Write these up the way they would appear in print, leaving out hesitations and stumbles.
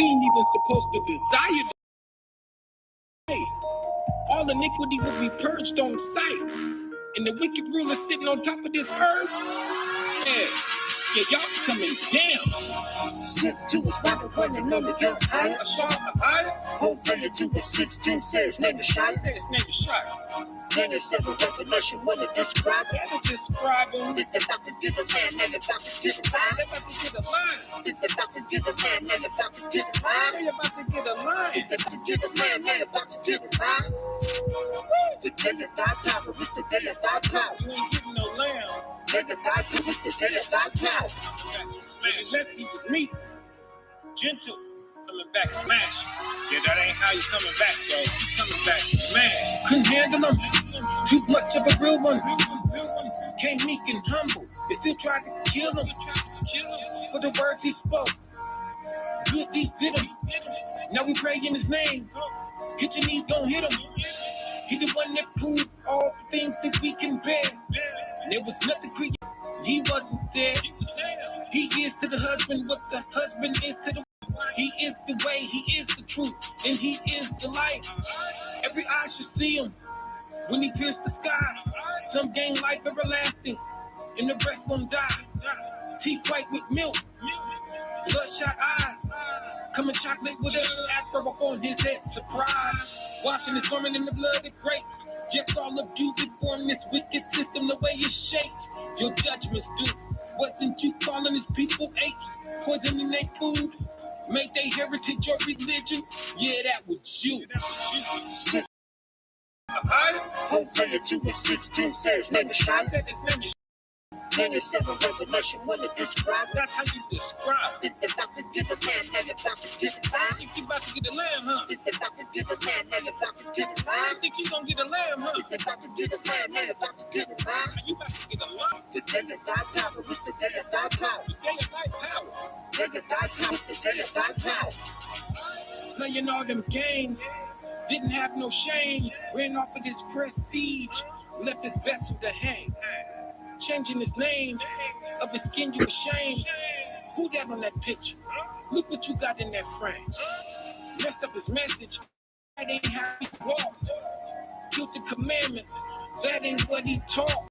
ain't even supposed to desire the way. All iniquity will be purged on sight. And the wicked ruler sitting on top of this earth. Yeah, y'all coming down. Sit to his Bible when the number get higher. A sharp higher. Hosea 2:16 says, name is Shai. Says name is Shai. Then it's seven revelation when it describe it. That'll describe him. If they're about to get a man, they're about to get a line. They're about to get a line. If they're about to get a man, they're about to get a line. They're about to get a line. If they're about to get a man, they're about to get a line. The day of thy power, it's the day of thy power. You ain't getting no lamb. Day of thy power, it's the day of thy power. Man, he was meek, gentle, coming back smash. Yeah, that ain't how you coming back, bro. You coming back smash. Couldn't handle him. Too much of a real one. Came meek and humble. They still tried to kill him. For the words he spoke. Good deeds did him. Now we pray in his name. Hit your knees, don't hit him. He the one that proved all the things that we can bear. And there was nothing created. He wasn't there. He is to the husband what the husband is to the wife. He is the way, he is the truth, and he is the life. Every eye should see him when he pierced the sky. Some gain life everlasting, and the rest won't die. Teeth white with milk, bloodshot eyes. Coming chocolate with an afro on his head, surprise. Washing his woman in the blood of grape. Just all of you that form this wicked system, the way it's shaped. Your judgment's due. Wasn't you calling his people apes? Poisoning their food? Made their heritage your religion? Yeah, that was you. Sit. Hosea 2:16 says, name is Shai. Said his name is. Then it's seven revelation when it describe it. That's how you describe it. If they're about to get a man, they're about to get a line. Think you about to get a lamb, huh? If they're about to get a man, they're about to get a line. Think you gonna get a lamb, huh? If they're about to get a man, they're about to get a line. You about to get a lamb. The day of thy power is the day of thy power. The day of thy power. Day of thy power is the day of thy power. Playing all them games, didn't have no shame. Ran off of this prestige, left his vessel to hang. Changing his name, of his skin you ashamed. Who that on that picture? Look what you got in that frame. Messed up his message, that ain't how he walked. Guilty commandments, that ain't what he taught.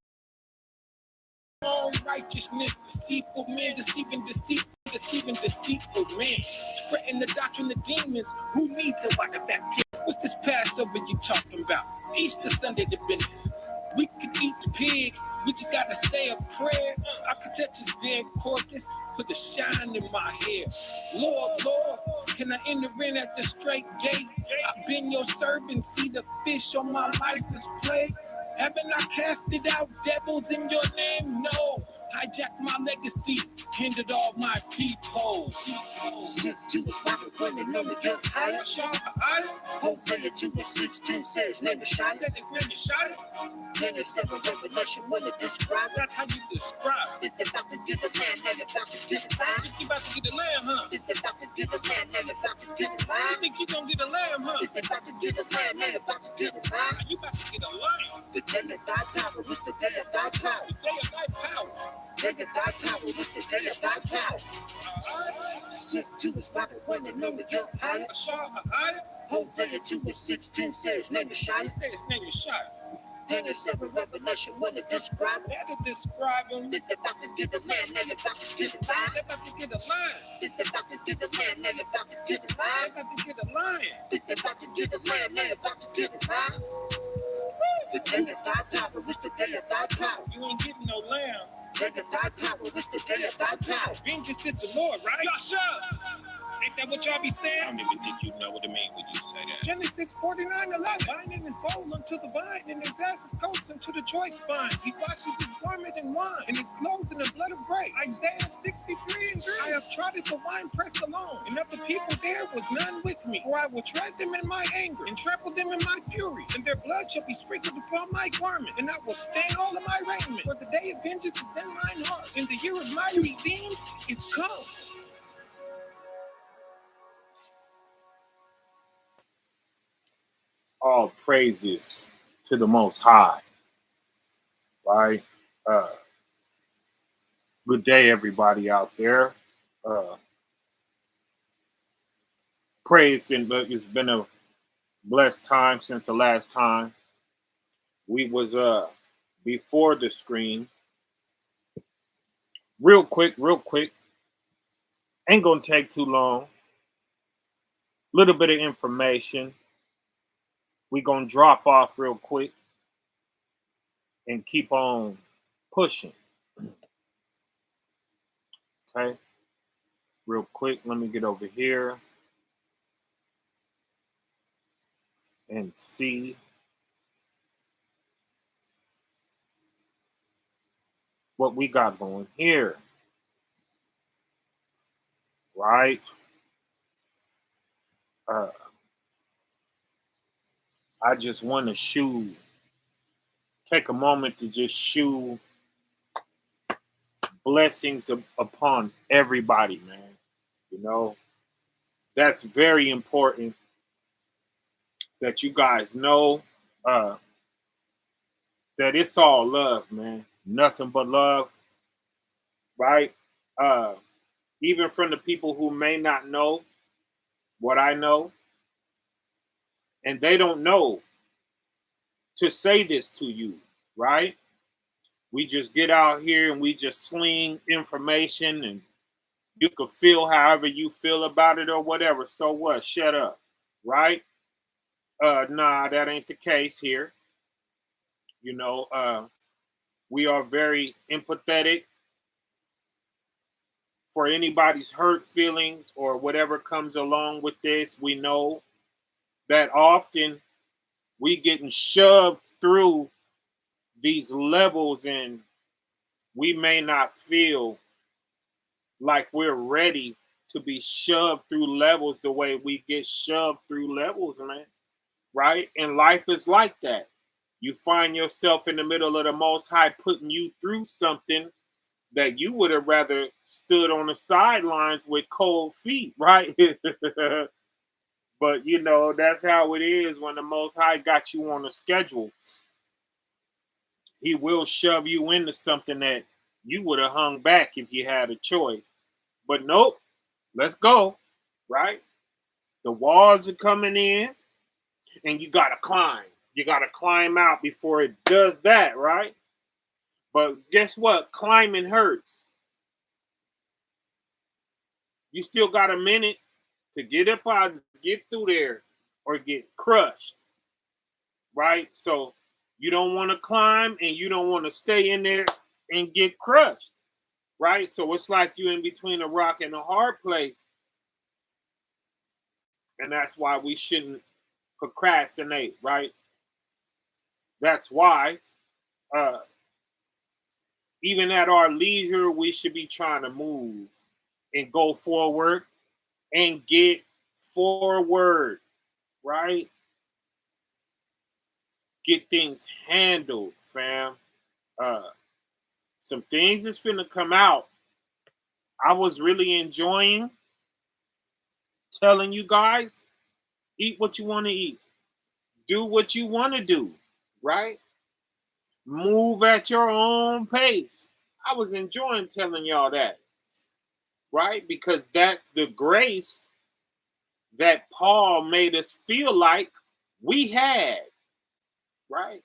All righteousness, deceitful men, deceiving deceitful men. Spreading the doctrine of demons, who needs a water baptism? What's this Passover you talking about? Easter Sunday the business. We could eat the pig, we just gotta say a prayer. I could touch his dead carcass, put a shine in my hair. Lord, Lord, can I enter in at the straight gate? I've been your servant, see the fish on my license plate. Haven't I casted out devils in your name? No. Hijacked my legacy, hindered all my peepholes. Sit to his Bible when the number get higher. Hosea 2:16 says, name is Shai. Said his name is Shai. Then it's seven revelation when it describe it. That's how you describe it. If they're about to get a man, they're about to get a line. Think you about to get a lamb, huh? If they're about to get a man, they're about to get a line. Think you gonna get a lamb, huh? If they're about to get a man, they're about to get a line. You about to get a lion. The day of thy power is the day of thy power. The day of thy power. Day of thy power is the day of thy power. Sit to his Bible when the number get higher. Hosea 2:16 says, name is Shai. Say his name is Shai. Then it's seven revelation when it describe it. That'll describe him. If they're about to get a man, they're about to get a line. They're about to get a lion. If they're about to get a man, they're about to get a line. They're about to get a lion. If they're about to get a man, they're about to get a line. The day of thy power is the day of thy power. You ain't getting no lamb. Day of thy power is the day of thy power. Vengeance is the Lord, right? Cashapp. Ain't that what y'all be saying? I don't even think you know what it means when you say that. Genesis 49:11. Binding his bowl unto the vine, and his ass is coats unto the choice vine. He washes his garment in wine, and his clothes in the blood of grapes. Isaiah 63:3. I have trodden the winepress alone, and of the people there was none with me. For I will tread them in my anger, and trample them in my fury, and their blood shall be sprinkled upon my garment, and I will stain all of my raiment. For the day of vengeance is in mine heart, and the year of my redeemed is come. All praises to the Most High, right? Good day, everybody out there. praise and it's been a blessed time since the last time we was before the screen. Real quick, ain't gonna take too long. Little bit of information. We gonna drop off real quick and keep on pushing. Okay, real quick. Let me get over here and see what we got going here. Right. Uh, I just want to take a moment to just shoe blessings upon everybody, man. You know, that's very important that you guys know uh, that it's all love, man. Nothing but love, right? Uh, Even from the people who may not know what I know, and they don't know to say this to you, right? We just get out here and we just sling information, and you can feel however you feel about it or whatever. So what? Shut up, right? Nah, that ain't the case here. You know, we are very empathetic for anybody's hurt feelings or whatever comes along with this. We know that often we getting shoved through these levels, and we may not feel like we're ready to be shoved through levels the way we get shoved through levels, man. Right? And life is like that. You find yourself in the middle of the Most High putting you through something that you would have rather stood on the sidelines with cold feet, right? But you know, that's how it is when the Most High got you on a schedule. He will shove you into something that you would have hung back if you had a choice. But nope, let's go, right? The walls are coming in, and you gotta climb. You gotta climb out before it does that, right? But guess what? Climbing hurts. You still got a minute to get up out, get through there, or get crushed, right? So you don't want to climb and you don't want to stay in there and get crushed, right? So it's like you in between a rock and a hard place. And that's why we shouldn't procrastinate, right? That's why, uh, even at our leisure, we should be trying to move and go forward and get forward, right? Get things handled, fam. Uh, some things is finna come out. I was really enjoying telling you guys, eat what you want to eat, do what you want to do, right? Move at your own pace. I was enjoying telling y'all that, right? Because that's the grace that Paul made us feel like we had, right?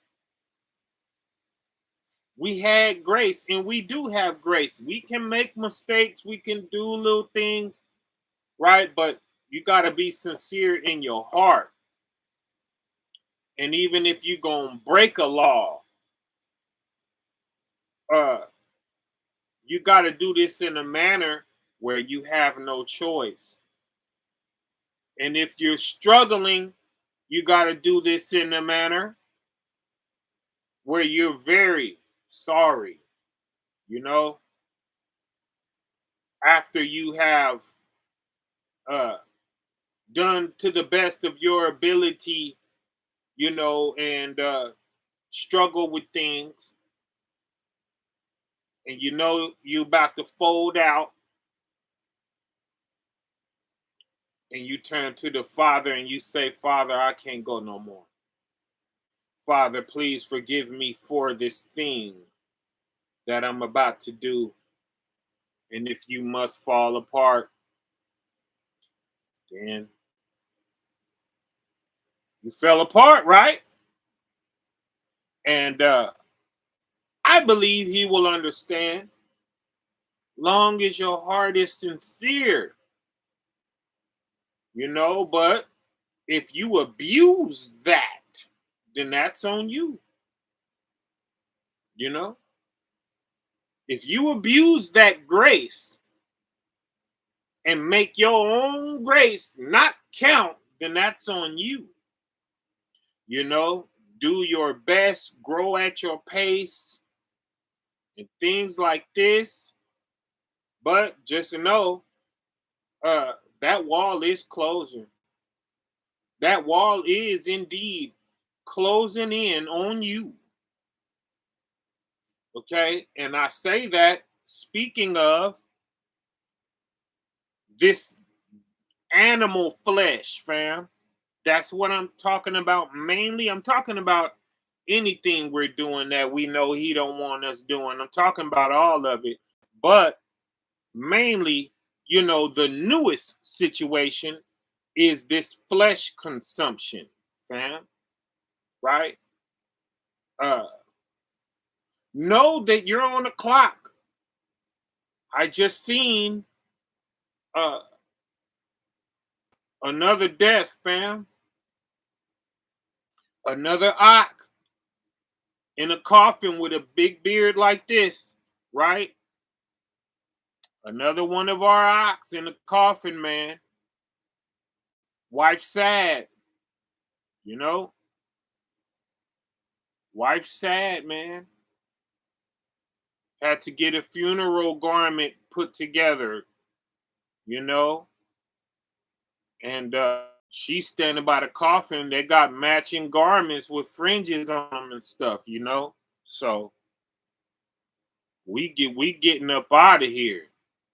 We had grace, and we do have grace. We can make mistakes, we can do little things, right? But you got to be sincere in your heart. And even if you're going to break a law, uh, you got to do this in a manner where you have no choice. And if you're struggling, you got to do this in a manner where you're very sorry, you know, after you have uh, done to the best of your ability, you know, and struggle with things, and you know you about to fold out, and you turn to the Father and you say, Father, I can't go no more. Father, please forgive me for this thing that I'm about to do. And if you must fall apart, then You fell apart, right? And I believe he will understand, long as your heart is sincere, but if you abuse that, then that's on you. If you abuse that grace and make your own grace not count, then that's on you. Do your best, grow at your pace, and things like this. But just know, that wall is closing. That wall is indeed closing in on you. Okay? And I say that speaking of this animal flesh, fam. That's what I'm talking about mainly. I'm talking about anything we're doing that we know he don't want us doing. I'm talking about all of it. But mainly, the newest situation is this flesh consumption, fam. Right? Know that you're on the clock. I just seen uh another death, fam. Another ox in a coffin with a big beard like this, right? Another one of our ox in a coffin, man. Wife sad, you know? Wife sad, man. Had to get a funeral garment put together, And she's standing by the coffin. They got matching garments with fringes on them and stuff, So we getting up out of here.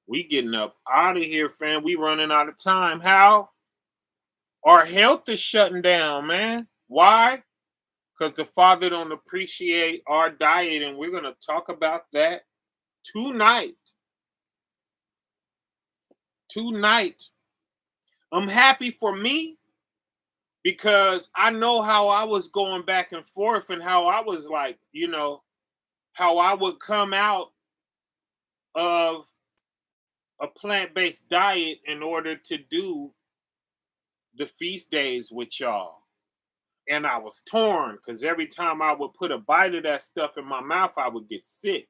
We getting up out of here, fam. We running out of time. How? Our health is shutting down, man. Why? Because the Father don't appreciate our diet, and we're gonna talk about that tonight. I'm happy for me because I know how I was going back and forth and how I was like, how I would come out of a plant-based diet in order to do the feast days with y'all. And I was torn because every time I would put a bite of that stuff in my mouth, I would get sick,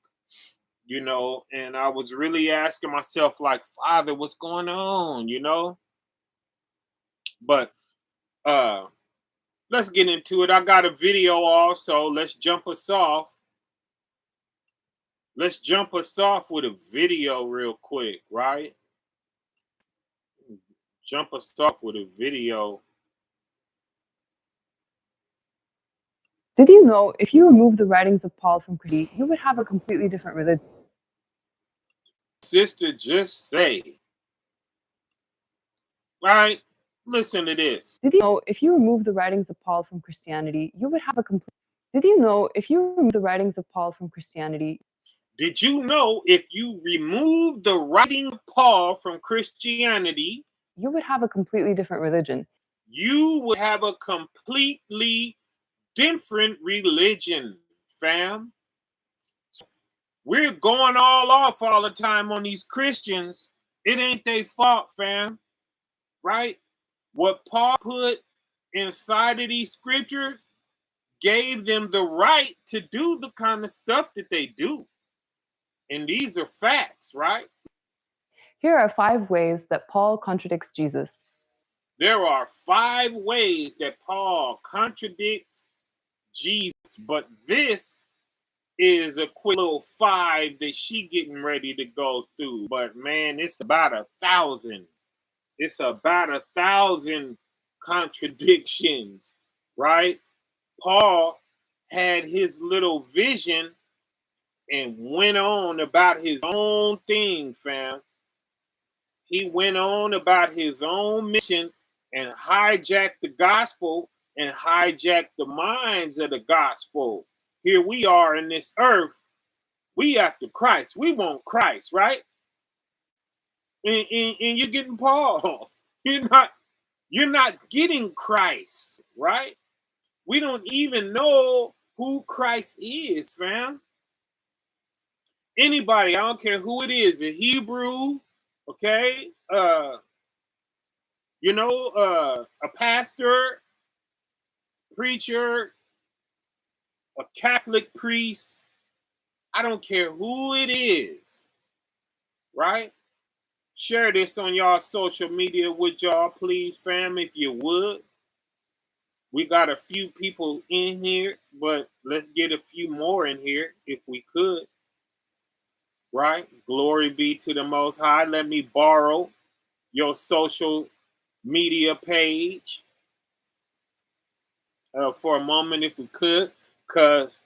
and I was really asking myself, like, Father, what's going on, But let's get into it. I got a video also. Let's jump us off. Let's jump us off with a video real quick, right? Jump us off with a video. Did you know if you remove the writings of Paul from Christianity, you would have a completely different religion? Sister, just say. Right? Listen to this. Did you know if you remove the writings of Paul from Christianity, you would have a complete... Did you know if you remove the writings of Paul from Christianity... Did you know if you remove the writing of Paul from Christianity, you would have a completely different religion? You would have a completely different religion, fam. We're going all off all the time on these Christians. It ain't their fault, fam. Right? What Paul put inside of these scriptures gave them the right to do the kind of stuff that they do. And these are facts, right? Here are 5 ways that Paul contradicts Jesus. There are 5 ways that Paul contradicts Jesus, but this is a quick little 5 that she getting ready to go through. But man, it's about 1,000. It's about 1,000 contradictions, right? Paul had his little vision and went on about his own thing, fam. He went on about his own mission and hijacked the gospel and hijacked the minds of the gospel. Here we are in this earth. We after Christ. We want Christ, right? And you're getting Paul. You're not You're not getting Christ, right? We don't even know who Christ is, fam. Anybody, I don't care who it is, a Hebrew, okay, a pastor, preacher, a Catholic priest, I don't care who it is, right? Share this on y'all social media with y'all, please, fam, if you would. We got a few people in here, but let's get a few more in here if we could. Right? Glory be to the Most High. Let me borrow your social media page for a moment if we could, because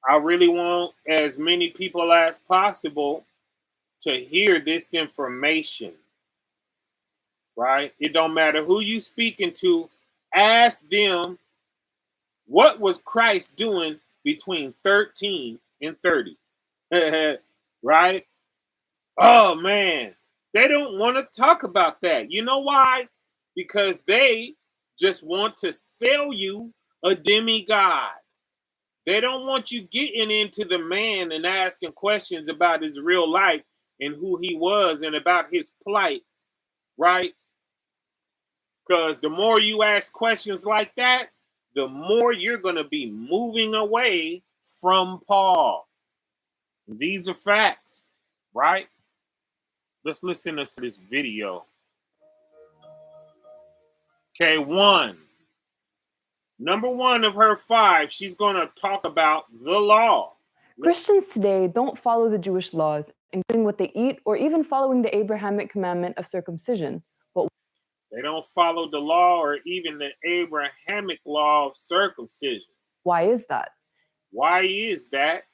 I really want as many people as possible to hear this information. Right? It don't matter who you speaking to. Ask them, what was Christ doing between 13 and 30? Right? Oh man, they don't want to talk about that. You know why? Because they just want to sell you a demigod. They don't want you getting into the man and asking questions about his real life and who he was and about his plight, right? Because the more you ask questions like that, the more you're going to be moving away from Paul. These are facts, right? Let's listen to this video. Okay, number one of her 5, she's going to talk about the law. Christians today don't follow the Jewish laws, including what they eat or even following the Abrahamic commandment of circumcision. But they don't follow the law or even the Abrahamic law of circumcision. Why is that? Why is that?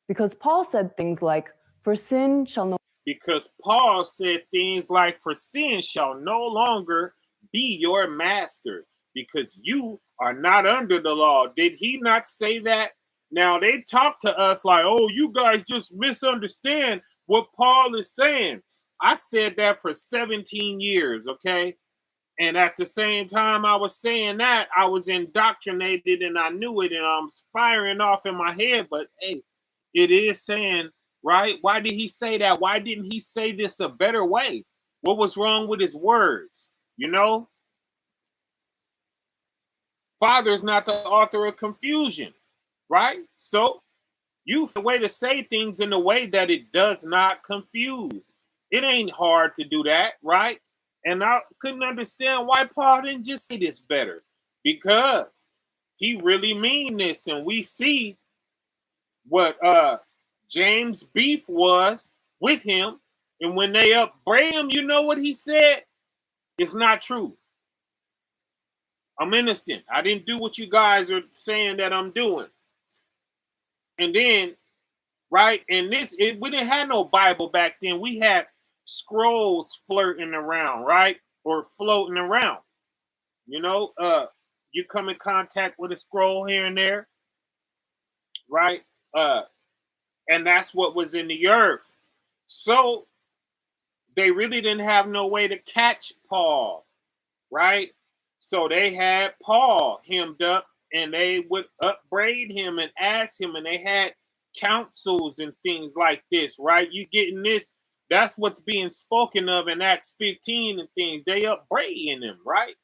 Because Paul said things like, for sin shall no... Because Paul said things like, for sin shall no longer be your master, because you are not under the law. Did he not say that? Now they talk to us like, oh, you guys just misunderstand what Paul is saying. I said that for 17 years, okay? And at the same time I was saying that, I was indoctrinated and I knew it and I'm firing off in my head. But hey, it is saying, right? Why did he say that? Why didn't he say this a better way? What was wrong with his words? You know? Father's not the author of confusion, right? So you find a way to say things in a way that it does not confuse. It ain't hard to do that, right? And I couldn't understand why Paul didn't just say this better, because he really mean this. And we see what James' beef was with him. And when they upbraid him, you know what he said? It's not true. I'm innocent. I didn't do what you guys are saying that I'm doing. And then, right, and we didn't have no Bible back then. We had scrolls flirting around, right? Or floating around. You know, you come in contact with a scroll here and there, right? And that's what was in the earth. So they really didn't have no way to catch Paul, right? So they had Paul hemmed up, and they would upbraid him and ask him, and they had councils and things like this, right? You getting this? That's what's being spoken of in Acts 15 and things. They upbraiding him, right?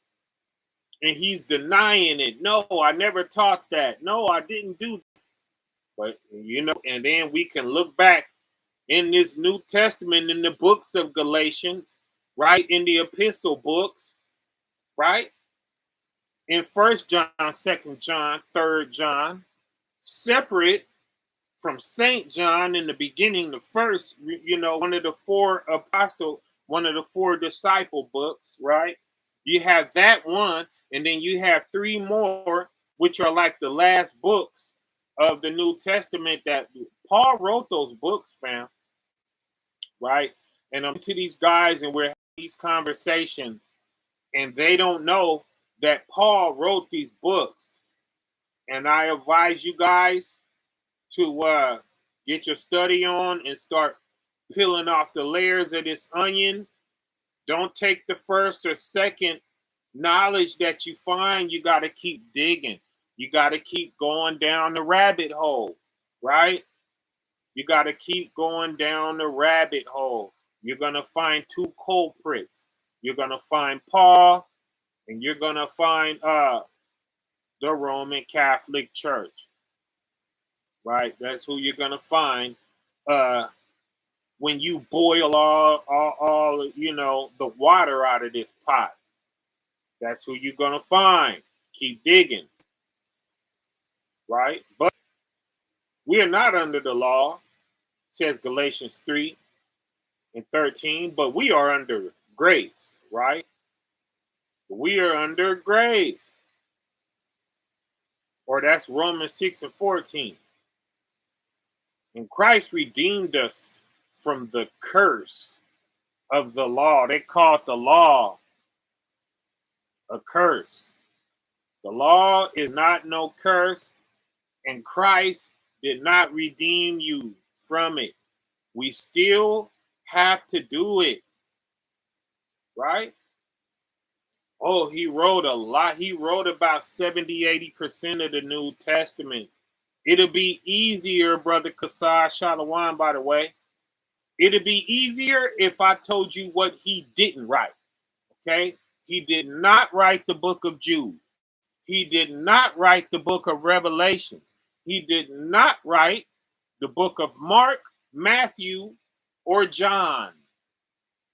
And he's denying it. No, I never taught that. No, I didn't do that. But, you know, and then we can look back in this New Testament, in the books of Galatians, right? In the epistle books, right? In 1 John, 2 John, 3 John, separate from St. John in the beginning, the first, you know, one of the 4 apostle, one of the 4 disciple books, right? You have that one, and then you have 3 more, which are like the last books of the New Testament that Paul wrote those books, fam. Right? And I'm to these guys, and we're having these conversations, and they don't know that Paul wrote these books. And I advise you guys to get your study on and start peeling off the layers of this onion. Don't take the first or second Knowledge that you find, you got to keep digging. You got to keep going down the rabbit hole, right? You got to keep going down the rabbit hole. You're going to find two culprits. You're going to find Paul, and you're going to find the Roman Catholic Church, right? That's who you're going to find when you boil all the water out of this pot. That's who you're going to find. Keep digging, right? But we are not under the law, says Galatians 3:13, but we are under grace, right? We are under grace. Or that's Romans 6:14. And Christ redeemed us from the curse of the law. They called the law a curse. The law is not no curse, and Christ did not redeem you from it. We still have to do it, right? Oh, he wrote a lot. He wrote about 70-80% of the New Testament. It'll be easier, Brother Kasai Shalom, by the way. It'll be easier if I told you what he didn't write, okay? He did not write the book of Jude. He did not write the book of Revelations. He did not write the book of Mark, Matthew, or John.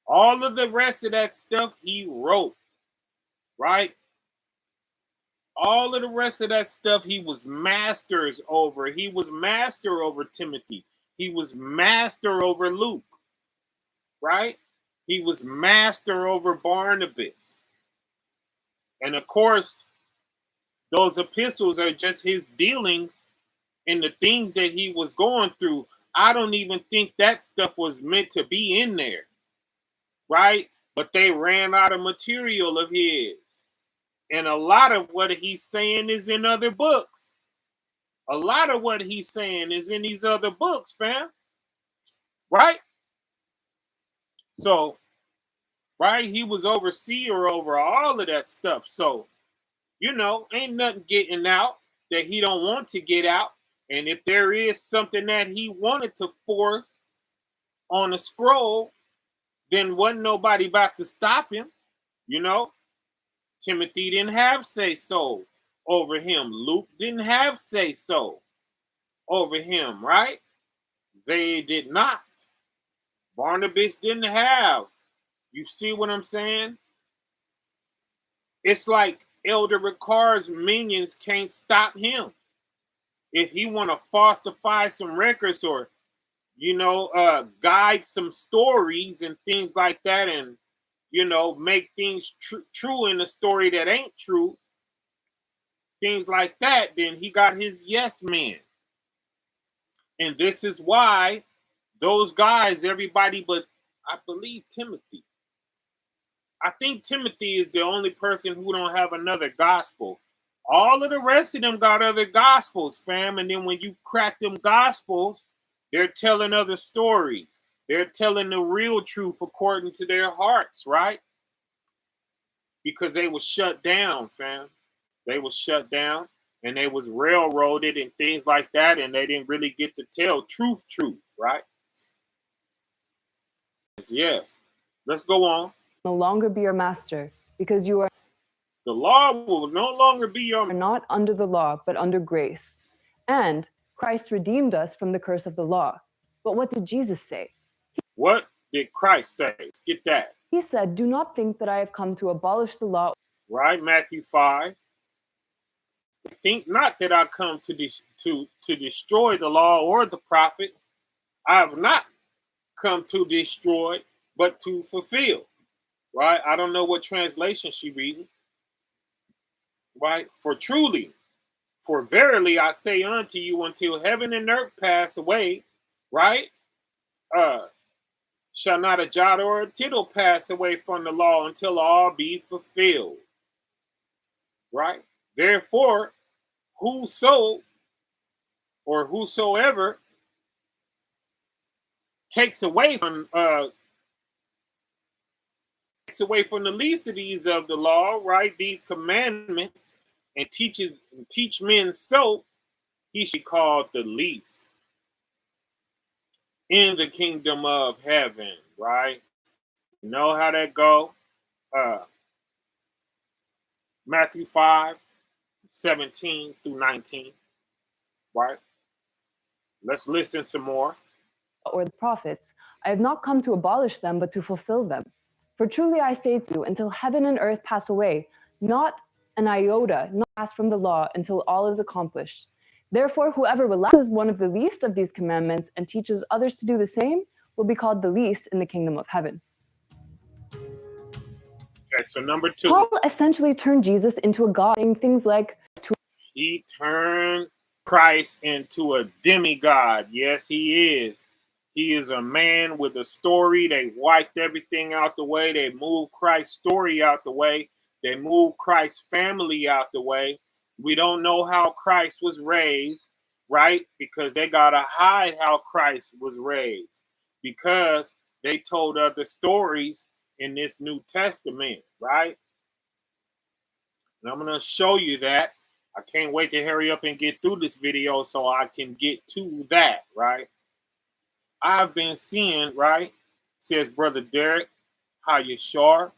All of the rest of that stuff he wrote, right? All of the rest of that stuff he was masters over. He was master over Timothy. He was master over Luke, right? He was master over Barnabas. And of course, those epistles are just his dealings and the things that he was going through. I don't even think that stuff was meant to be in there, right? But they ran out of material of his. And a lot of what he's saying is in other books. A lot of what he's saying is in these other books, fam. Right? So, right, he was overseer over all of that stuff. So, ain't nothing getting out that he don't want to get out. And if there is something that he wanted to force on a scroll, then wasn't nobody about to stop him, Timothy didn't have say-so over him. Luke didn't have say-so over him, right? They did not. Barnabas didn't have. You see what I'm saying? It's like Elder Ricard's minions can't stop him. If he want to falsify some records or, guide some stories and things like that and, make things true in a story that ain't true, things like that, then he got his yes man. And this is why those guys, everybody but I believe Timothy. I think Timothy is the only person who don't have another gospel. All of the rest of them got other gospels, fam. And then when you crack them gospels, they're telling other stories. They're telling the real truth according to their hearts, right? Because they was shut down, fam. They was shut down and they was railroaded and things like that. And they didn't really get to tell truth, right? Yes. Let's go on. No longer be your master, because you are the law will no longer be your not under the law, but under grace. And Christ redeemed us from the curse of the law. But what did Jesus say? What did Christ say? Let's get that. He said, do not think that I have come to abolish the law. Right, Matthew 5. Think not that I come to destroy the law or the prophets. I have not come to destroy, but to fulfill. Right? I don't know what translation she reading. Right? For verily I say unto you, until heaven and earth pass away, right? Shall not a jot or a tittle pass away from the law until all be fulfilled. Right? Therefore, whosoever takes away from takes away from the least of these of the law, right? These commandments, and teach men so, he should be called the least in the kingdom of heaven, right? You know how that go? Uh Matthew 5:17 through 19, right? Let's listen some more. Or the prophets, I have not come to abolish them, but to fulfill them. For truly I say to you, until heaven and earth pass away, not an iota, not pass from the law until all is accomplished. Therefore, whoever relaxes one of the least of these commandments and teaches others to do the same will be called the least in the kingdom of heaven. Okay, so number 2. Paul essentially turned Jesus into a god, saying things like, he turned Christ into a demigod. Yes, he is. He is a man with a story. They wiped everything out the way. They moved Christ's story out the way. They moved Christ's family out the way. We don't know how Christ was raised, right? Because they got to hide how Christ was raised, because they told other stories in this New Testament, right? And I'm going to show you that. I can't wait to hurry up and get through this video so I can get to that, right? I've been seeing, right, says Brother Derek, how you sure?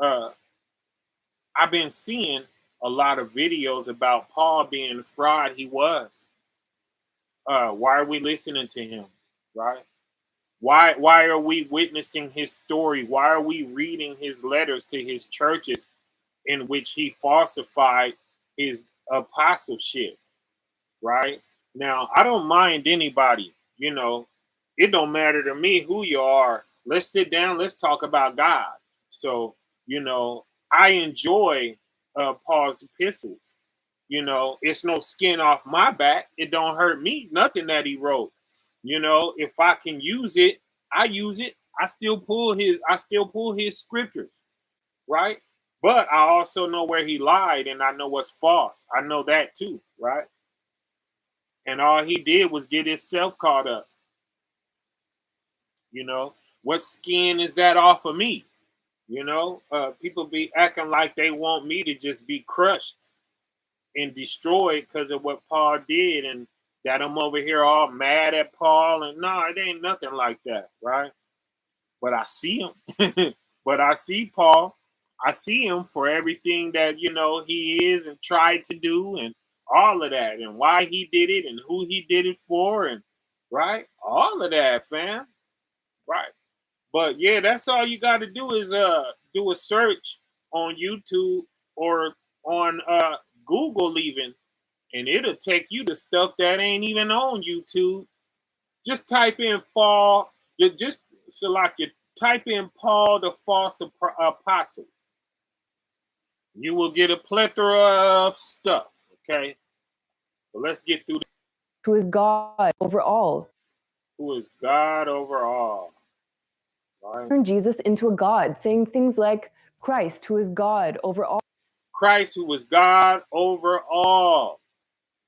I've been seeing a lot of videos about Paul being the fraud he was. Why are we listening to him, right? Why are we witnessing his story? Why are we reading his letters to his churches in which he falsified his apostleship, right? Now, I don't mind anybody, it don't matter to me who you are. Let's sit down, let's talk about God. So, I enjoy Paul's epistles. It's no skin off my back. It don't hurt me, nothing that he wrote. If I can use it, I use it. I still pull his scriptures, right? But I also know where he lied, and I know what's false. I know that too, right? And all he did was get himself caught up. What skin is that off of me? People be acting like they want me to just be crushed and destroyed because of what Paul did, and that I'm over here all mad at Paul. And no, it ain't nothing like that, right? But I see him. But I see Paul. I see him for everything that, he is and tried to do, and all of that, and why he did it, and who he did it for, and right? All of that, fam. Right. But yeah, that's all you got to do is do a search on YouTube or on Google even, and it'll take you to stuff that ain't even on YouTube. Just type in Paul, type in Paul the false apostle. You will get a plethora of stuff, okay? But let's get through this. who is God over all. Who is God over all. Right. Turned Jesus into a god, saying things like, Christ, who is God over all. Christ, who is God over all.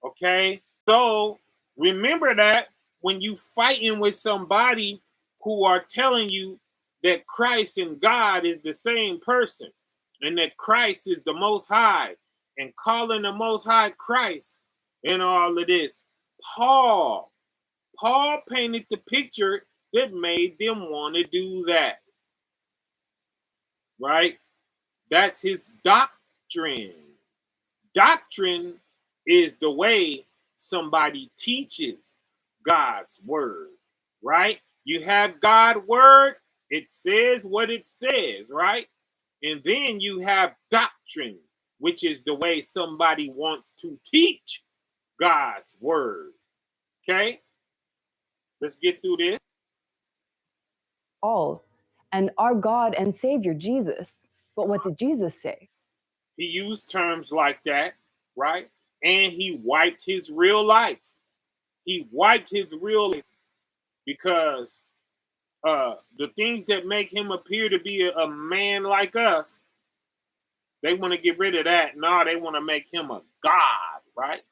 Okay? So remember that when you fighting with somebody who are telling you that Christ and God is the same person, and that Christ is the Most High, and calling the Most High Christ in all of this, Paul painted the picture that made them want to do that. Right? That's his doctrine. Doctrine is the way somebody teaches God's word, right? You have God's word, it says what it says, right? And then you have doctrine, which is the way somebody wants to teach God's word. Okay? Let's get through this. All, and our God and Savior, Jesus. But what did Jesus say? He used terms like that, right? And he wiped his real life. He wiped his real life because the things that make him appear to be a man like us, they want to get rid of that. No, they want to make him a god, right?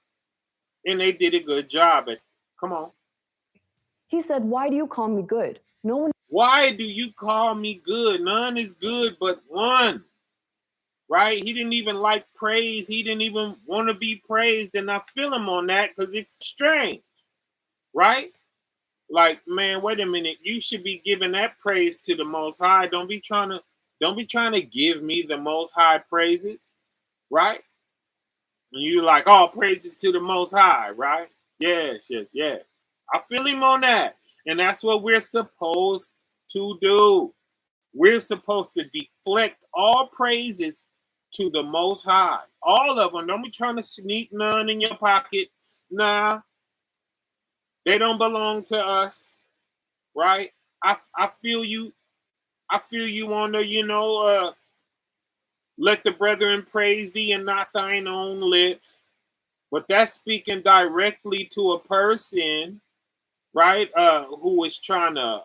And they did a good job at it. Come on. He said, why do you call me good? No one Why do you call me good? None is good but one. Right? He didn't even like praise. He didn't even want to be praised. And I feel him on that because it's strange. Right? Like, man, wait a minute. You should be giving that praise to the Most High. Don't be trying to give me the Most High praises. Right? And you like, all praises to the Most High. Right? Yes. I feel him on that. And that's what we're supposed to do. We're supposed to deflect all praises to the Most High. All of them. Don't be trying to sneak none in your pocket. Nah, they don't belong to us, right? I feel you. I feel you on the, let the brethren praise thee and not thine own lips. But that's speaking directly to a person, right? Who is trying to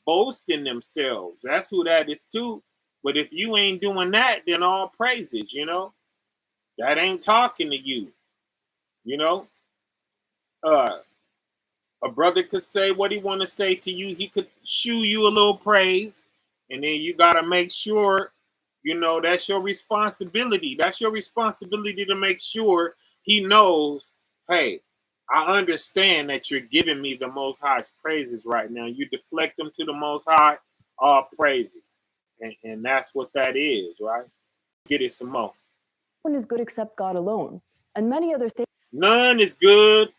boast in themselves. That's who that is too. But if you ain't doing that, then all praises, that ain't talking to you, you know. A brother could say what he want to say to you. He could shoo you a little praise, and then you gotta make sure, that's your responsibility. That's your responsibility to make sure he knows, hey, I understand that you're giving me the Most High's praises right now. You deflect them to the Most High, all praises. And that's what that is, right? Get it some more. one is good except God alone. And many other None is good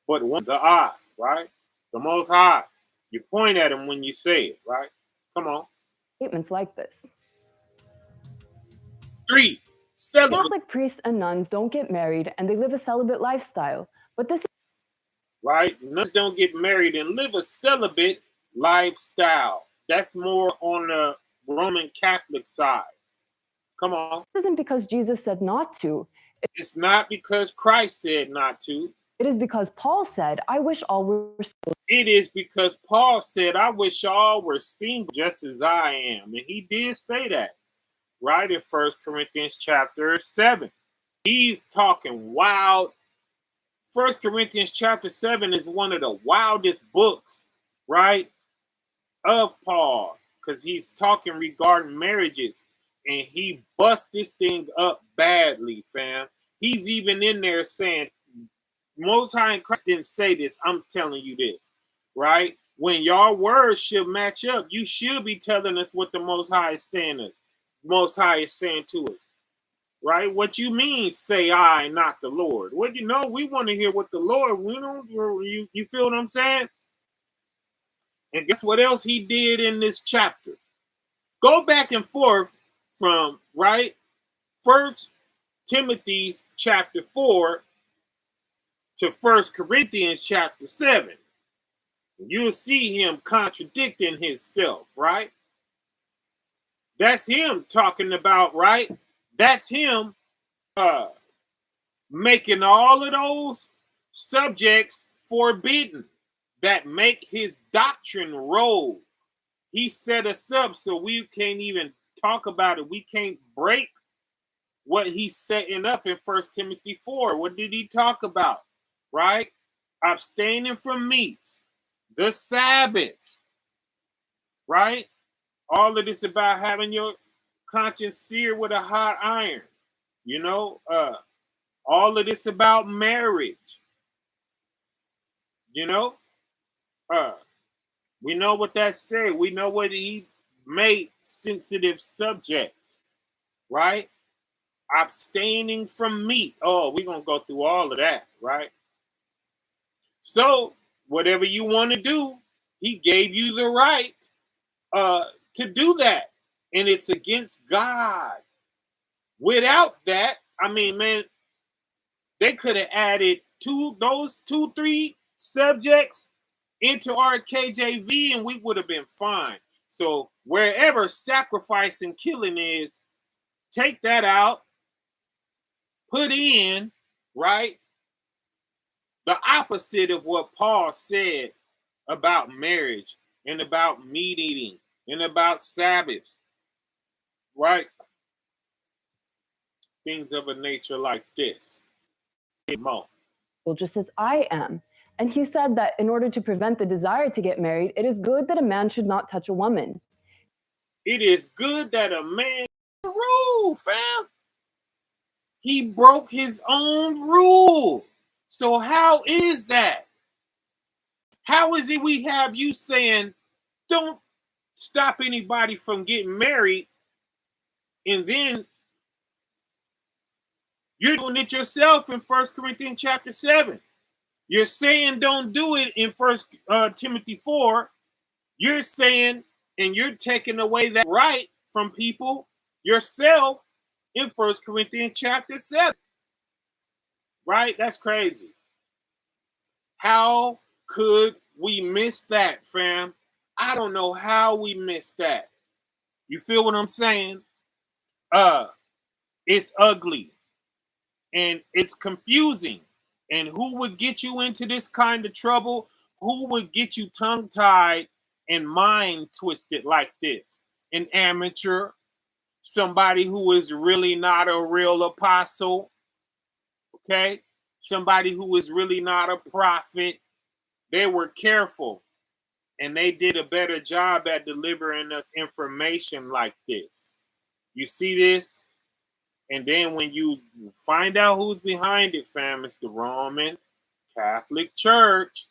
but one, the I, right? The Most High. You point at him when you say it, right? Come on. statements like this. 3, celibate. Catholic priests and nuns don't get married and they live a celibate lifestyle. But this Right? Nuns don't get married and live a celibate lifestyle. That's more on the Roman Catholic side. Come on. isn't because Jesus said not to. It's not because Christ said not to. It is because Paul said, I wish all were single. It is because Paul said, I wish all were single just as I am. And he did say that, right? In 1 Corinthians chapter 7. He's talking wild. 1 Corinthians chapter 7 is one of the wildest books, right, of Paul, because he's talking regarding marriages, and he busts this thing up badly, fam. He's even in there saying, Most High and Christ didn't say this. I'm telling you this, right? When your words should match up, you should be telling us what the Most High is saying us. Most High is saying to us. Right? What you mean, say I, not the Lord? What we want to hear what the Lord, you feel what I'm saying? And guess what else he did in this chapter? Go back and forth from, right, 1 Timothy chapter 4 to 1 Corinthians chapter 7. You'll see him contradicting himself, right? That's him talking about, right? That's him making all of those subjects forbidden that make his doctrine roll. He set us up so we can't even talk about it. We can't break what he's setting up in 1 Timothy 4. What did he talk about? Right? Abstaining from meats, the Sabbath, right? All of this about having your conscience seared with a hot iron, all of this about marriage, we know what that said. We know what he made sensitive subjects, right? Abstaining from meat. Oh, we're going to go through all of that, right? So whatever you want to do, he gave you the right to do that. And it's against God. Without that, I mean, man, they could have added those 2-3 subjects into our KJV and we would have been fine. So wherever sacrifice and killing is, take that out, put in, right, the opposite of what Paul said about marriage and about meat eating and about Sabbaths, right? Things of a nature like this. More. Just as I am. And he said that in order to prevent the desire to get married, it is good that a man should not touch a woman. It is good that a man rule, fam. He broke his own rule. So how is that? How is it we have you saying don't stop anybody from getting married, and then you're doing it yourself in 1 Corinthians chapter 7? You're saying don't do it in 1 Timothy 4. You're saying, and you're taking away that right from people yourself in 1 Corinthians chapter 7. Right? That's crazy. How could we miss that, fam? I don't know how we missed that. You feel what I'm saying? It's ugly and it's confusing. And who would get you into this kind of trouble? Who would get you tongue-tied and mind twisted like this? An amateur, somebody who is really not a real apostle, okay? Somebody who is really not a prophet. They were careful and they did a better job at delivering us information like this. You see this? And then when you find out who's behind it, fam, it's the Roman Catholic Church,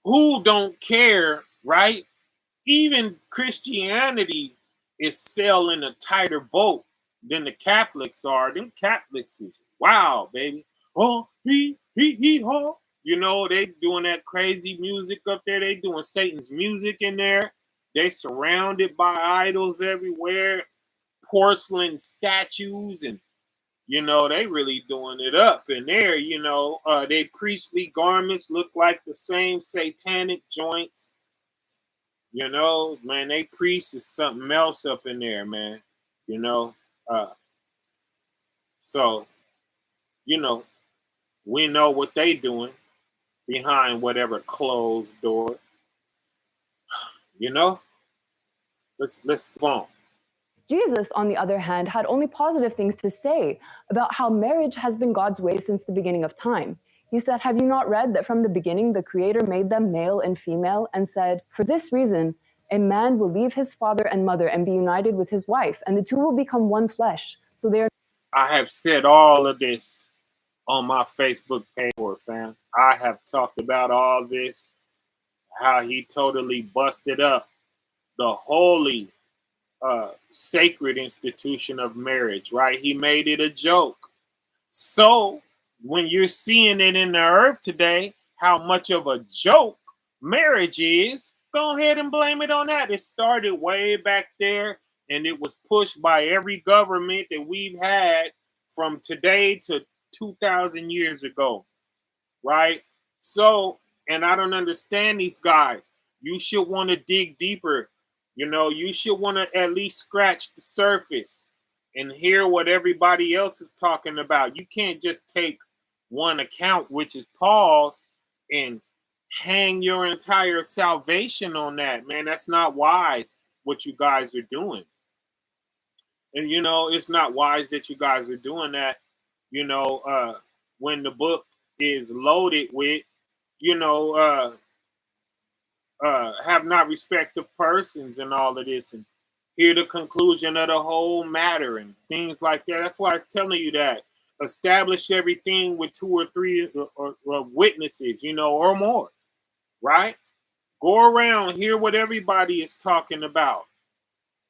who don't care, right? Even Christianity is sailing a tighter boat than the Catholics are. Them Catholics is wow, baby. Oh, he, ho. You know, they doing that crazy music up there. They doing Satan's music in there. They surrounded by idols everywhere, porcelain statues, and you know, they really doing it up in there. You know, they priestly garments look like the same satanic joints. You know, man, they priests is something else up in there, man. You know, so, you know, we know what they doing behind whatever closed door. You know, let's move on. Jesus, on the other hand, had only positive things to say about how marriage has been God's way since the beginning of time. He said, "Have you not read that from the beginning the Creator made them male and female and said, for this reason, a man will leave his father and mother and be united with his wife, and the two will become one flesh. So they are." I have said all of this on my Facebook page, fam. I have talked about all this, how he totally busted up the holy, sacred institution of marriage, right? He made it a joke. So when you're seeing it in the earth today, how much of a joke marriage is, go ahead and blame it on that. It started way back there, and it was pushed by every government that we've had from today to 2,000 years ago, right? So, and I don't understand these guys. You should want to dig deeper. You know, you should want to at least scratch the surface and hear what everybody else is talking about. You can't just take one account, which is Paul's, and hang your entire salvation on that, man. That's not wise what you guys are doing. And, you know, it's not wise that you guys are doing that, you know, when the book is loaded with, you know, have not respect of persons and all of this, and hear the conclusion of the whole matter and things like that. That's why I was telling you that. Establish everything with 2 or 3 or witnesses, you know, or more, right? Go around, hear what everybody is talking about,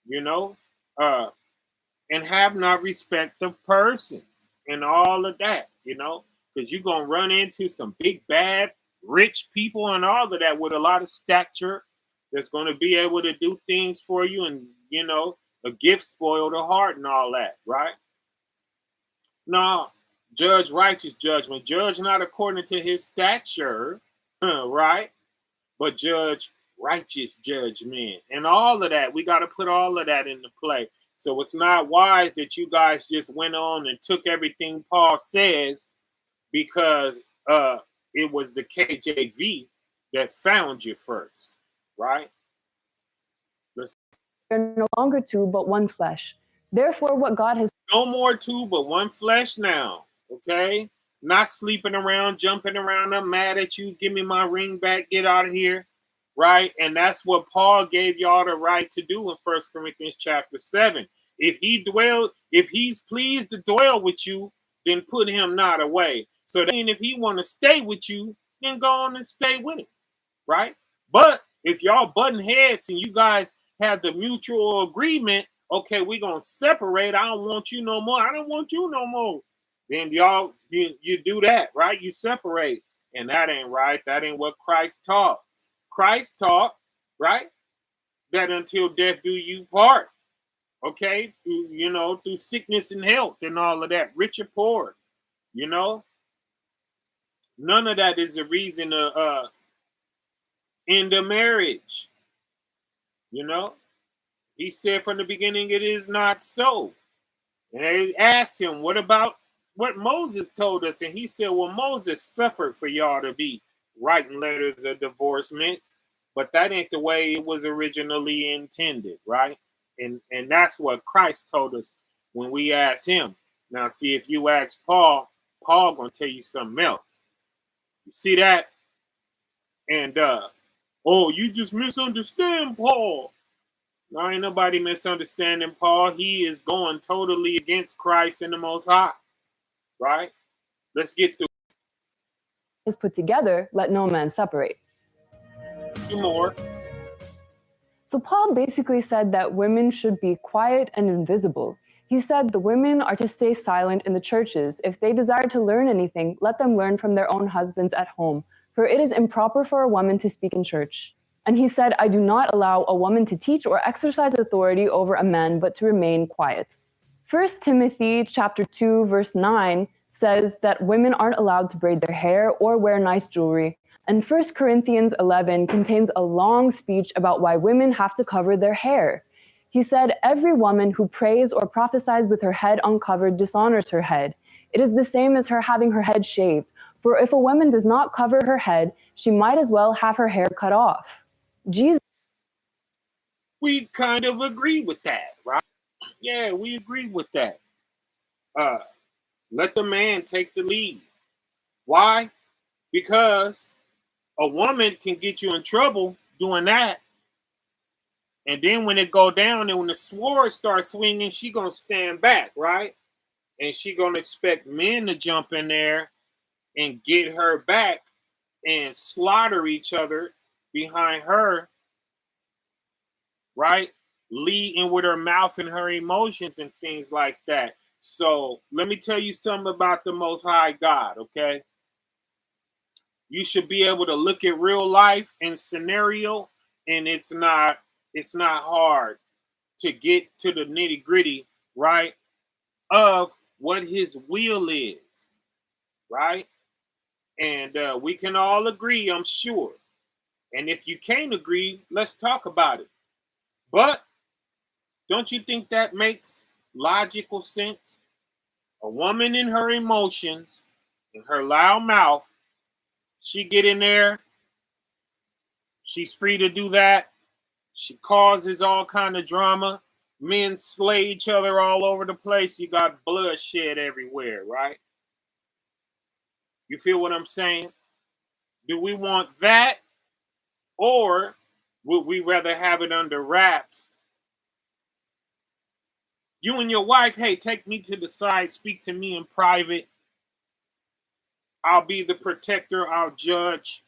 you know, and have not respect of persons and all of that, you know, because you're going to run into some big, bad, rich people and all of that with a lot of stature that's going to be able to do things for you, and, you know, a gift spoil the heart and all that, right? No, judge righteous judgment. Judge not according to his stature, right? But judge righteous judgment. And all of that, we got to put all of that into play. So it's not wise that you guys just went on and took everything Paul says because it was the KJV that found you first, right? They're no longer two, but one flesh. Therefore, what God has... No more two, but one flesh now, okay? not sleeping around, jumping around. I'm mad at you. Give me my ring back. Get out of here. Right? And that's what Paul gave y'all the right to do in 1 Corinthians chapter 7. If he's pleased to dwell with you, then put him not away. So then if he want to stay with you, then go on and stay with him. Right? But if y'all button heads and you guys have the mutual agreement, okay, we're going to separate. I don't want you no more. I don't want you no more. Then y'all, you do that, right? You separate. And that ain't right. That ain't what Christ taught. Christ taught, right, that until death do you part. Okay? Through sickness and health and all of that. Rich or poor. None of that is a reason to end a marriage. He said from the beginning it is not so. And they asked him, what about what Moses told us? And he said, well, Moses suffered for y'all to be writing letters of divorcement, but that ain't the way it was originally intended, right? And that's what Christ told us when we asked him. Now, see, if you ask Paul gonna tell you something else. You see that? And you just misunderstand Paul. No, ain't nobody misunderstanding Paul. He is going totally against Christ and the Most High. Right? Let's get through. Is put together, let no man separate. Two more. So Paul basically said that women should be quiet and invisible. He said the women are to stay silent in the churches. If they desire to learn anything, let them learn from their own husbands at home, for it is improper for a woman to speak in church. And he said, I do not allow a woman to teach or exercise authority over a man, but to remain quiet. 1 Timothy chapter 2, verse 9 says that women aren't allowed to braid their hair or wear nice jewelry. And 1 Corinthians 11 contains a long speech about why women have to cover their hair. He said, every woman who prays or prophesies with her head uncovered dishonors her head. It is the same as her having her head shaved. For if a woman does not cover her head, she might as well have her hair cut off. Jesus. We kind of agree with that, right? Yeah, we agree with that. Let the man take the lead. Why? Because a woman can get you in trouble doing that. And then when it go down and when the sword starts swinging, she going to stand back, right? And she going to expect men to jump in there and get her back and slaughter each other behind her, right? Leading with her mouth and her emotions and things like that. So let me tell you something about the Most High God, okay? You should be able to look at real life and scenario, and it's not hard to get to the nitty gritty, right, of what his will is, right? And we can all agree, I'm sure. And if you can't agree, let's talk about it. But don't you think that makes logical sense? A woman in her emotions, in her loud mouth, she get in there, she's free to do that. She causes all kind of drama. Men slay each other all over the place. You got bloodshed everywhere, right? You feel what I'm saying? Do we want that? Or would we rather have it under wraps? You and your wife, hey, take me to the side, speak to me in private. I'll be the protector, I'll judge.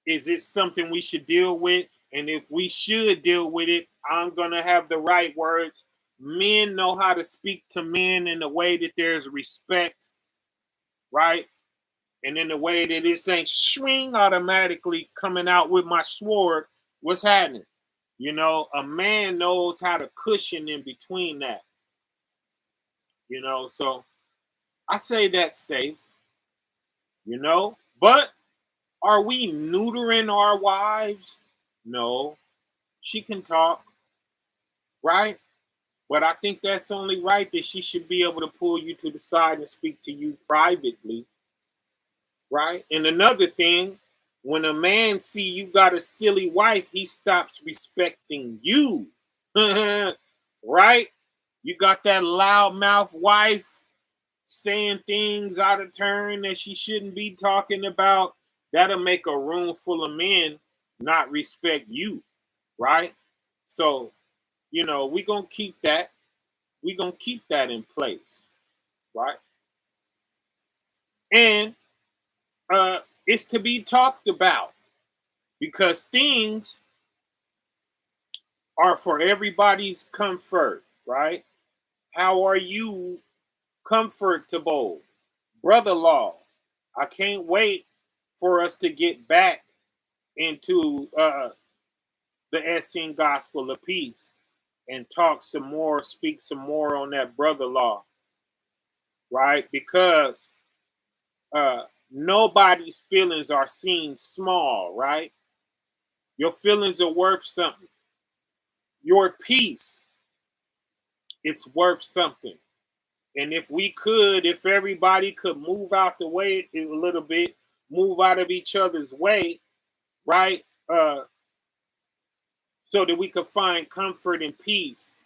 Is it something we should deal with? And if we should deal with it, I'm going to have the right words. Men know how to speak to men in a way that there's respect, right? And in the way that this thing swing automatically coming out with my sword, what's happening? A man knows how to cushion in between that. So I say that's safe, but are we neutering our wives? No, she can talk, right? But I think that's only right that she should be able to pull you to the side and speak to you privately, right? And another thing, when a man see you got a silly wife, he stops respecting you, right? You got that loudmouth wife, saying things out of turn that she shouldn't be talking about, that'll make a room full of men not respect you, right? So, we're going to keep that. We're going to keep that in place, right? And it's to be talked about because things are for everybody's comfort, right? How are you comfortable? Brother-law, I can't wait for us to get back into the Essene Gospel of Peace and talk some more, speak some more on that brother-law, right? Because nobody's feelings are seen small, right? Your feelings are worth something. Your peace, it's worth something. And if everybody could move out the way a little bit, move out of each other's way, right? So that we could find comfort and peace,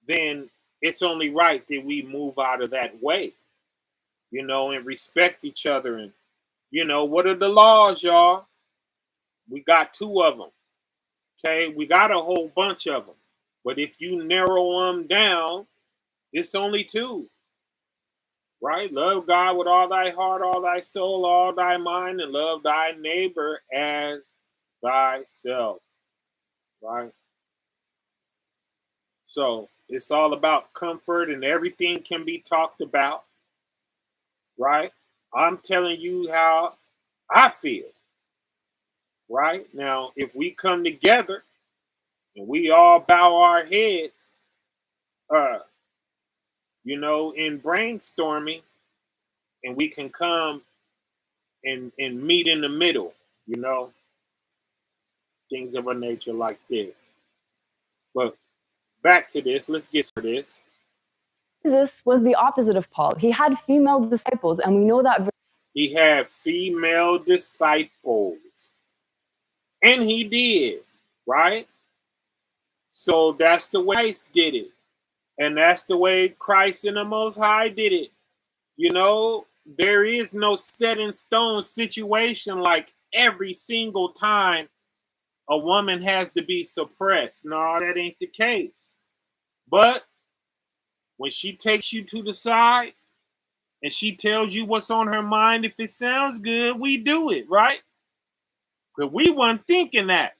then it's only right that we move out of that way, and respect each other. And, what are the laws, y'all? We got 2 of them. Okay. We got a whole bunch of them. But if you narrow them down, it's only 2. Right? Love God with all thy heart, all thy soul, all thy mind, and love thy neighbor as thyself. Right? So it's all about comfort and everything can be talked about. Right? I'm telling you how I feel. Right? Now, if we come together and we all bow our heads, in brainstorming, and we can come and meet in the middle, things of a nature like this. But back to this, let's get to this. Jesus was the opposite of Paul. He had female disciples, and we know that. He had female disciples. And he did, right? So that's the way Christ did it. And that's the way Christ and the Most High did it. There is no set in stone situation like every single time a woman has to be suppressed. No, that ain't the case. But when she takes you to the side and she tells you what's on her mind, if it sounds good, we do it, right? Because we weren't thinking that.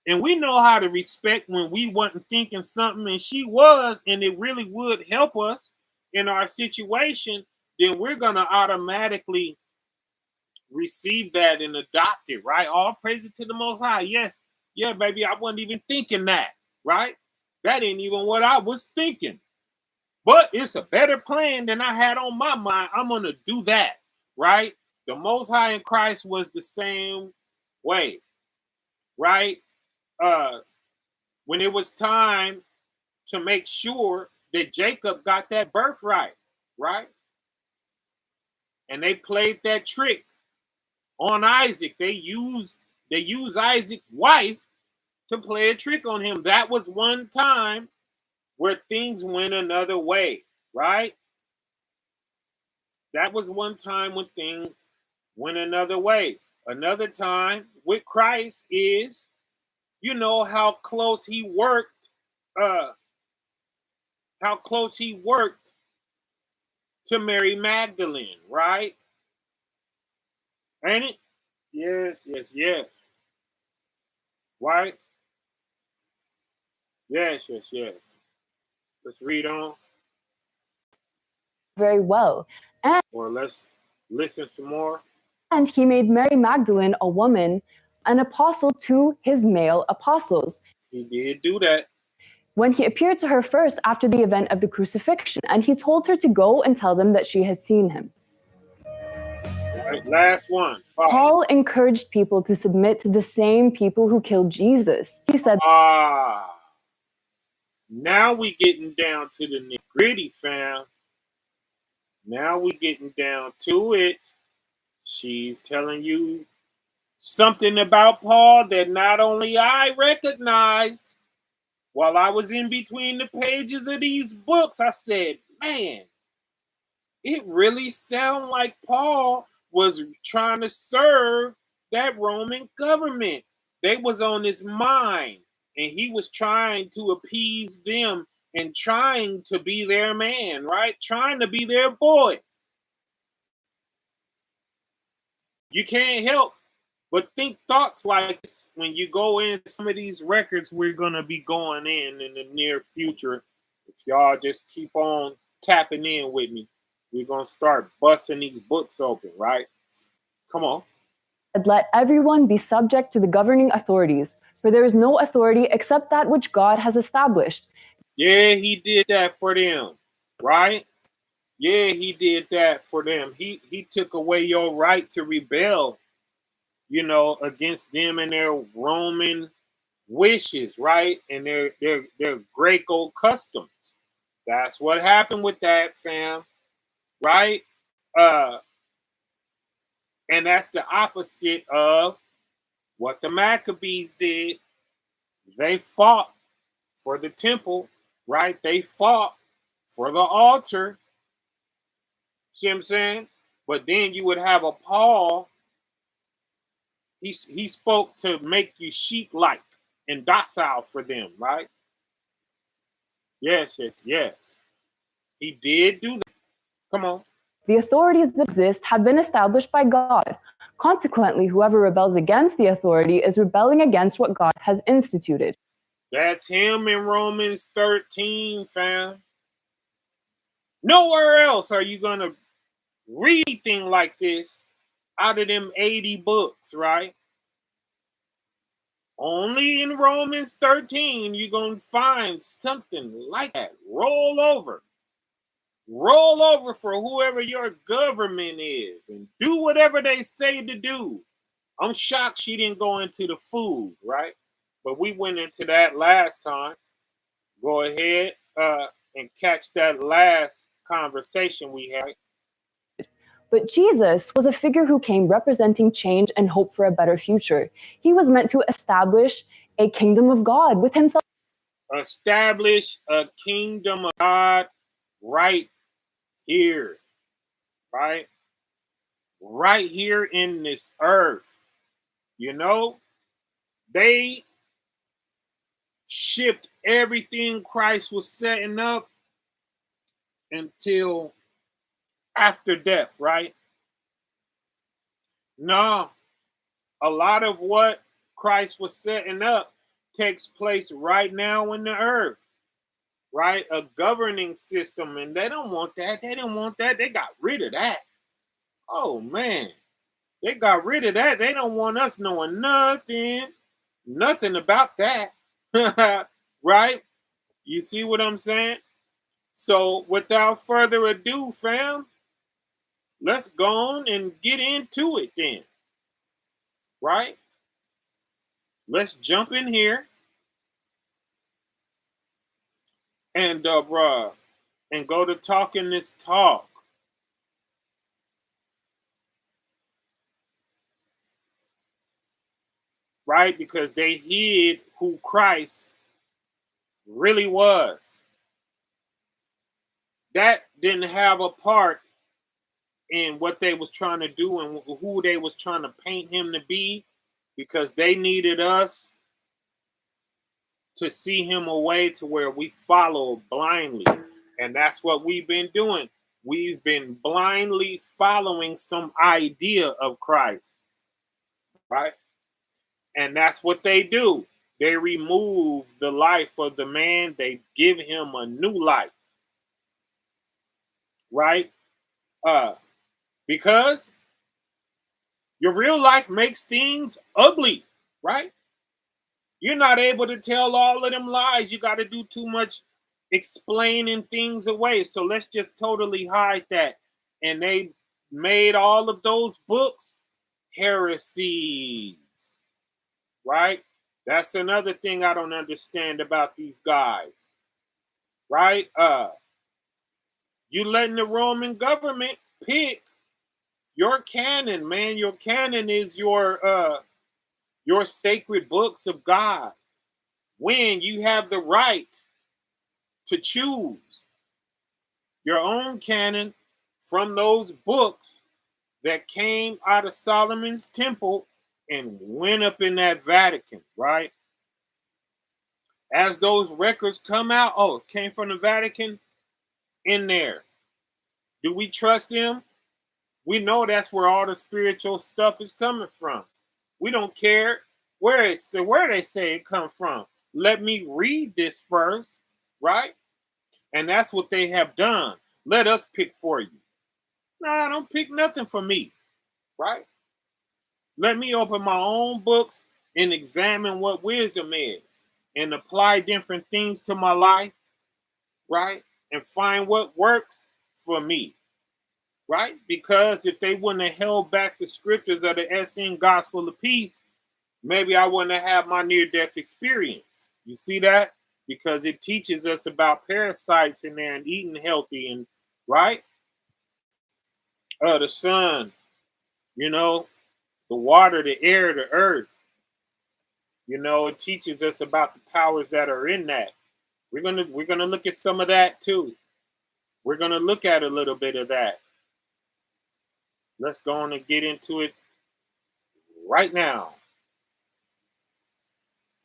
And we know how to respect when we wasn't thinking something and she was, and it really would help us in our situation, then we're going to automatically receive that and adopt it, right? All praise to the Most High. Yes. Yeah, baby, I wasn't even thinking that, right? That ain't even what I was thinking. But it's a better plan than I had on my mind. I'm going to do that, right? The Most High in Christ was the same way, right? When it was time to make sure that Jacob got that birthright, right? And they played that trick on Isaac. They used Isaac's wife to play a trick on him. That was one time where things went another way, right? That was one time when things went another way. Another time with Christ is, how close he worked, to Mary Magdalene, right? Ain't it? Yes. Right? Yes. Let's read on. Very well. And or let's listen some more. And he made Mary Magdalene, a woman, an apostle to his male apostles. He did do that. When he appeared to her first after the event of the crucifixion, and he told her to go and tell them that she had seen him. Right, last one. 5. Paul encouraged people to submit to the same people who killed Jesus. He said, now we getting down to the nitty-gritty, fam. Now we getting down to it. She's telling you something about Paul that not only I recognized while I was in between the pages of these books. I said, man, it really sounded like Paul was trying to serve that Roman government. They was on his mind, and he was trying to appease them and trying to be their man, right? Trying to be their boy. You can't help but think thoughts like this when you go in some of these records we're going to be going in the near future. If y'all just keep on tapping in with me, we're going to start busting these books open, right? Come on. Let everyone be subject to the governing authorities, for there is no authority except that which God has established. Yeah, he did that for them, right? Yeah, he did that for them. He took away your right to rebel, against them and their Roman wishes, right? And their Greco customs. That's what happened with that, fam, right? And that's the opposite of what the Maccabees did. They fought for the temple, right? They fought for the altar. See what I'm saying? But then you would have a Paul. He spoke to make you sheep-like and docile for them, right? Yes. He did do that. Come on. The authorities that exist have been established by God. Consequently, whoever rebels against the authority is rebelling against what God has instituted. That's him in Romans 13, fam. Nowhere else are you going to read things like this out of them 80 books, right? Only in Romans 13 you're going to find something like that. Roll over for whoever your government is and do whatever they say to do. I'm shocked she didn't go into the food, right? But we went into that last time. Go ahead and catch that last conversation we had. But Jesus was a figure who came representing change and hope for a better future. He was meant to establish a kingdom of God with himself. Establish a kingdom of God right here, right? Right here in this earth. They shipped everything Christ was setting up until after death, right? No, a lot of what Christ was setting up takes place right now in the earth, right? A governing system, and they don't want that. They didn't want that. They got rid of that. Oh, man. They got rid of that. They don't want us knowing nothing about that, right? You see what I'm saying? So without further ado, fam, let's go on and get into it then, right? Let's jump in here and go to talking this talk. Right? Because they hid who Christ really was. That didn't have a part in what they was trying to do and who they was trying to paint him to be, because they needed us to see him a way to where we follow blindly. And that's what we've been doing. We've been blindly following some idea of Christ, right? And that's what they do. They remove the life of the man. They give him a new life, right? Because your real life makes things ugly, right? You're not able to tell all of them lies. You got to do too much explaining things away. So let's just totally hide that. And they made all of those books heresies, right? That's another thing I don't understand about these guys, right? You letting the Roman government pick your canon, man. Your canon is your sacred books of God, when you have the right to choose your own canon from those books that came out of Solomon's temple and went up in that Vatican, right? As those records come out, oh, it came from the Vatican, in there. Do we trust them? We know that's where all the spiritual stuff is coming from. We don't care where they say it come from. Let me read this first, right? And that's what they have done. Let us pick for you. Nah, don't pick nothing for me, right? Let me open my own books and examine what wisdom is and apply different things to my life, right? And find what works for me, right? Because if they wouldn't have held back the scriptures of the Essene Gospel of Peace, maybe I wouldn't have had my near-death experience. You see that? Because it teaches us about parasites in there and eating healthy, and right? The sun, you know, the water, the air, the earth. You know, it teaches us about the powers that are in that. We're gonna look at some of that too. We're gonna look at a little bit of that. Let's go on and get into it right now.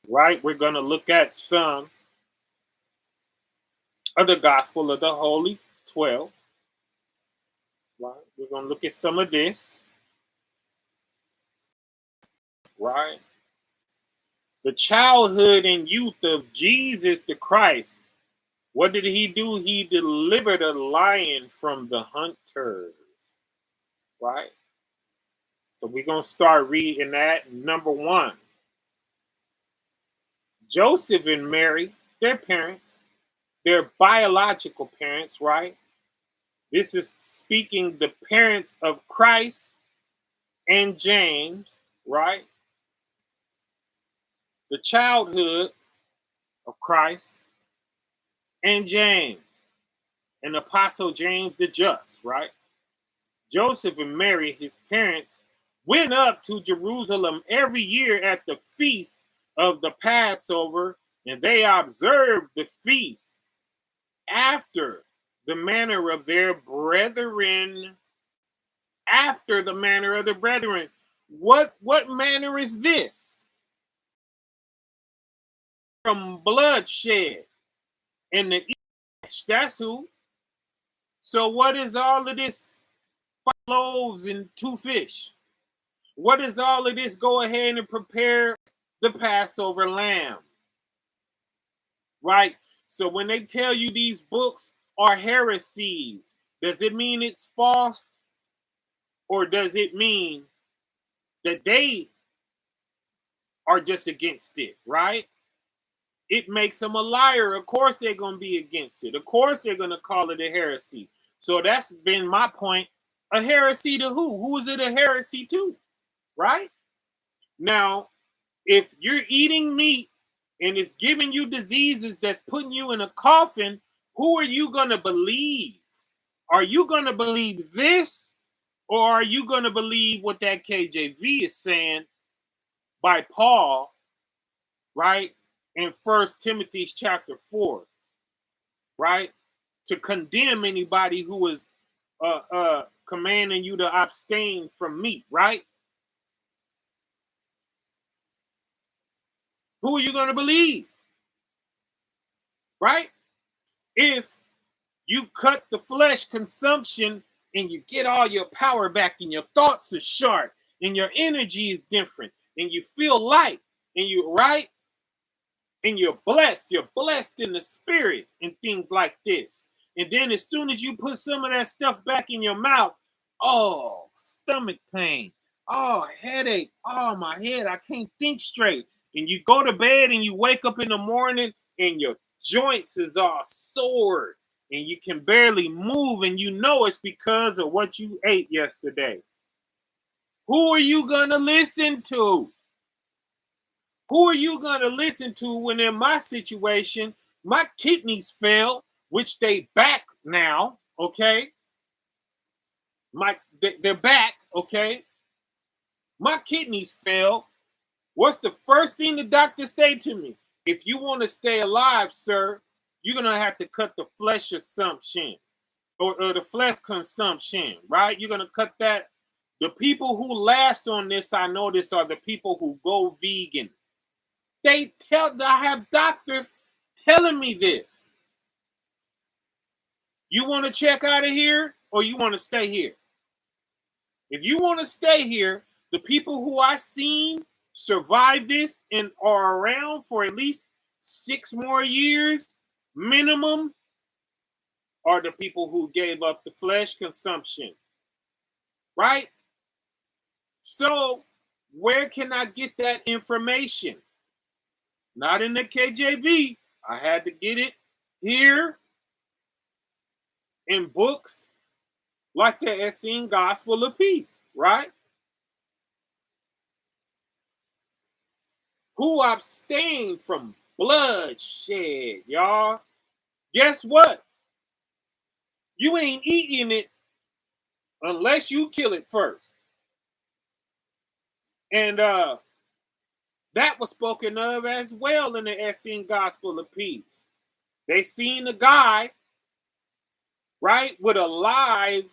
Right? We're gonna look at some of the Gospel of the Holy 12. Right? We're gonna look at some of this. Right? The childhood and youth of Jesus the Christ. What did he do? He delivered a lion from the hunters. Right? So we're going to start reading that. Number 1. Joseph and Mary, their parents, their biological parents, right? This is speaking the parents of Christ and James, right? The childhood of Christ and James, and Apostle James the Just, right? Joseph and Mary, his parents, went up to Jerusalem every year at the feast of the Passover, and they observed the feast after the manner of their brethren. After the manner of the brethren. What manner is this? From bloodshed and the each. That's who. So what is all of this? 5 loaves and 2 fish. What is all of this? Go ahead and prepare the Passover lamb. Right? So when they tell you these books are heresies, does it mean it's false? Or does it mean that they are just against it, right? It makes them a liar. Of course they're going to be against it. Of course they're going to call it a heresy. So that's been my point. A heresy to who? Who is it a heresy to? Right? Now, if you're eating meat and it's giving you diseases that's putting you in a coffin, who are you going to believe? Are you going to believe this? Or are you going to believe what that KJV is saying by Paul, right? In 1 Timothy chapter 4, right? To condemn anybody who is commanding you to abstain from meat, right? Who are you going to believe? Right? If you cut the flesh consumption and you get all your power back and your thoughts are sharp and your energy is different and you feel light and you're right and you're blessed in the spirit and things like this. And then as soon as you put some of that stuff back in your mouth, oh, stomach pain, oh, headache, oh, my head, I can't think straight. And you go to bed and you wake up in the morning and your joints is all sore and you can barely move, and you know it's because of what you ate yesterday. Who are you going to listen to? Who are you going to listen to when in my situation, my kidneys fail, which they back now, okay? They're back, okay? My kidneys fail. What's the first thing the doctor say to me? If you want to stay alive, sir, you're going to have to cut the flesh assumption. or the flesh consumption, right? You're going to cut that. The people who last on this, I notice, are the people who go vegan. I have doctors telling me this. You want to check out of here or you want to stay here? If you want to stay here, the people who I seen survive this and are around for at least 6 more years minimum are the people who gave up the flesh consumption, right? So where can I get that information? Not in the KJV. I had to get it here in books like the Essene Gospel of Peace, right? Who abstain from bloodshed, y'all. Guess what? You ain't eating it unless you kill it first. And that was spoken of as well in the Essene Gospel of Peace. They seen a guy, right, with a live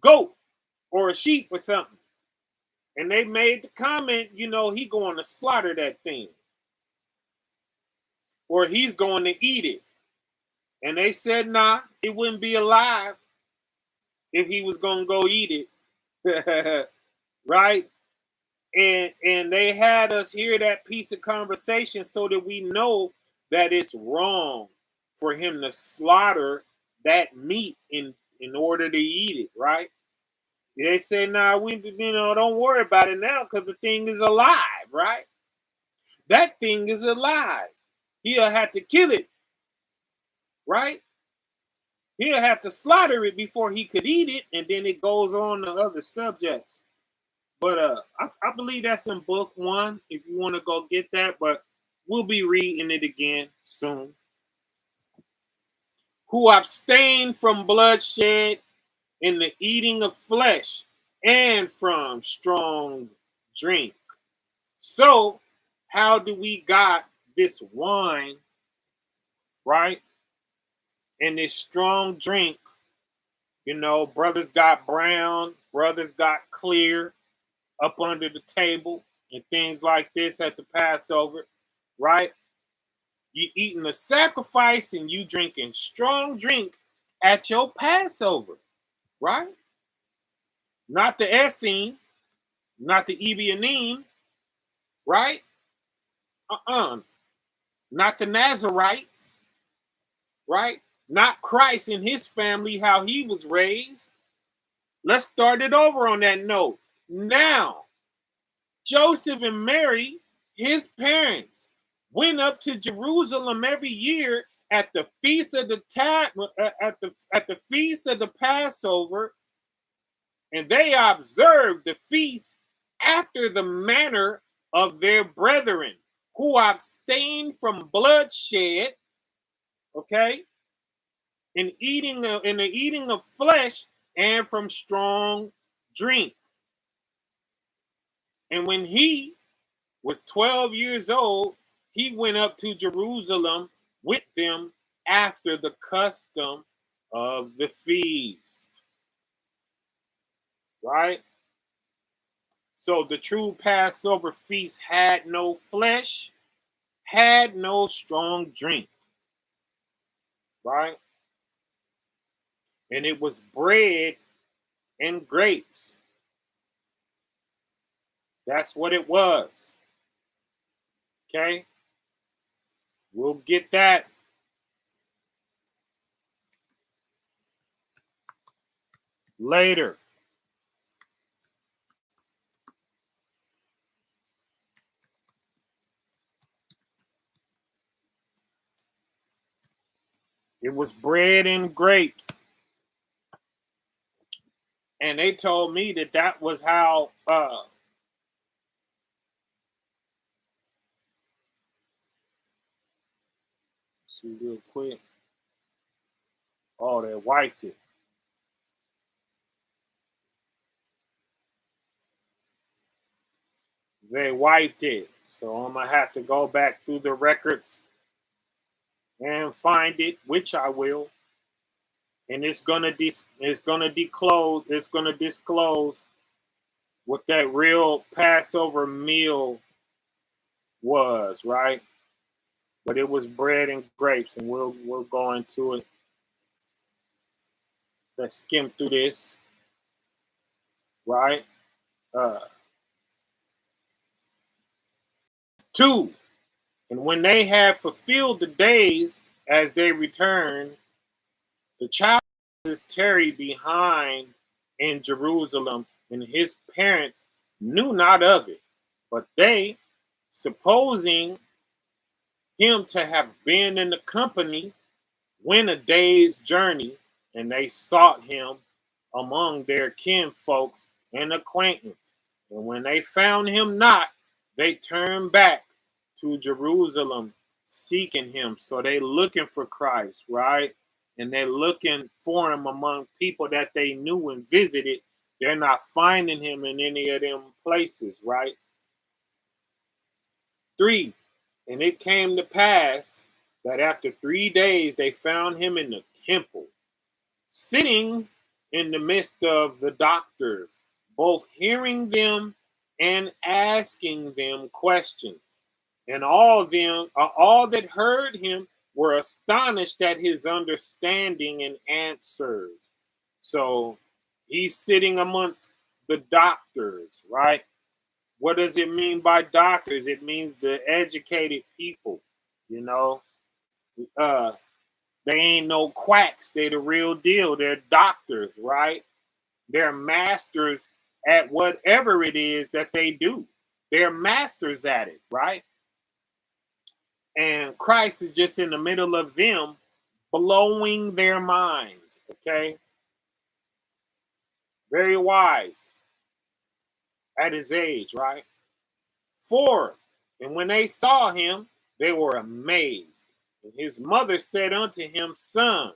goat or a sheep or something. And they made the comment, you know, he going to slaughter that thing. Or he's going to eat it. And they said, nah, it wouldn't be alive if he was going to go eat it. Right? And they had us hear that piece of conversation so that we know that it's wrong for him to slaughter that meat in order to eat it, right? They say, nah, don't worry about it now because the thing is alive, right? That thing is alive. He'll have to kill it, right? He'll have to slaughter it before he could eat it, and then it goes on to other subjects. But I believe that's in book 1 if you want to go get that, but we'll be reading it again soon. Who abstain from bloodshed in the eating of flesh and from strong drink. So how do we got this wine, right? And this strong drink, you know, brothers got brown, brothers got clear up under the table and things like this at the Passover, right? You eating a sacrifice and you drinking strong drink at your Passover, right? Not the Essene, not the Ebionim, right? Not the Nazarites, right? Not Christ and his family, how he was raised. Let's start it over on that note. Now, Joseph and Mary, his parents, went up to Jerusalem every year at the feast of the feast of the Passover, and they observed the feast after the manner of their brethren who abstained from bloodshed, okay, in the eating of flesh and from strong drink. And when he was 12 years old, he went up to Jerusalem with them after the custom of the feast. Right? So the true Passover feast had no flesh, had no strong drink. Right? And it was bread and grapes. That's what it was. Okay? We'll get that later. It was bread and grapes. And they told me that was how see real quick. Oh, they wiped it. They wiped it. So I'm going to have to go back through the records and find it, which I will. and it's gonna disclose what that real Passover meal was, right? But it was bread and grapes, and we'll go into it. Let's skim through this, right? 2. And when they had fulfilled the days as they returned, the child is tarried behind in Jerusalem, and his parents knew not of it. But they, supposing him to have been in the company, went a day's journey, and they sought him among their kinfolks and acquaintance. And when they found him not, they turned back to Jerusalem seeking him. So they looking for Christ, right? And they're looking for him among people that they knew and visited. They're not finding him in any of them places, right? 3. And it came to pass that after 3 days they found him in the temple, sitting in the midst of the doctors, both hearing them and asking them questions. And all that heard him were astonished at his understanding and answers. So he's sitting amongst the doctors, right? What does it mean by doctors? It means the educated people, you know. They ain't no quacks. They're the real deal. They're doctors, right? They're masters at whatever it is that they do. They're masters at it, right? And Christ is just in the middle of them, blowing their minds, okay? Very wise at his age, right? 4. And when they saw him, they were amazed. And his mother said unto him, Son,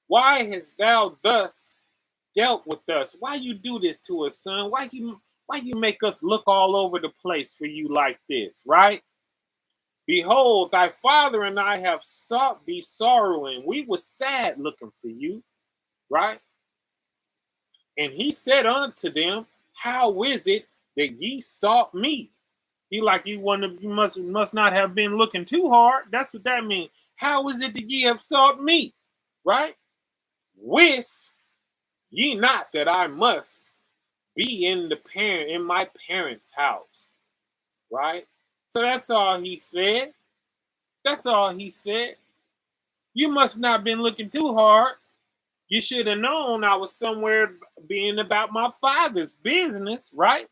why hast thou thus dealt with us? Why you do this to us, son? Why you make us look all over the place for you like this, right? Behold, thy father and I have sought thee sorrowing. We were sad looking for you, right? And he said unto them, How is it that ye sought me? He like you must not have been looking too hard. That's what that means. How is it that ye have sought me? Right? Wis ye not that I must be in my parents' house. Right? So that's all he said. That's all he said. You must not have been looking too hard. You should have known I was somewhere being about my father's business, right?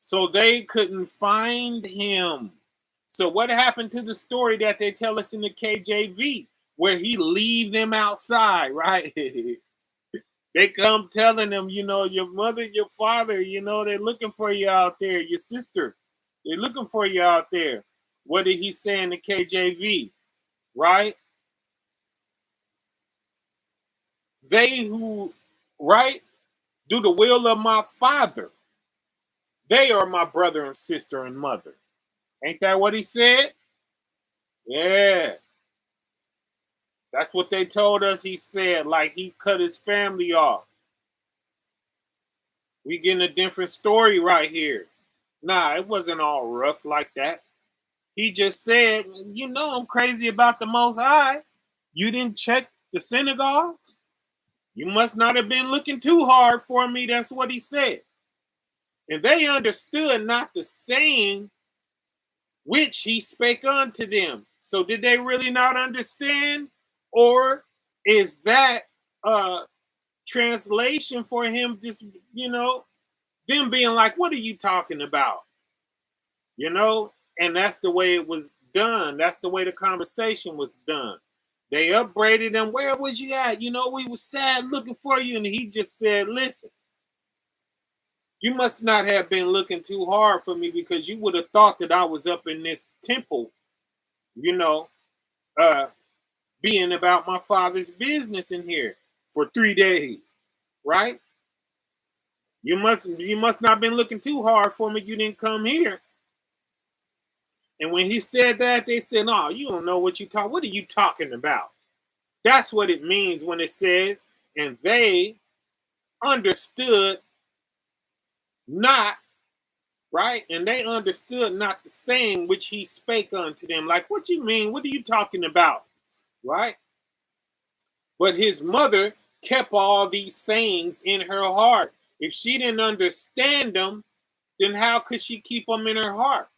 So they couldn't find him. So what happened to the story that they tell us in the KJV, where he leave them outside, right? They come telling them, your mother, your father, they're looking for you out there, your sister, they're looking for you out there. What did he say in the KJV, right? They who, right, do the will of my father, they are my brother and sister and mother. Ain't that what he said? Yeah. That's what they told us he said, like he cut his family off. We getting a different story right here. Nah, it wasn't all rough like that. He just said, I'm crazy about the Most High. You didn't check the synagogues? You must not have been looking too hard for me. That's what he said. And they understood not the saying which he spake unto them. So did they really not understand? Or is that translation for him just, them being like, what are you talking about? And that's the way it was done. That's the way the conversation was done. They upbraided him. Where was you at? We were sad looking for you. And he just said, listen, you must not have been looking too hard for me, because you would have thought that I was up in this temple, being about my father's business in here for 3 days, right? You must not have been looking too hard for me. You didn't come here. And when he said that, they said, "No, you don't know what you talk. What are you talking about? That's what it means when it says, and they understood not, right? And they understood not the saying which he spake unto them. Like, what you mean? What are you talking about? Right? But his mother kept all these sayings in her heart. If she didn't understand them, then how could she keep them in her heart?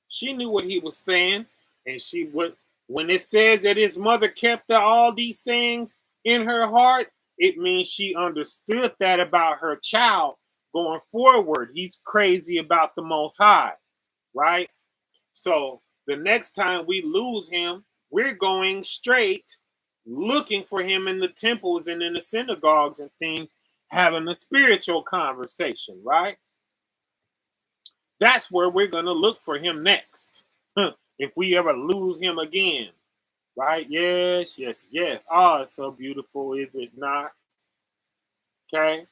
She knew what he was saying, and she would. When it says that his mother kept all these sayings in her heart, it means she understood that about her child going forward. He's crazy about the Most High, right? So the next time we lose him, we're going straight looking for him in the temples and in the synagogues and things, having a spiritual conversation, right? That's where we're going to look for him next. If we ever lose him again, right? Yes, yes, yes. Oh, it's so beautiful, is it not? Okay.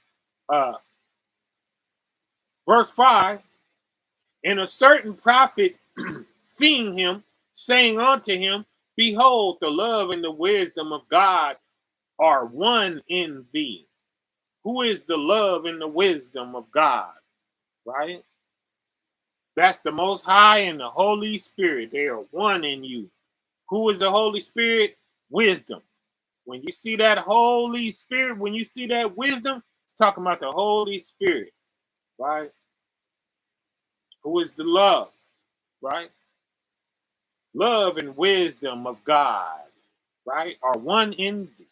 Verse 5, and a certain prophet seeing him, saying unto him, behold, the love and the wisdom of God are one in thee. Who is the love and the wisdom of God? Right? That's the Most High and the Holy Spirit. They are one in you. Who is the Holy Spirit? Wisdom. When you see that Holy Spirit, when you see that wisdom, it's talking about the Holy Spirit, right? Who is the love, right? Love and wisdom of God, right, are one in thee.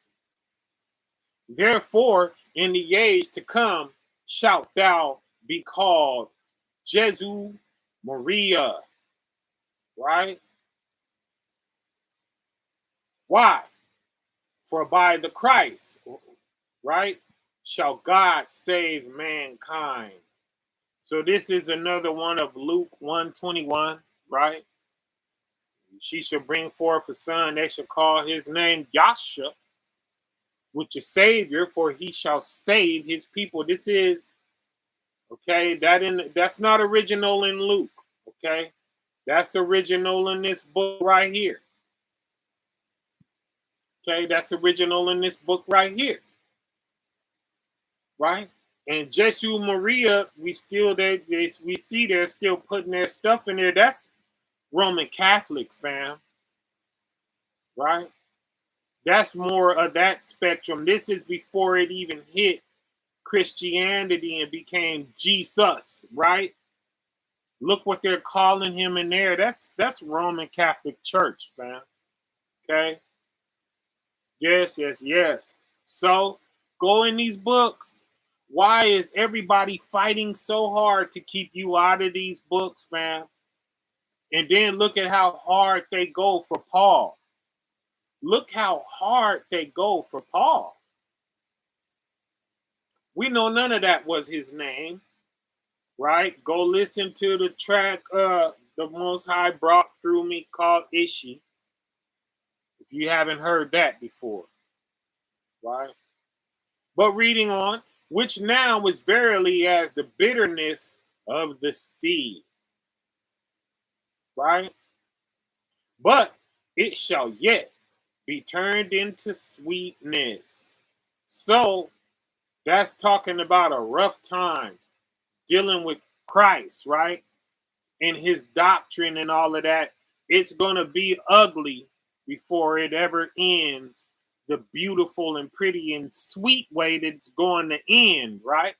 Therefore, in the age to come, shalt thou be called Jesu Maria, right? Why? For by the Christ, right, shall God save mankind. So this is another one of Luke 1:21, right? She shall bring forth a son, they shall call his name Yasha, which is Savior, for he shall save his people. This is okay. That's not original in Luke. Okay, that's original in this book right here. Okay, that's original in this book right here. Right, and Jesu Maria, we see they're still putting their stuff in there. That's Roman Catholic, fam. Right, that's more of that spectrum. This is before it even hit Christianity and became Jesus, right? Look what they're calling him in there. That's Roman Catholic Church, fam. Okay. Yes, yes, yes. So go in these books. Why is everybody fighting so hard to keep you out of these books, fam? And then look at how hard they go for Paul. Look how hard they go for Paul. We know none of that was his name, right? Go listen to the track the Most High brought through me called Ishi. If you haven't heard that before, right? But reading on, which now is verily as the bitterness of the sea, right? But it shall yet be turned into sweetness. So that's talking about a rough time dealing with Christ, right? And his doctrine and all of that. It's going to be ugly before it ever ends the beautiful and pretty and sweet way that it's going to end, right?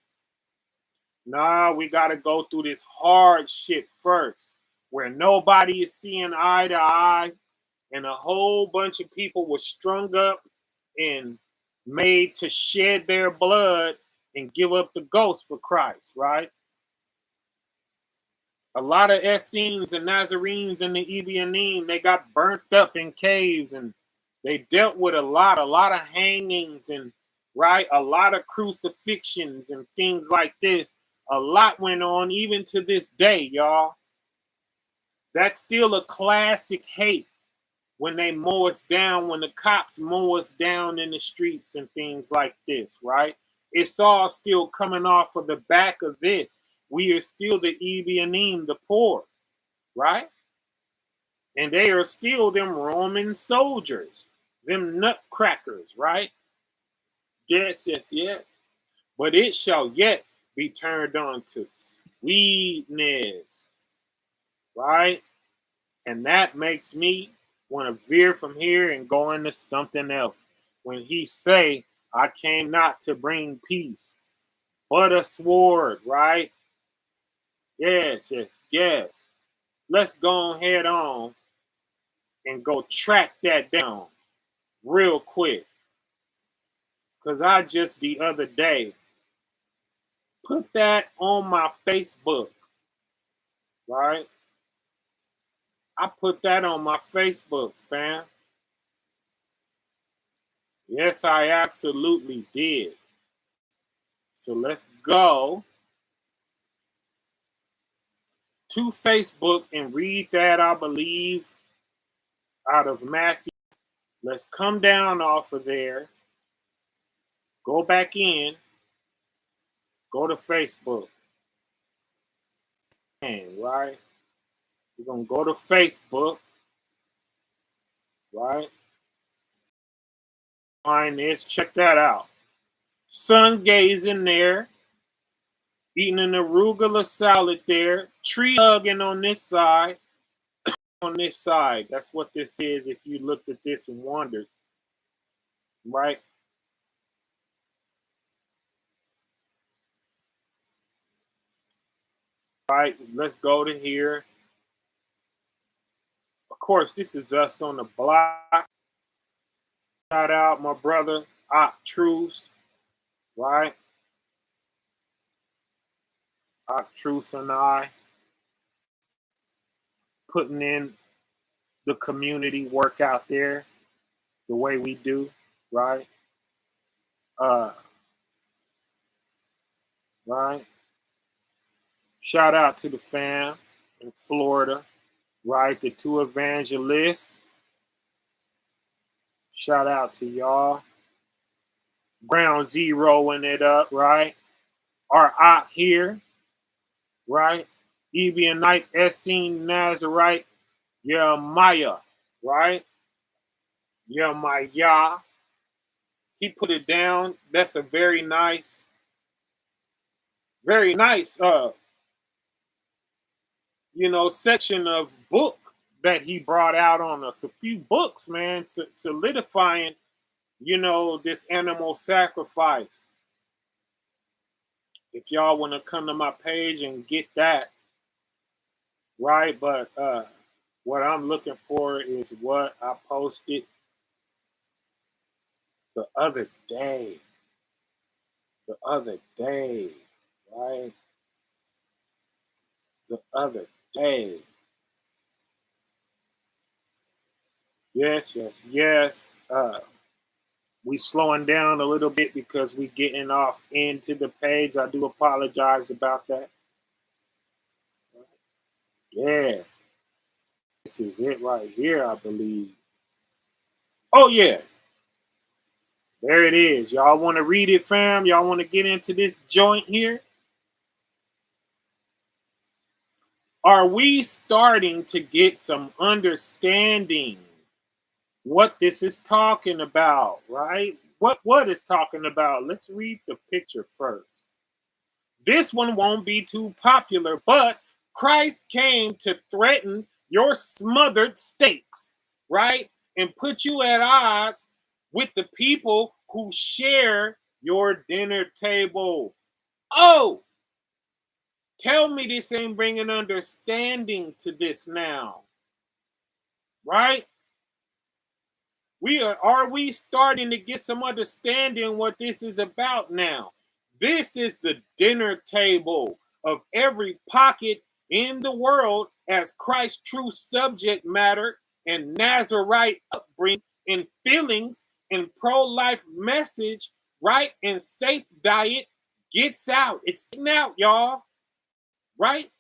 Nah, we got to go through this hardship first, where nobody is seeing eye to eye, and a whole bunch of people were strung up and made to shed their blood and give up the ghost for Christ, right? A lot of Essenes and Nazarenes in the Ebionim, they got burnt up in caves, and they dealt with a lot of hangings, and right, a lot of crucifixions and things like this. A lot went on even to this day, y'all. That's still a classic hate when they mow us down, when the cops mow us down in the streets and things like this, right? It's all still coming off of the back of this. We are still the Ebionim, the poor, right? And they are still them Roman soldiers. them nutcrackers, right? Yes, yes, yes. But it shall yet be turned on to sweetness, right? And that makes me want to veer from here and go into something else. When he say, I came not to bring peace, but a sword, right? Yes, yes, yes. Let's go ahead on and go track that down real quick. Because I just the other day put that on my Facebook, right? I put that on my Facebook, fam. Yes, I absolutely did. So let's go to Facebook and read that, I believe, out of Matthew. Let's come down off of there, go back in, go to Facebook. Right? We're going to go to Facebook, right? Find this, check that out. Sun gazing there, eating an arugula salad there, tree hugging on this side. On this side, that's what this is if you looked at this and wondered, right? Right, let's go to here. Of course, this is us on the block. Shout out my brother, Truce, right? Truce and I putting in the community work out there the way we do, right? Uh, right? Shout out to the fam in Florida, right? The two evangelists. Shout out to y'all. Ground zeroing it up, right? Are out here, right? Ebionite, Essene, Nazarite, Jeremiah, right? Jeremiah. He put it down. That's a very nice, section of book that he brought out on us. A few books, man, solidifying, this animal sacrifice. If y'all want to come to my page and get that, right? But what I'm looking for is what I posted the other day. The other day, right? The other day. Yes, yes, yes. We slowing down a little bit because we getting off into the page. I do apologize about that. Yeah. This is it right here, I believe. Oh, yeah. There it is. Y'all want to read it, fam? Y'all want to get into this joint here? Are we starting to get some understanding what this is talking about, right? What is talking about? Let's read the picture first. This one won't be too popular, but Christ came to threaten your smothered stakes, right? And put you at odds with the people who share your dinner table. Oh, tell me this ain't bringing understanding to this now, right? Are we starting to get some understanding what this is about now? This is the dinner table of every pocket in the world as Christ's true subject matter and Nazarite upbringing and feelings and pro-life message, right? And safe diet gets out. It's getting out, y'all, right?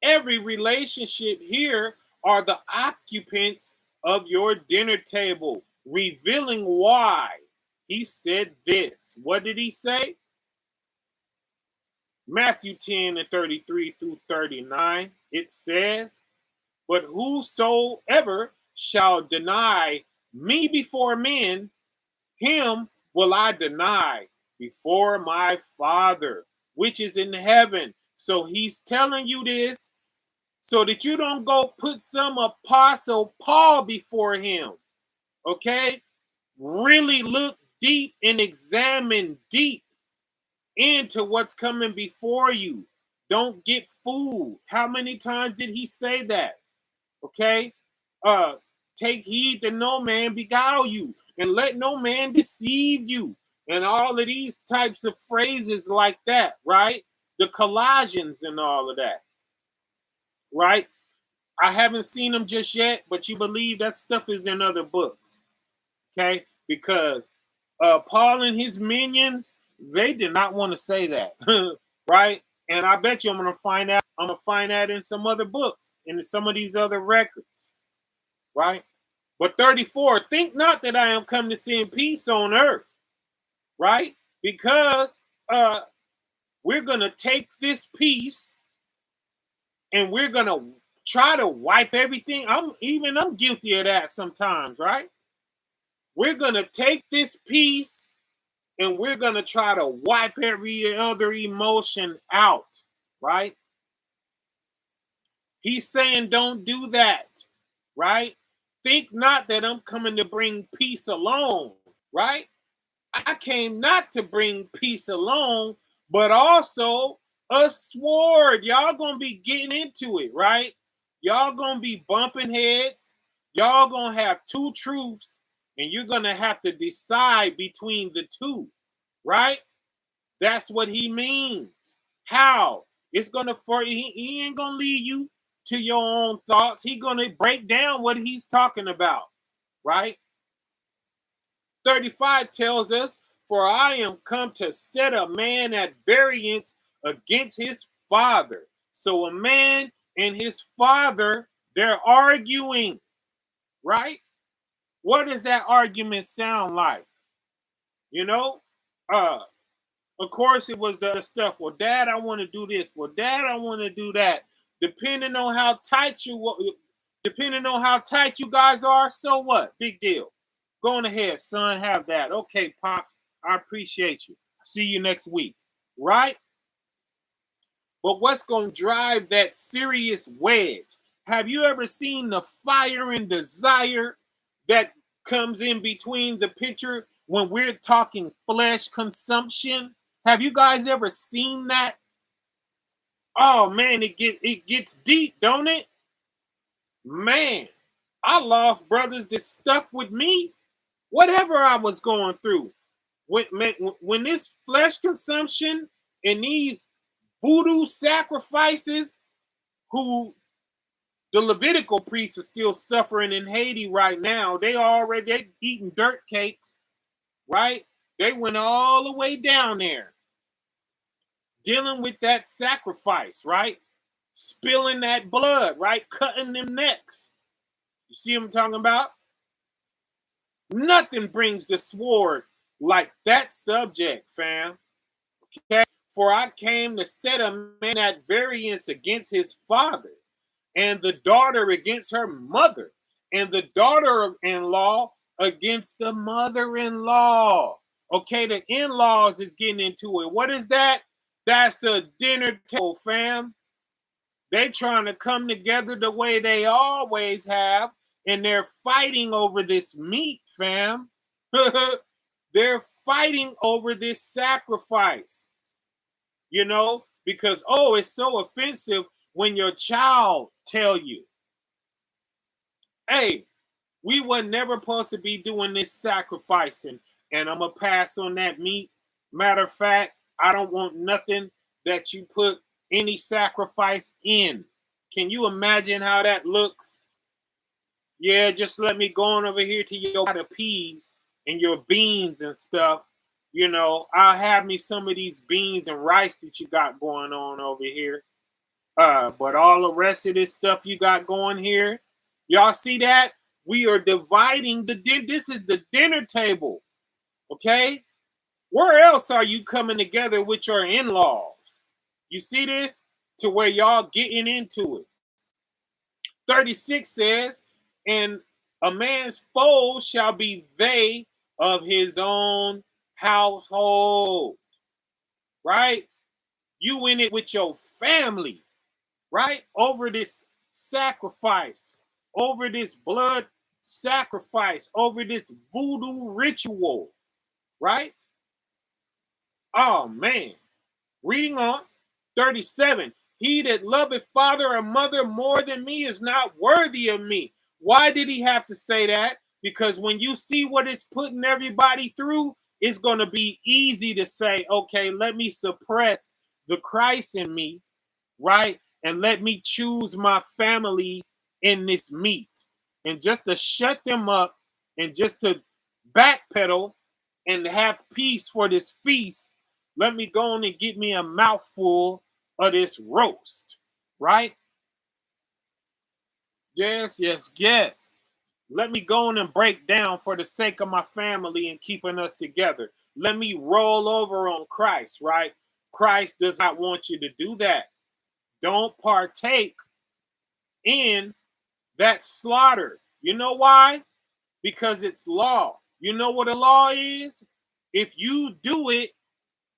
Every relationship here are the occupants of your dinner table, revealing why he said this. What did he say? Matthew 10 and 33 through 39, it says, but whosoever shall deny Me before men, him will I deny before my Father, which is in heaven. So he's telling you this so that you don't go put some apostle Paul before him. Okay? Really look deep and examine deep into what's coming before you. Don't get fooled. How many times did he say that? Okay? Take heed that no man beguile you, and let no man deceive you. And all of these types of phrases like that, right? The Colossians and all of that, right? I haven't seen them just yet, but you believe that stuff is in other books, okay? Because Paul and his minions, they did not want to say that, right? And I bet you I'm gonna find out. I'm gonna find that in some other books, in some of these other records, right? But 34, think not that I am come to send peace on earth, right? Because we're gonna take this peace and we're gonna try to wipe everything. I'm guilty of that sometimes, right? We're gonna take this peace and we're gonna try to wipe every other emotion out, right? He's saying don't do that, right? Think not that I'm coming to bring peace alone, right? I came not to bring peace alone, but also a sword. Y'all gonna be getting into it, right? Y'all gonna be bumping heads. Y'all gonna have two truths, and you're gonna have to decide between the two, right? That's what he means. How? It's gonna he ain't gonna lead you to your own thoughts. He's gonna break down what he's talking about, right? 35 tells us, for I am come to set a man at variance against his father. So a man and his father, they're arguing, right? What does that argument sound like? You know, of course it was the stuff. Well, Dad, I want to do this. Well, Dad, I want to do that. Depending on how tight you guys are, so what? Big deal. Go on ahead, son. Have that. Okay, Pops. I appreciate you. See you next week. Right? But what's going to drive that serious wedge? Have you ever seen the fire and desire that comes in between the picture when we're talking flesh consumption? Have you guys ever seen that? Oh man, it gets deep, don't it? Man, I lost brothers that stuck with me, whatever I was going through. When this flesh consumption and these voodoo sacrifices, who the Levitical priests are still suffering in Haiti right now. They eating dirt cakes, right? They went all the way down there dealing with that sacrifice, right? Spilling that blood, right? Cutting them necks. You see what I'm talking about? Nothing brings the sword like that subject, fam. Okay? For I came to set a man at variance against his father, and the daughter against her mother, and the daughter-in-law against the mother-in-law. Okay, the in-laws is getting into it. What is that? That's a dinner table, fam. They trying to come together the way they always have, and they're fighting over this meat, fam. They're fighting over this sacrifice, you know, because, oh, it's so offensive when your child tell you, hey, we were never supposed to be doing this sacrificing, and I'm going to pass on that meat. Matter of fact, I don't want nothing that you put any sacrifice in. Can you imagine how that looks? Yeah, just let me go on over here to your peas and your beans and stuff. You know, I'll have me some of these beans and rice that you got going on over here. But all the rest of this stuff you got going here, y'all see that? We are dividing this is the dinner table. Okay? Where else are you coming together with your in-laws? You see this? To where y'all getting into it. 36 says, and A man's foes shall be they of his own household, right? You in it with your family, right? Over this sacrifice, over this blood sacrifice, over this voodoo ritual, right? Oh man. Reading on 37. He that loveth father or mother more than me is not worthy of me. Why did he have to say that? Because when you see what it's putting everybody through, it's going to be easy to say, okay, let me suppress the Christ in me, right? And let me choose my family in this meat. And just to shut them up and just to backpedal and have peace for this feast, let me go on and get me a mouthful of this roast, right? Yes, yes, yes. Let me go on and break down for the sake of my family and keeping us together. Let me roll over on Christ, right? Christ does not want you to do that. Don't partake in that slaughter. You know why? Because it's law. You know what a law is? If you do it,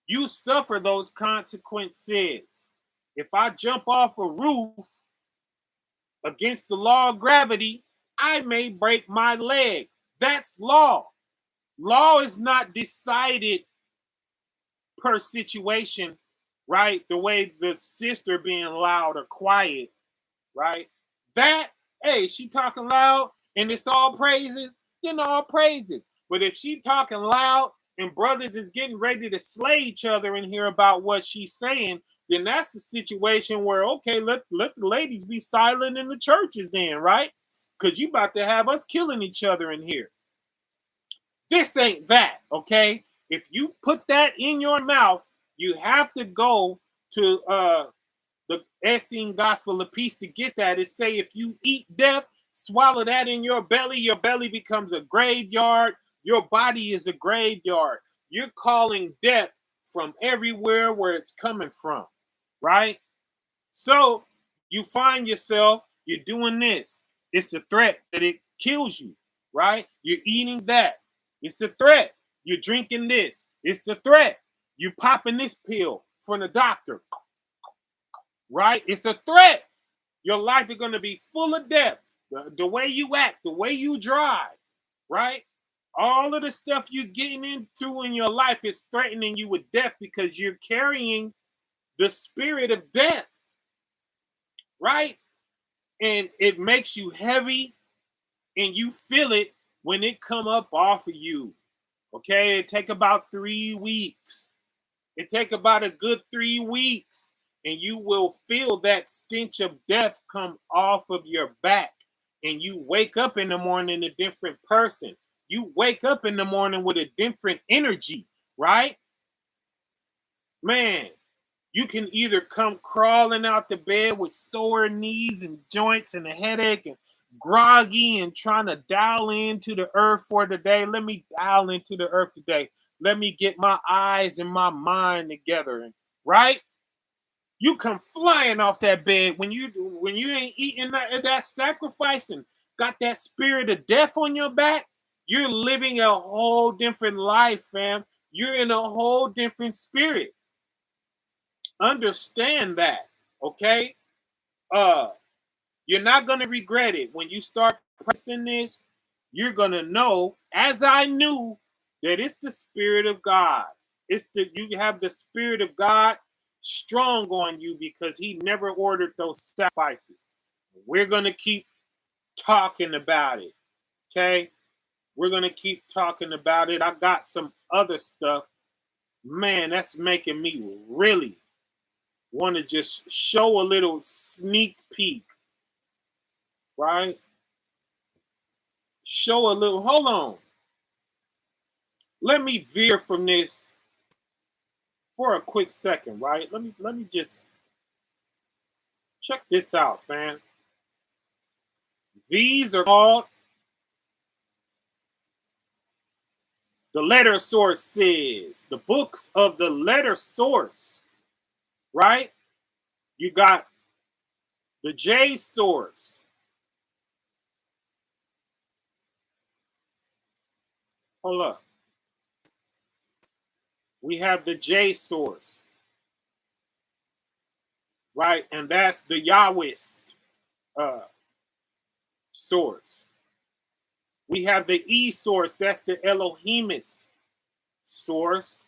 you suffer those consequences. If I jump off a roof against the law of gravity, I may break my leg. That's law. Law is not decided per situation, right? The way the sister being loud or quiet, right? That, hey, she talking loud and it's all praises, then all praises. But if she talking loud and brothers is getting ready to slay each other and hear about what she's saying, then that's a situation where, okay, let the ladies be silent in the churches then, right? Because you about to have us killing each other in here. This ain't that, okay? If you put that in your mouth, you have to go to the Essene Gospel of Peace to get that. It say if you eat death, swallow that in your belly becomes a graveyard. Your body is a graveyard. You're calling death from everywhere where it's coming from, right? So you find yourself, you're doing this. It's a threat that it kills you, right? You're eating that. It's a threat. You're drinking this. It's a threat. You're popping this pill from the doctor, right? It's a threat. Your life is going to be full of death. The way you act, the way you drive, right? All of the stuff you're getting into in your life is threatening you with death because you're carrying the spirit of death, right? And it makes you heavy and you feel it when it come up off of you. Okay, it take about 3 weeks. It take about a good 3 weeks and you will feel that stench of death come off of your back. And you wake up in the morning a different person. You wake up in the morning with a different energy, right? Man, you can either come crawling out the bed with sore knees and joints and a headache and groggy and trying to dial into the earth for the day. Let me dial into the earth today. Let me get my eyes and my mind together, right? You come flying off that bed when you ain't eating that sacrifice and got that spirit of death on your back. You're living a whole different life, fam. You're in a whole different spirit. Understand that, okay? You're not gonna regret it when you start pressing this. You're gonna know, as I knew, that it's the spirit of God. You have the spirit of God strong on you because He never ordered those sacrifices. We're gonna keep talking about it, okay? We're gonna keep talking about it. I got some other stuff, man. That's making me really want to just show a little sneak peek, right? Show a little. Hold on. Let me veer from this for a quick second, right? Let me just check this out, fam. These are called the letter sources, the books of the letter source, right? You got the J source, Hold up. We have the J source, right? And that's the Yahwist source. We have the E source, that's the Elohimist source,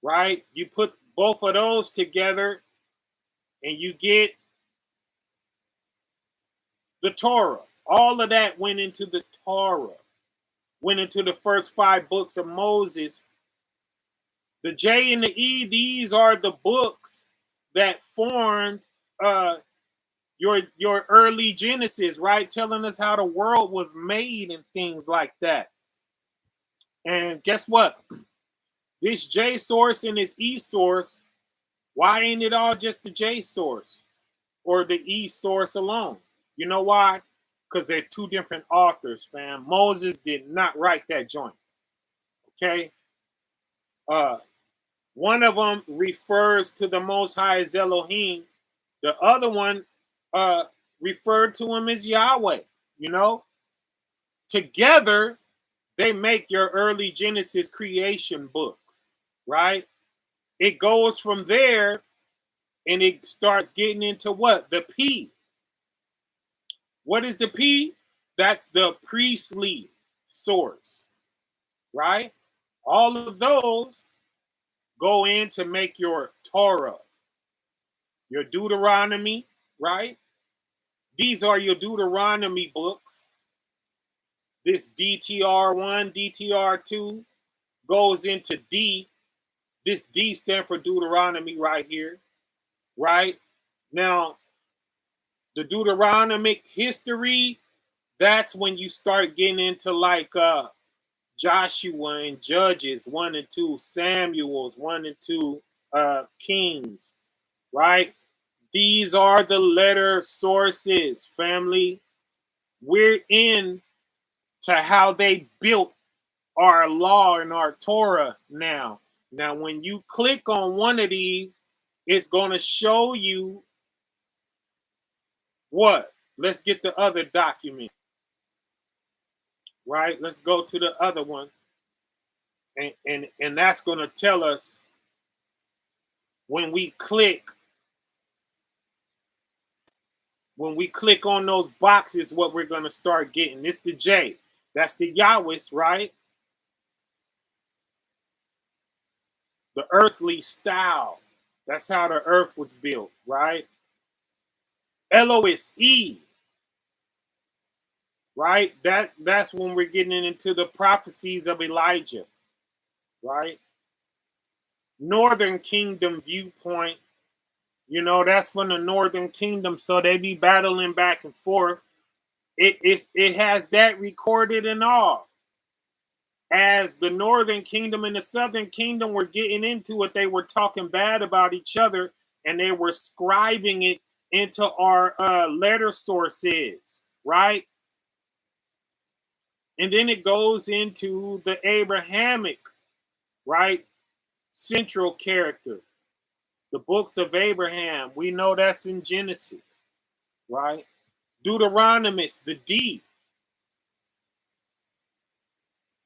right? You put both of those together and you get the Torah. All of that went into the Torah, went into the first 5 books of Moses. The J and the E, these are the books that formed your early Genesis, right? Telling us how the world was made and things like that. And guess what? This J source and this E source, why ain't it all just the J source or the E source alone? You know why? Because they're 2 different authors, fam. Moses did not write that joint. Okay? One of them refers to the Most High as Elohim. The other one referred to him as Yahweh. You know? Together, they make your early Genesis creation books, right? It goes from there and it starts getting into what? The P. What is the P? That's the priestly source, right? All of those go in to make your Torah, your Deuteronomy, right? These are your Deuteronomy books. This DTR1, DTR2 goes into D. This D stands for Deuteronomy right here, right? Now, the Deuteronomic history, that's when you start getting into like Joshua and Judges 1 and 2, Samuel's 1 and 2, Kings, right? These are the letter sources, family. We're in to how they built our law and our Torah now. Now, when you click on one of these, it's going to show you what? Let's get the other document, right? Let's go to the other one. And that's going to tell us when we click on those boxes, what we're going to start getting. It's the J. That's the Yahwist, right? The earthly style. That's how the earth was built, right? Elohist, E. Right? That's when we're getting into the prophecies of Elijah, right? Northern Kingdom viewpoint. You know, that's from the Northern Kingdom, so they be battling back and forth. It has that recorded and all. As the Northern Kingdom and the Southern Kingdom were getting into it, they were talking bad about each other, and they were scribing it into our letter sources, right? And then it goes into the Abrahamic, right? Central character. The books of Abraham, we know that's in Genesis, right? Deuteronomist, the D.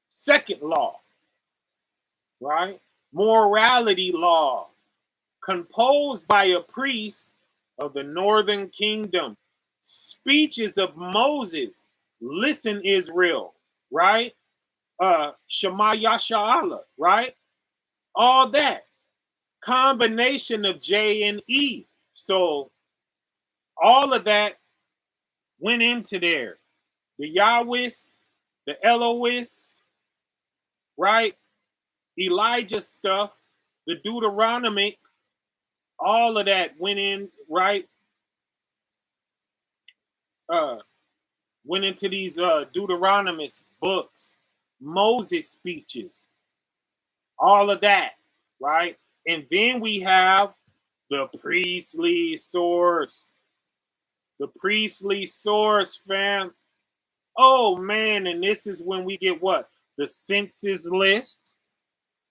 Second law, right? Morality law, composed by a priest of the Northern Kingdom. Speeches of Moses, listen Israel, right? Shema Yasha'Allah, right? All that. Combination of J and E. So all of that went into there. The Yahwist, the Elohist, right? Elijah stuff, the Deuteronomic, all of that went in, right? Went into these Deuteronomist books, Moses speeches, all of that, right? And then we have the priestly source. The priestly source, fam. Oh, man, and this is when we get what? The census list,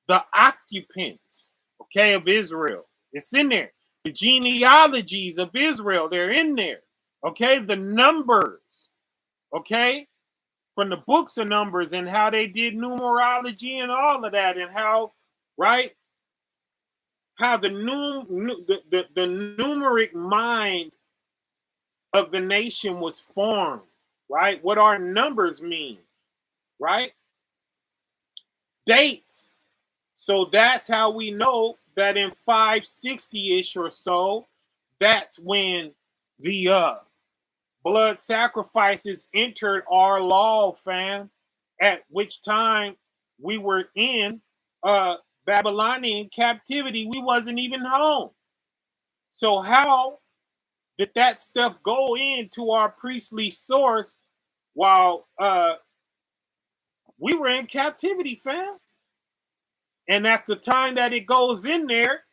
the occupants, okay, of Israel. It's in there. The genealogies of Israel, they're in there, okay? The numbers, okay? from the books of Numbers and how they did numerology and all of that, and how, right, how the numeric mind of the nation was formed, right? What our numbers mean, right? Dates. So that's how we know that in 560-ish or so, that's when the blood sacrifices entered our law, fam, at which time we were in Babylonian captivity. We wasn't even home. So how did that stuff go into our priestly source while we were in captivity, fam? And at the time that it goes in there,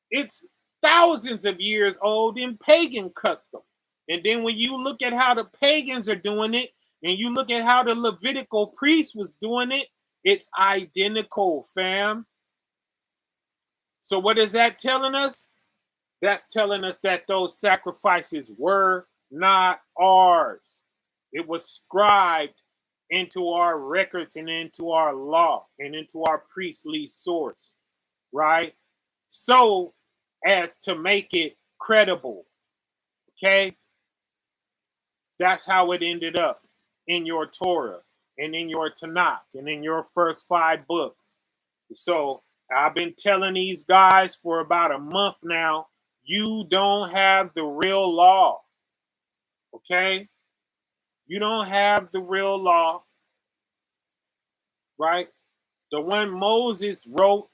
it's thousands of years old in pagan custom. And then when you look at how the pagans are doing it, and you look at how the Levitical priest was doing it, it's identical, fam. So what is that telling us? That's telling us that those sacrifices were not ours. It was scribed into our records and into our law and into our priestly source, right? So as to make it credible, okay? That's how it ended up in your Torah and in your Tanakh and in your first 5 books. So I've been telling these guys for about a month now, you don't have the real law, okay? You don't have the real law, right? The one Moses wrote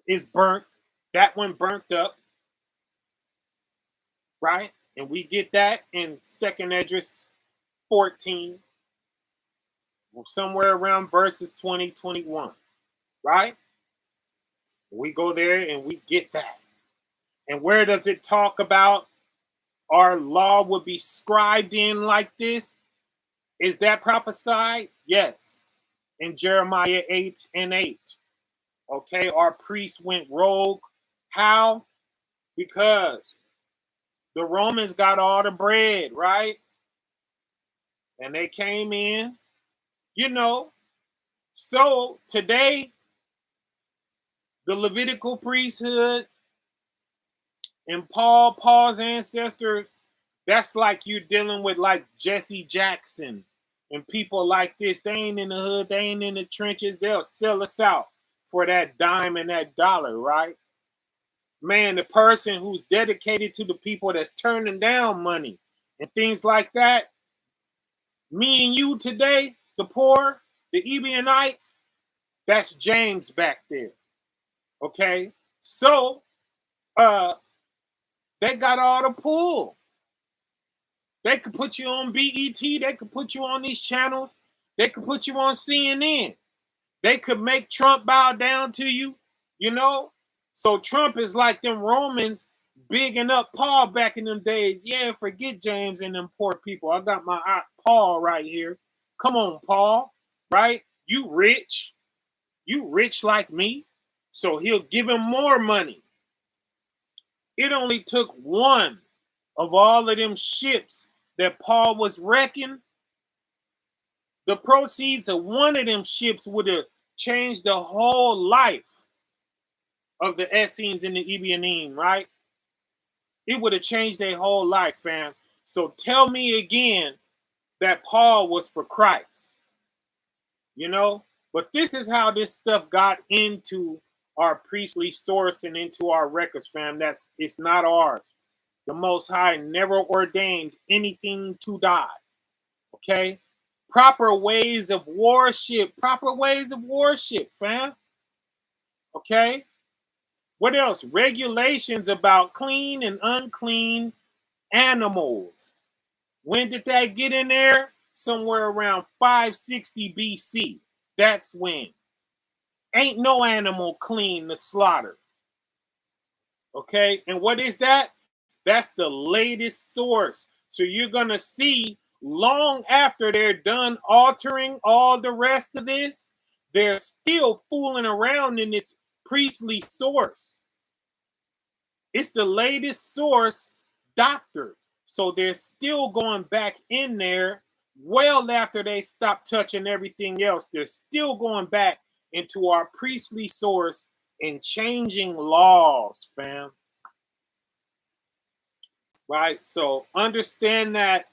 is burnt. That one burnt up, right? And we get that in 2nd Esdras 14, somewhere around verses 20, 21, right? We go there and we get that. And where does it talk about our law would be scribed in like this? Is that prophesied? Yes. In Jeremiah 8:8. Okay, our priest went rogue. How? Because the Romans got all the bread, right? And they came in, you know. So today, the Levitical priesthood and Paul's ancestors, that's like you dealing with like Jesse Jackson and people like this. They ain't in the hood, they ain't in the trenches. They'll sell us out for that dime and that dollar, right? Man, the person who's dedicated to the people that's turning down money and things like that, me and you today, the poor, the Ebionites, that's James back there. Okay? So, they got all the pull. They could put you on BET. They could put you on these channels. They could put you on CNN. They could make Trump bow down to you, you know? So Trump is like them Romans bigging up Paul back in them days. Yeah, forget James and them poor people. I got my Paul right here. Come on, Paul, right? You rich. You rich like me. So he'll give him more money. It only took one of all of them ships that Paul was wrecking. The proceeds of one of them ships would have changed the whole life of the Essenes and the Ebionim, right? It would have changed their whole life, fam. So tell me again that Paul was for Christ, you know? But this is how this stuff got into our priestly source and into our records, fam. It's not ours. The Most High never ordained anything to die, okay? Proper ways of worship, fam, okay? What else? Regulations about clean and unclean animals. When did that get in there? Somewhere around 560 BC. That's when. Ain't no animal clean to slaughter. Okay? And what is that? That's the latest source. So you're going to see long after they're done altering all the rest of this, they're still fooling around in this priestly source. It's the latest source doctor. So they're still going back in there well after they stop touching everything else, they're still going back into our priestly source and changing laws, fam. Right? So understand that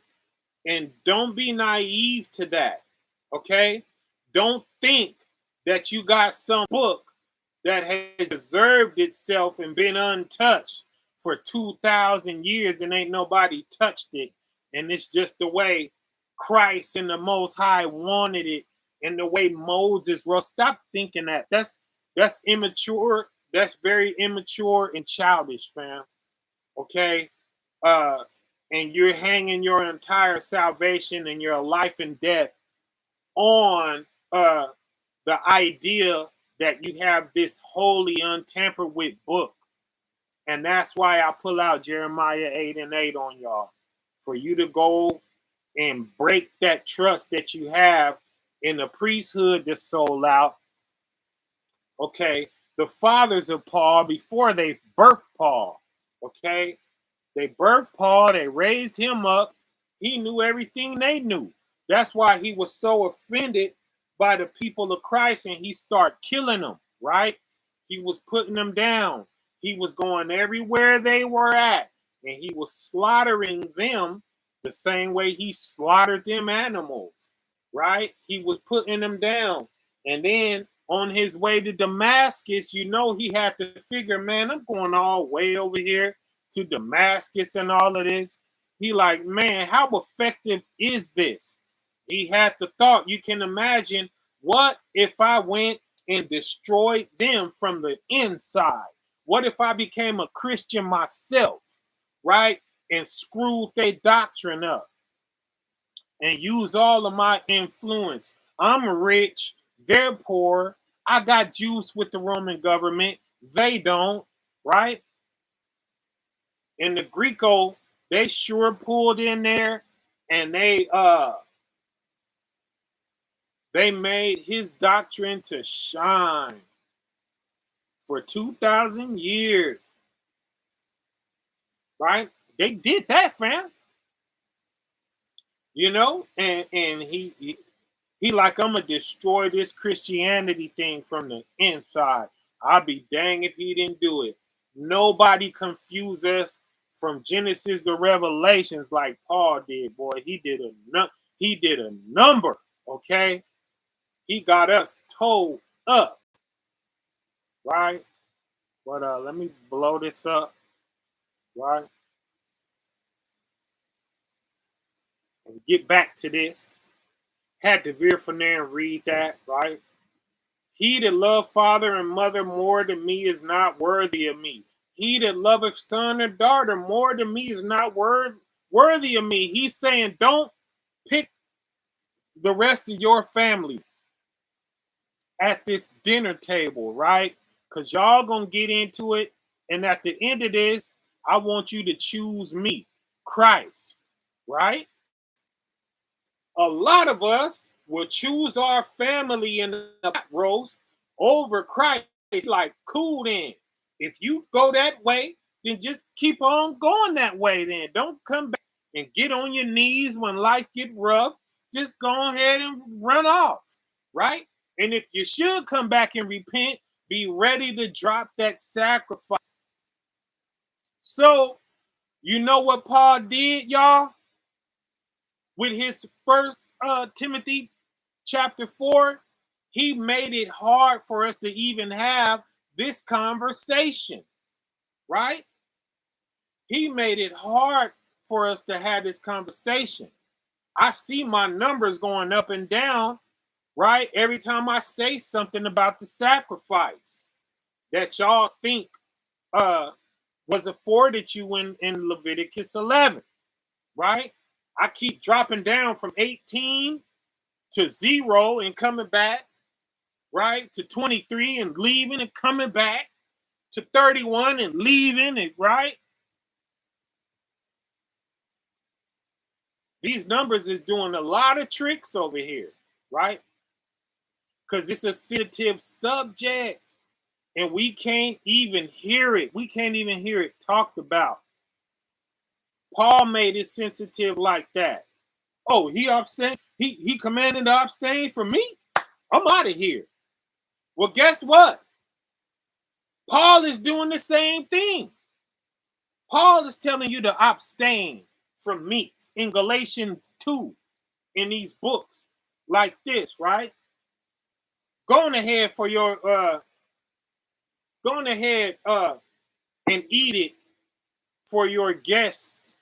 and don't be naive to that. Okay? Don't think that you got some book that has preserved itself and been untouched for 2,000 years and ain't nobody touched it. And it's just the way Christ and the Most High wanted it and the way Moses wrote. Stop thinking that. That's immature. That's very immature and childish, fam. Okay? Uh, and you're hanging your entire salvation and your life and death on the idea that you have this holy, untampered with book. And that's why I pull out Jeremiah 8:8 on y'all, for you to go and break that trust that you have in the priesthood that's sold out. Okay, the fathers of Paul, before they birthed Paul, okay, they birthed Paul, they raised him up. He knew everything they knew. That's why he was so offended by the people of Christ and he started killing them, right? He was putting them down. He was going everywhere they were at and he was slaughtering them the same way he slaughtered them animals, right? He was putting them down. And then on his way to Damascus, you know, he had to figure, man, I'm going all way over here to Damascus and all of this. He like, man, how effective is this? He had the thought, you can imagine, what if I went and destroyed them from the inside? What if I became a Christian myself, right? And screwed their doctrine up and use all of my influence. I'm rich, they're poor. I got juice with the Roman government. They don't, right? In the Greco, they sure pulled in there and they made his doctrine to shine for 2,000 years. Right? They did that, fam. You know, and he like, I'm gonna destroy this Christianity thing from the inside. I'll be dang if he didn't do it. Nobody confuse us from Genesis to Revelations like Paul did, boy. He did a number, okay? He got us told up, right? But let me blow this up, right? And get back to this. Had to veer from there and read that, right? He that loveth father and mother more than me is not worthy of me. He that loveth son or daughter more than me is not worthy of me. He's saying, don't pick the rest of your family at this dinner table, right? Because y'all gonna get into it. And at the end of this, I want you to choose me, Christ, right? A lot of us will choose our family in the roast over Christ. Like, cool then. If you go that way, then just keep on going that way then. Don't come back and get on your knees when life get rough. Just go ahead and run off, right? And if you should come back and repent, be ready to drop that sacrifice. So, you know what Paul did, y'all? With his first Timothy chapter 4, he made it hard for us to even have this conversation, right? He made it hard for us to have this conversation. I see my numbers going up and down, right? Every time I say something about the sacrifice that y'all think was afforded you in Leviticus 11, right? I keep dropping down from 18 to 0 and coming back, right? To 23 and leaving and coming back, to 31 and leaving it, right? These numbers is doing a lot of tricks over here, right? Because it's a sensitive subject and we can't even hear it. We can't even hear it talked about. Paul made it sensitive like that. Oh, he abstained. He commanded to abstain from me. I'm out of here. Well, guess what? Paul is doing the same thing. Paul is telling you to abstain from meats in Galatians 2 in these books like this, right? Going ahead for your going ahead and eat it for your guests'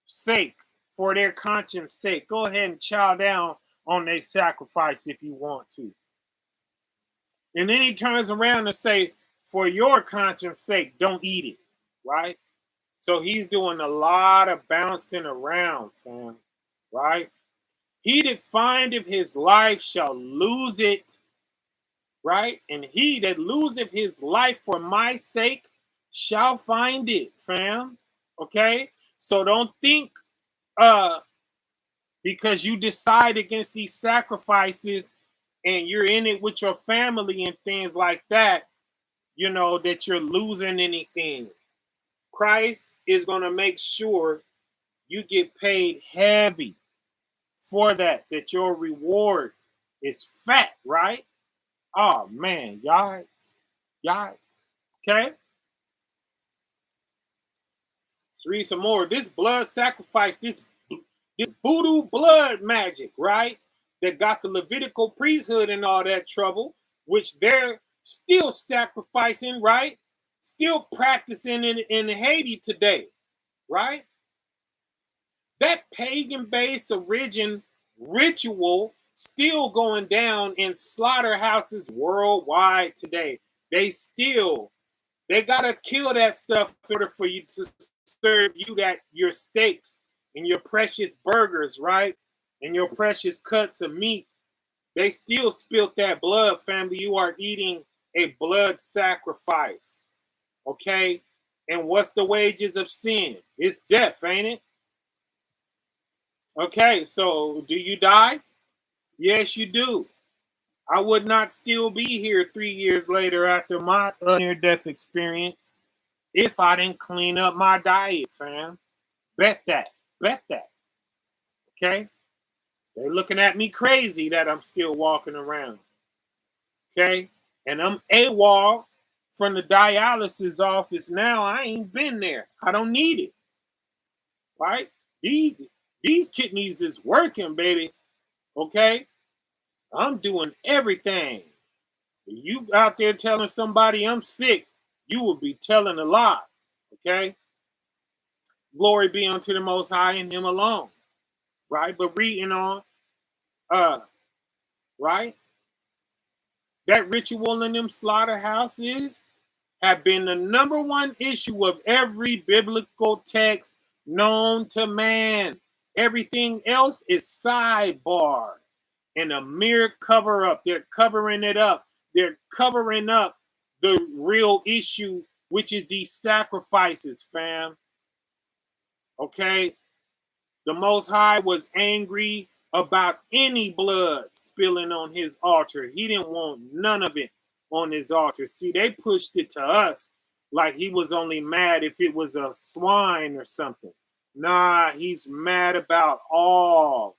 sake, for their conscience sake. Go ahead and chow down on their sacrifice if you want to. And then he turns around and say, for your conscience sake, don't eat it, right? So he's doing a lot of bouncing around, fam, right? He that findeth his life shall lose it, right? And he that loseth his life for my sake shall find it, fam. Okay? So don't think because you decide against these sacrifices and you're in it with your family and things like that, you know, that you're losing anything. Christ is going to make sure you get paid heavy for that your reward is fat, right? Oh man, yikes. Okay, let's read some more. This blood sacrifice, this voodoo blood magic, right, that got the Levitical priesthood and all that trouble, which they're still sacrificing, right, still practicing in Haiti today, right? That pagan-based origin ritual still going down in slaughterhouses worldwide today. They gotta kill that stuff in order for you to serve you that your steaks and your precious burgers, right? And your precious cuts of meat. They still spilt that blood, family. You are eating a blood sacrifice. Okay? And what's the wages of sin? It's death, ain't it? Okay, so do you die? Yes, you do. I would not still be here 3 years later after my near-death experience if I didn't clean up my diet, fam. Bet that. Okay? They're looking at me crazy that I'm still walking around. Okay? And I'm AWOL from the dialysis office now. I ain't been there. I don't need it. Right? These kidneys is working, baby. Okay? I'm doing everything. If you out there telling somebody I'm sick, you will be telling a lie. Okay? Glory be unto the Most High and Him alone. Right? But reading on, right? That ritual in them slaughterhouses have been the number one issue of every biblical text known to man. Everything else is sidebar and a mere cover up. They're covering it up. They're covering up the real issue, which is these sacrifices, fam. Okay? The Most High was angry about any blood spilling on his altar. He didn't want none of it on his altar. See, they pushed it to us like he was only mad if it was a swine or something. Nah, he's mad about all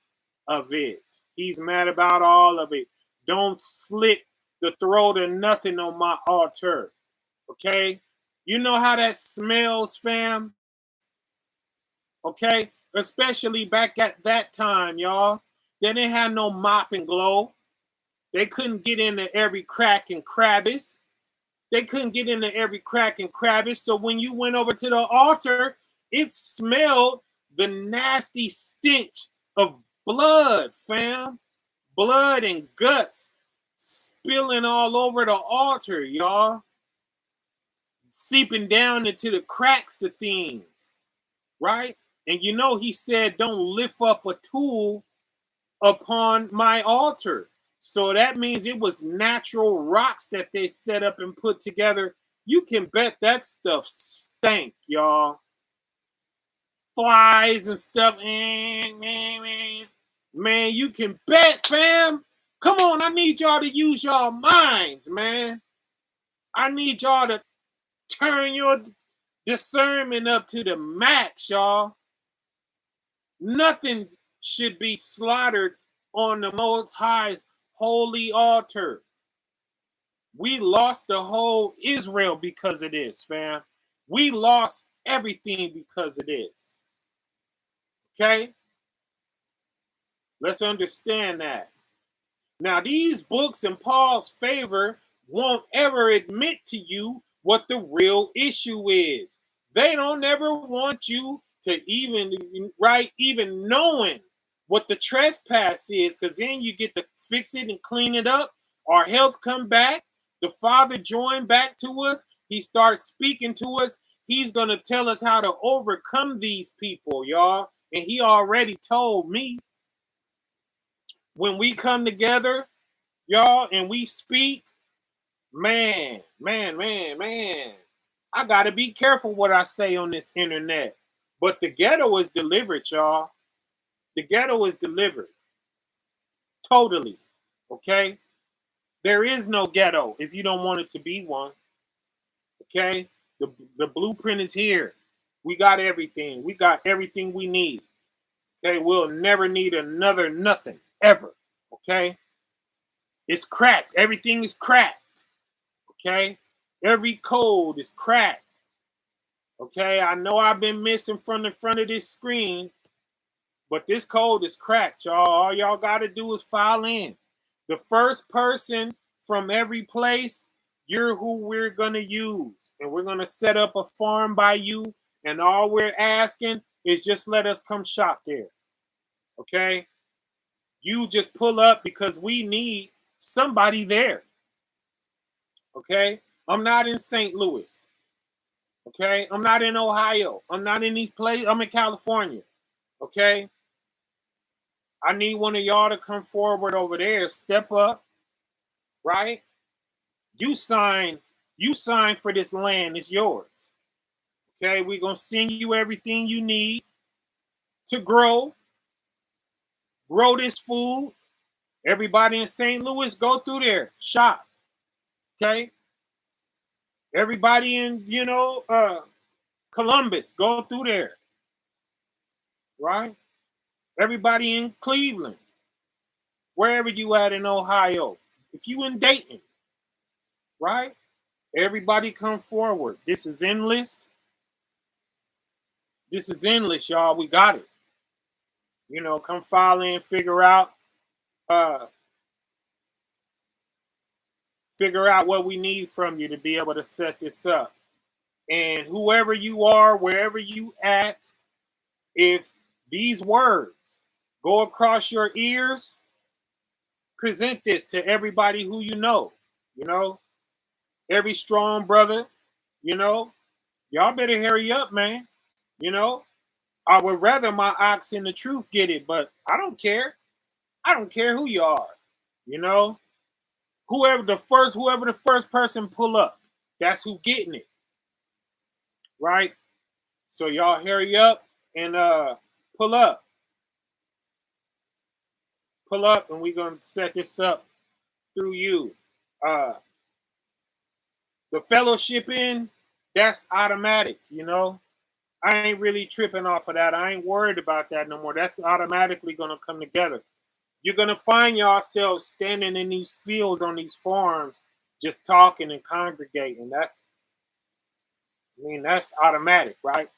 of it. He's mad about all of it. Don't slit the throat of nothing on my altar. Okay? You know how that smells, fam? Okay? Especially back at that time, y'all. They didn't have no mop and glow. They couldn't get into every crack and crevice. They couldn't get into every crack and crevice. So when you went over to the altar, it smelled the nasty stench of blood, fam. Blood and guts spilling all over the altar, y'all. Seeping down into the cracks of things, right? And you know, he said, don't lift up a tool upon my altar. So that means it was natural rocks that they set up and put together. You can bet that stuff stank, y'all. Flies and stuff. Man, you can bet, fam. Come on, I need y'all to use y'all minds, man. I need y'all to turn your discernment up to the max, y'all. Nothing should be slaughtered on the Most High's holy altar. We lost the whole Israel because of this, fam. We lost everything because of this. Okay? Let's understand that. Now, these books in Paul's favor won't ever admit to you what the real issue is. They don't ever want you to even knowing what the trespass is, because then you get to fix it and clean it up. Our health come back. The Father joined back to us. He starts speaking to us. He's going to tell us how to overcome these people, y'all. And he already told me. When we come together, y'all, and we speak, man, I got to be careful what I say on this internet. But the ghetto is delivered, y'all. The ghetto is delivered. Totally. Okay? There is no ghetto if you don't want it to be one. Okay? The blueprint is here. We got everything. We got everything we need. Okay? We'll never need another nothing. Ever. Okay? It's cracked. Everything is cracked. Okay? Every code is cracked. Okay? I know I've been missing from the front of this screen, but this code is cracked, y'all. All y'all got to do is file in. The first person from every place, you're who we're going to use. And we're going to set up a farm by you. And all we're asking is just let us come shop there. Okay? You just pull up because we need somebody there. Okay? I'm not in St. Louis. Okay? I'm not in Ohio. I'm not in these places. I'm in California. Okay? I need one of y'all to come forward over there. Step up. Right? You sign for this land. It's yours. Okay? We're going to send you everything you need to grow. Grow this food. Everybody in St. Louis, go through there. Shop. Okay? Everybody in, Columbus, go through there. Right? Everybody in Cleveland. Wherever you at in Ohio. If you in Dayton. Right? Everybody come forward. This is endless. This is endless, y'all. We got it. Come file in, figure out what we need from you to be able to set this up. And whoever you are, wherever you at, if these words go across your ears, present this to everybody who you know. Every strong brother, y'all better hurry up, man. I would rather my ox in the truth get it, but I don't care. I don't care who you are. Whoever the first person pull up, that's who getting it. Right? So y'all hurry up and pull up. Pull up, and we're gonna set this up through you. The fellowship in, that's automatic, I ain't really tripping off of that. I ain't worried about that no more. That's automatically gonna come together. You're gonna find yourselves standing in these fields on these farms, just talking and congregating. That's automatic, right?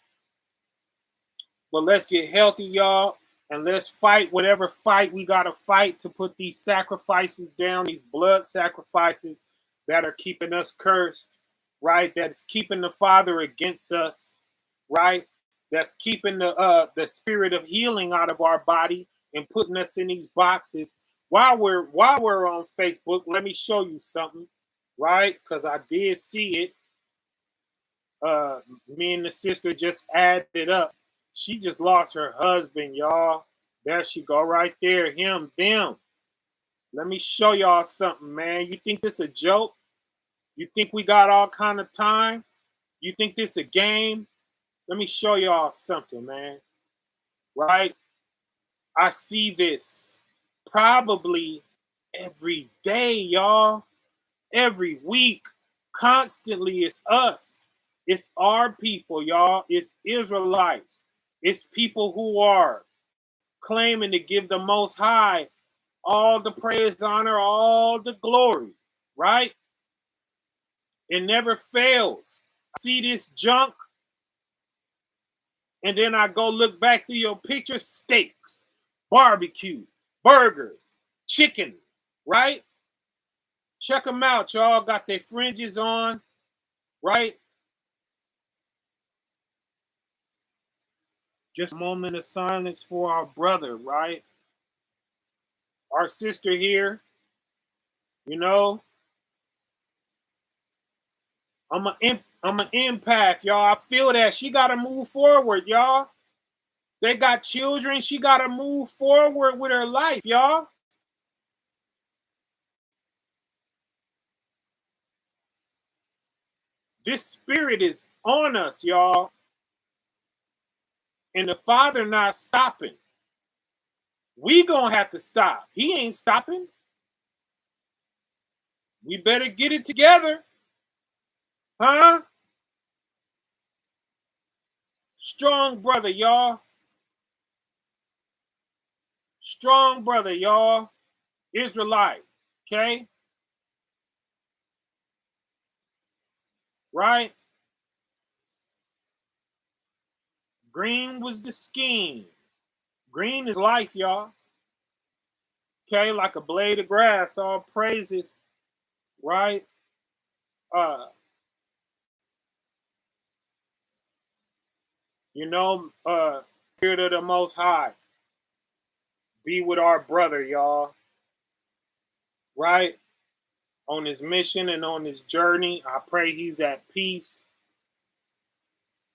But let's get healthy, y'all, and let's fight whatever fight we gotta fight to put these sacrifices down, these blood sacrifices that are keeping us cursed, right? That's keeping the Father against us, right? That's keeping the spirit of healing out of our body and putting us in these boxes. While we're on Facebook, let me show you something, right? Because I did see it. Me and the sister just added up. She just lost her husband, y'all. There she go right there. Him, them. Let me show y'all something, man. You think this a joke? You think we got all kind of time? You think this a game? Let me show y'all something, man. Right? I see this probably every day, y'all. Every week. Constantly, it's us. It's our people, y'all. It's Israelites. It's people who are claiming to give the Most High all the praise, honor, all the glory, right? It never fails. I see this junk, and then I go look back through your picture, steaks, barbecue, burgers, chicken, right? Check them out, y'all. Got their fringes on, right? Just a moment of silence for our brother, right? Our sister here, you know. I'm an empath, y'all. I feel that. She got to move forward, y'all. They got children. She got to move forward with her life, y'all. This spirit is on us, y'all. And the Father not stopping. We gonna have to stop. He ain't stopping. We better get it together. Huh? Strong brother, y'all. Strong brother, y'all. Israelite. Okay? Right? Green was the scheme. Green is life, y'all. Okay, like a blade of grass, all praises, right? You know, Spirit of the Most High, be with our brother, y'all, right? On his mission and on his journey. I pray he's at peace.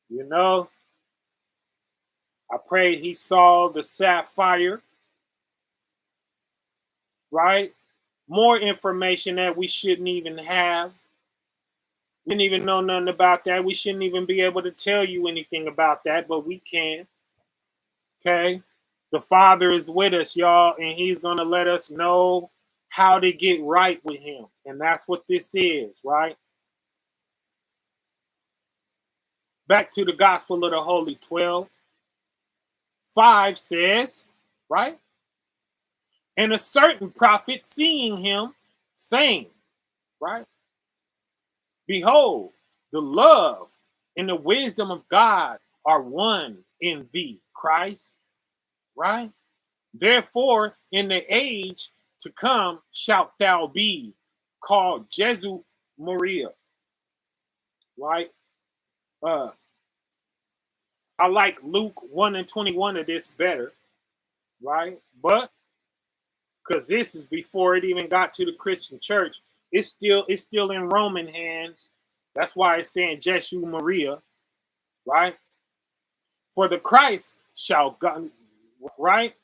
You know, I pray he saw the sapphire, right? More information that we shouldn't even have. We didn't even know nothing about that. We shouldn't even be able to tell you anything about that, but we can. Okay? The Father is with us, y'all, and he's going to let us know how to get right with him. And that's what this is, right? Back to the Gospel of the Holy 12:5 says, right? And a certain prophet seeing him, saying, right? Behold, the love and the wisdom of God are one in thee, Christ, right? Therefore, in the age to come shalt thou be called Jesu Maria, right? I like Luke 1:21 of this better, right? But because this is before it even got to the Christian church, it's still in Roman hands. That's why it's saying Jesu Maria, right? For the Christ shall God, right?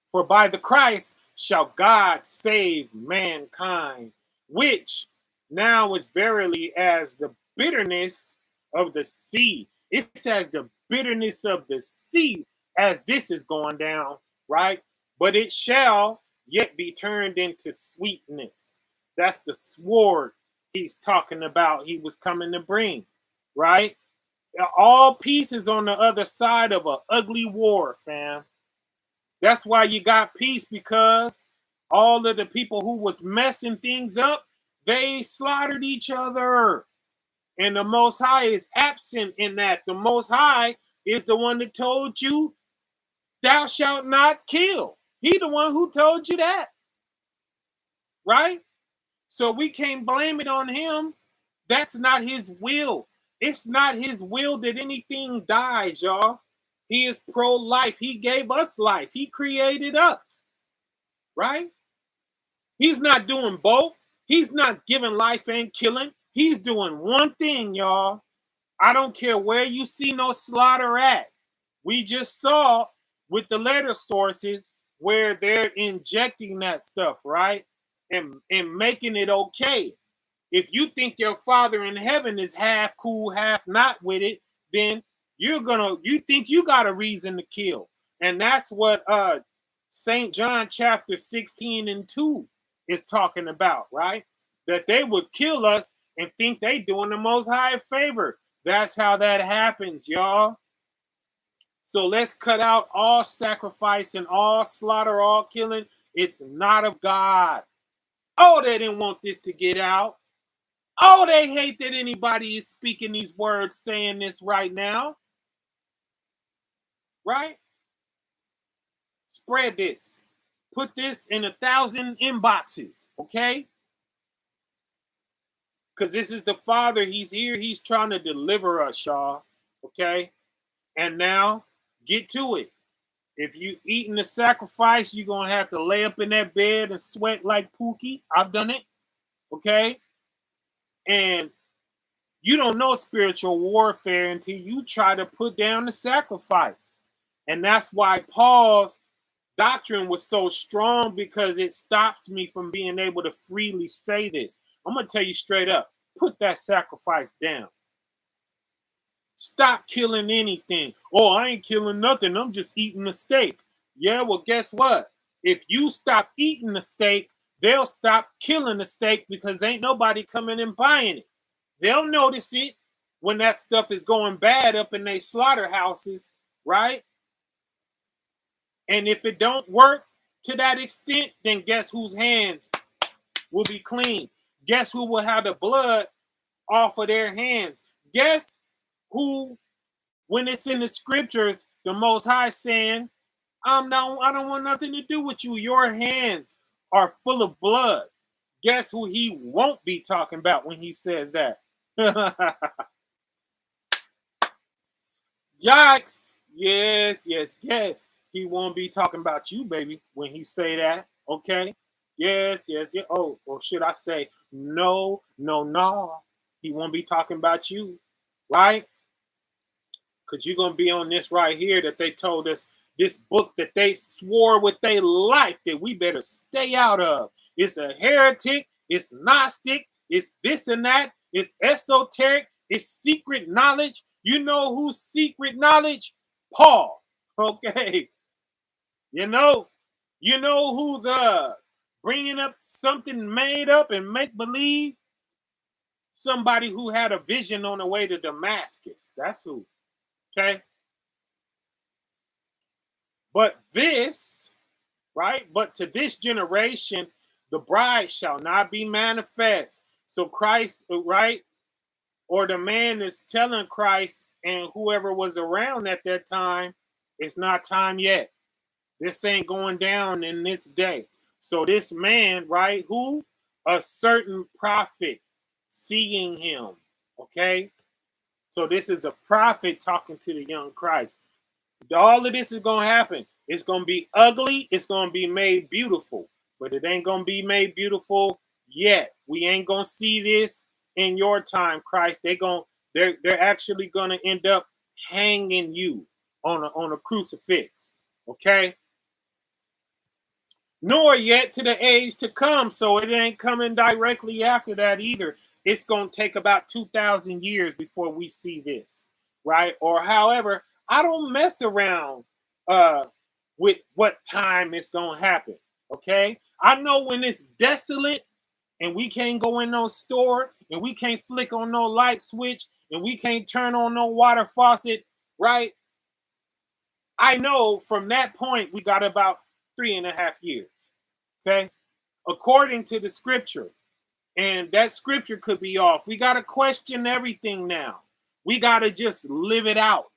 For by the Christ shall God save mankind, which now is verily as the bitterness of the sea. It says the bitterness of the sea as this is going down, right? But it shall yet be turned into sweetness. That's the sword he's talking about. He was coming to bring, right? All peace is on the other side of an ugly war, fam. That's why you got peace, because all of the people who was messing things up, they slaughtered each other. And the Most High is absent in that. The Most High is the one that told you, thou shalt not kill. He the one who told you that. Right? So we can't blame it on him. That's not his will. It's not his will that anything dies, y'all. He is pro-life. He gave us life. He created us. Right? He's not doing both. He's not giving life and killing. He's doing one thing, y'all. I don't care where you see no slaughter at. We just saw with the letter sources where they're injecting that stuff, right? And making it okay. If you think your Father in heaven is half cool, half not with it, then you think you got a reason to kill. And that's what St. John chapter 16:2 is talking about, right? That they would kill us and think they doing the Most High a favor. That's how that happens, y'all. So let's cut out all sacrifice and all slaughter, all killing. It's not of God. Oh, they didn't want this to get out. Oh, they hate that anybody is speaking these words, saying this right now. Right? Spread this. Put this in 1,000 inboxes, okay? Because this is the Father. He's here. He's trying to deliver us, y'all. Okay? And now, get to it. If you eating the sacrifice, you're going to have to lay up in that bed and sweat like Pookie. I've done it. Okay? And you don't know spiritual warfare until you try to put down the sacrifice. And that's why Paul's doctrine was so strong, because it stops me from being able to freely say this. I'm going to tell you straight up, put that sacrifice down. Stop killing anything. Oh, I ain't killing nothing. I'm just eating a steak. Yeah, well, guess what? If you stop eating the steak, they'll stop killing the steak, because ain't nobody coming and buying it. They'll notice it when that stuff is going bad up in their slaughterhouses, right? And if it don't work to that extent, then guess whose hands will be clean? Guess who will have the blood off of their hands? Guess who, when it's in the scriptures, the Most High saying, I don't want nothing to do with you. Your hands are full of blood. Guess who he won't be talking about when he says that? Yikes. Yes. He won't be talking about you, baby, when he say that. Okay? Yes. Oh, or should I say, no. He won't be talking about you, right? Because you're going to be on this right here that they told us, this book that they swore with their life that we better stay out of. It's a heretic. It's Gnostic. It's this and that. It's esoteric. It's secret knowledge. You know who's secret knowledge? Paul. Okay. You know who's bringing up something made up and make believe? Somebody who had a vision on the way to Damascus. That's who. Okay. But this, right? But to this generation, the bride shall not be manifest. So Christ, right? Or the man is telling Christ and whoever was around at that time, it's not time yet. This ain't going down in this day. So this man, right? Who? A certain prophet seeing him. Okay. So this is a prophet talking to the young Christ. All of this is going to happen. It's going to be ugly. It's going to be made beautiful. But it ain't going to be made beautiful yet. We ain't going to see this in your time, Christ. They're actually going to end up hanging you on a crucifix. Okay? Nor yet to the age to come. So it ain't coming directly after that either. It's going to take about 2,000 years before we see this. Right? Or however, I don't mess around with what time it's going to happen. Okay? I know when it's desolate and we can't go in no store and we can't flick on no light switch and we can't turn on no water faucet, right? I know from that point we got about 3.5 years. Okay? According to the scripture. And that scripture could be off. We got to question everything now. We got to just live it out.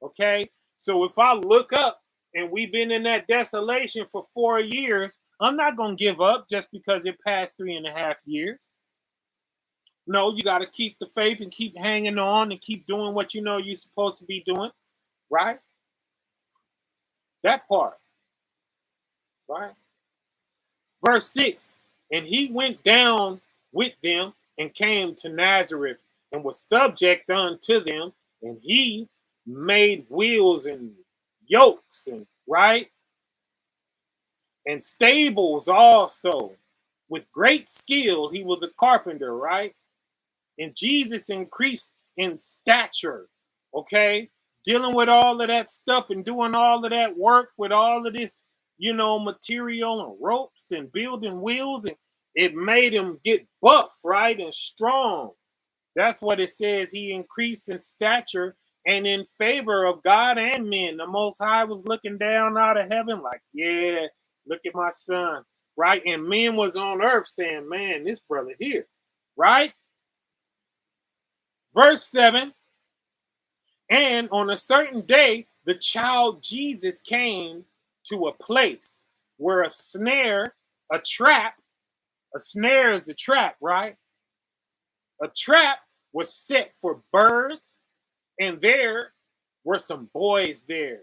Okay? So if I look up and we've been in that desolation for 4 years, I'm not going to give up just because it passed 3.5 years. No, you got to keep the faith and keep hanging on and keep doing what you know you're supposed to be doing. Right? That part. Right? Verse 6, and he went down with them and came to Nazareth and was subject unto them, and he made wheels and yokes and right and stables also. With great skill he was a carpenter, right? And Jesus increased in stature, okay, dealing with all of that stuff and doing all of that work with all of this, material and ropes and building wheels, and it made him get buff, right, and strong. That's what it says. He increased in stature and in favor of God and men. The Most High was looking down out of heaven like, yeah, look at my son, right? And men was on earth saying, man, this brother here, right? Verse 7, and on a certain day, the child Jesus came to a place where a snare is a trap, right? A trap was set for birds, and there were some boys there.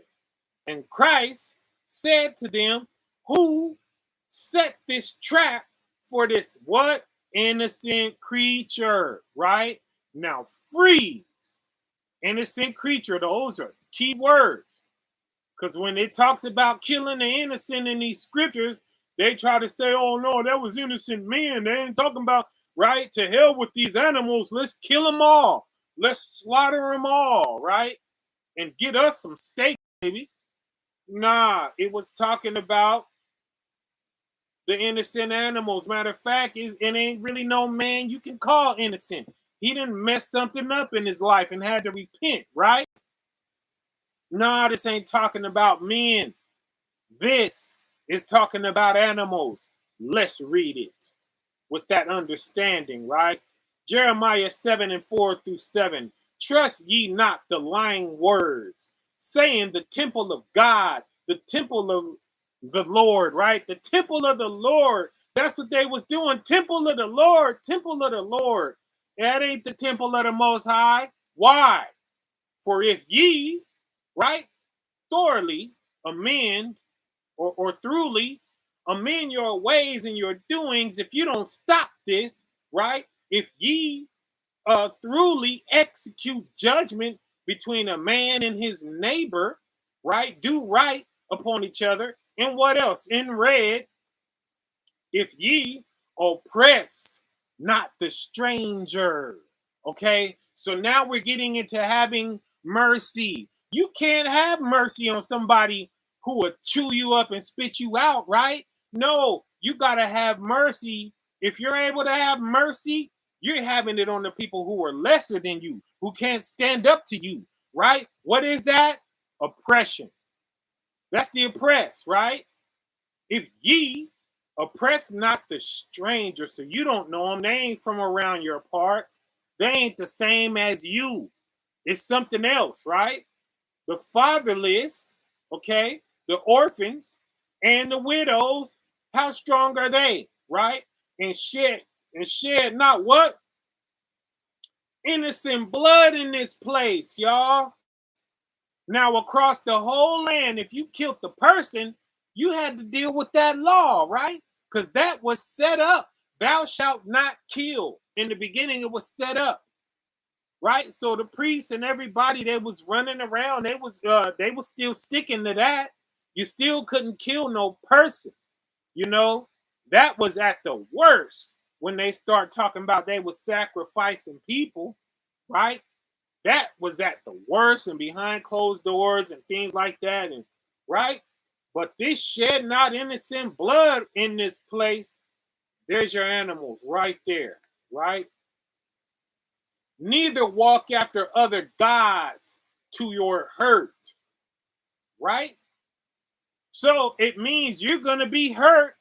And Christ said to them, who set this trap for this what? Innocent creature, right? Now freeze. Innocent creature, those are key words. Because when it talks about killing the innocent in these scriptures, they try to say, oh no, that was innocent men. They ain't talking about, right? To hell with these animals. Let's kill them all. Let's slaughter them all, right? And get us some steak, baby. Nah, it was talking about the innocent animals. Matter of fact, it ain't really no man you can call innocent. He didn't mess something up in his life and had to repent, right? Nah, this ain't talking about men. This is talking about animals. Let's read it with that understanding, right? Jeremiah 7:4-7. Trust ye not the lying words, saying the temple of God, the temple of the Lord, right? The temple of the Lord. That's what they was doing. Temple of the Lord, temple of the Lord. That ain't the temple of the Most High. Why? For if ye, right, thoroughly amend or throughly amend your ways and your doings, if you don't stop this, right? If ye throughly execute judgment between a man and his neighbor, right? Do right upon each other. And what else? In red, if ye oppress not the stranger. Okay, so now we're getting into having mercy. You can't have mercy on somebody who would chew you up and spit you out, right? No, you got to have mercy. If you're able to have mercy, you're having it on the people who are lesser than you, who can't stand up to you, right? What is that? Oppression. That's the oppressed, right? If ye oppress not the stranger, so you don't know them, they ain't from around your parts, they ain't the same as you. It's something else, right? The fatherless, okay, the orphans and the widows, how strong are they, right? And shed not what? Innocent blood in this place, y'all. Now, across the whole land, if you killed the person, you had to deal with that law, right? Because that was set up. Thou shalt not kill. In the beginning, it was set up, right? So the priests and everybody that was running around, they was still sticking to that. You still couldn't kill no person, you know. That was at the worst when they start talking about they was sacrificing people, right? That was at the worst and behind closed doors and things like that, and right? But this shed not innocent blood in this place. There's your animals right there, right? Neither walk after other gods to your hurt, right? So it means you're going to be hurt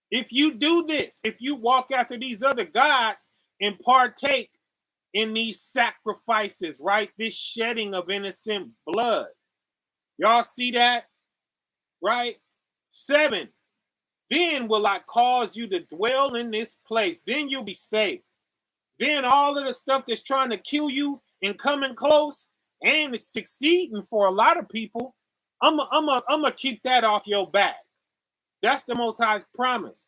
if you do this, if you walk after these other gods and partake in these sacrifices, right? This shedding of innocent blood. Y'all see that? Right? 7. Then will I cause you to dwell in this place. Then you'll be safe. Then all of the stuff that's trying to kill you and coming close and it's succeeding for a lot of people, I'm gonna keep that off your back. That's the Most High's promise,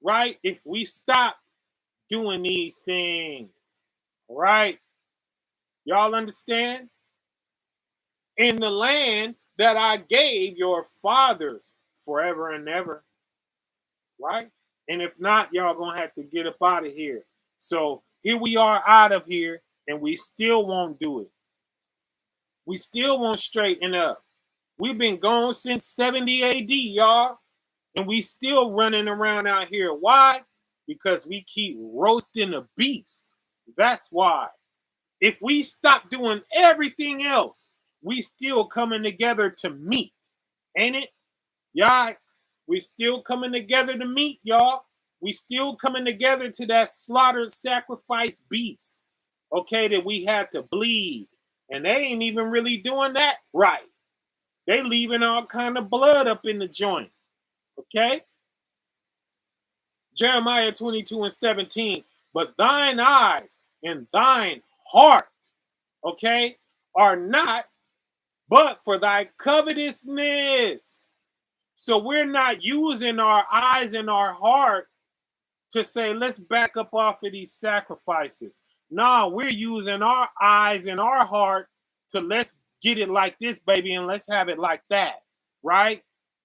right? If we stop doing these things, right? Y'all understand? In the land that I gave your fathers forever and ever, right? And if not, y'all gonna have to get up out of here. So here we are out of here, and we still won't do it. We still won't straighten up. We've been gone since 70 AD, y'all, and we still running around out here. Why? Because we keep roasting the beast. That's why. If we stop doing everything else, we still coming together to meet, ain't it? Y'all, we still coming together to meet, y'all. We still coming together to that slaughtered sacrifice beast, okay, that we had to bleed. And they ain't even really doing that right. They leaving all kind of blood up in the joint, okay? Jeremiah 22:17, but thine eyes and thine heart, okay, are not but for thy covetousness. So we're not using our eyes and our heart to say, let's back up off of these sacrifices. No, we're using our eyes and our heart to let's get it like this, baby, and let's have it like that, right?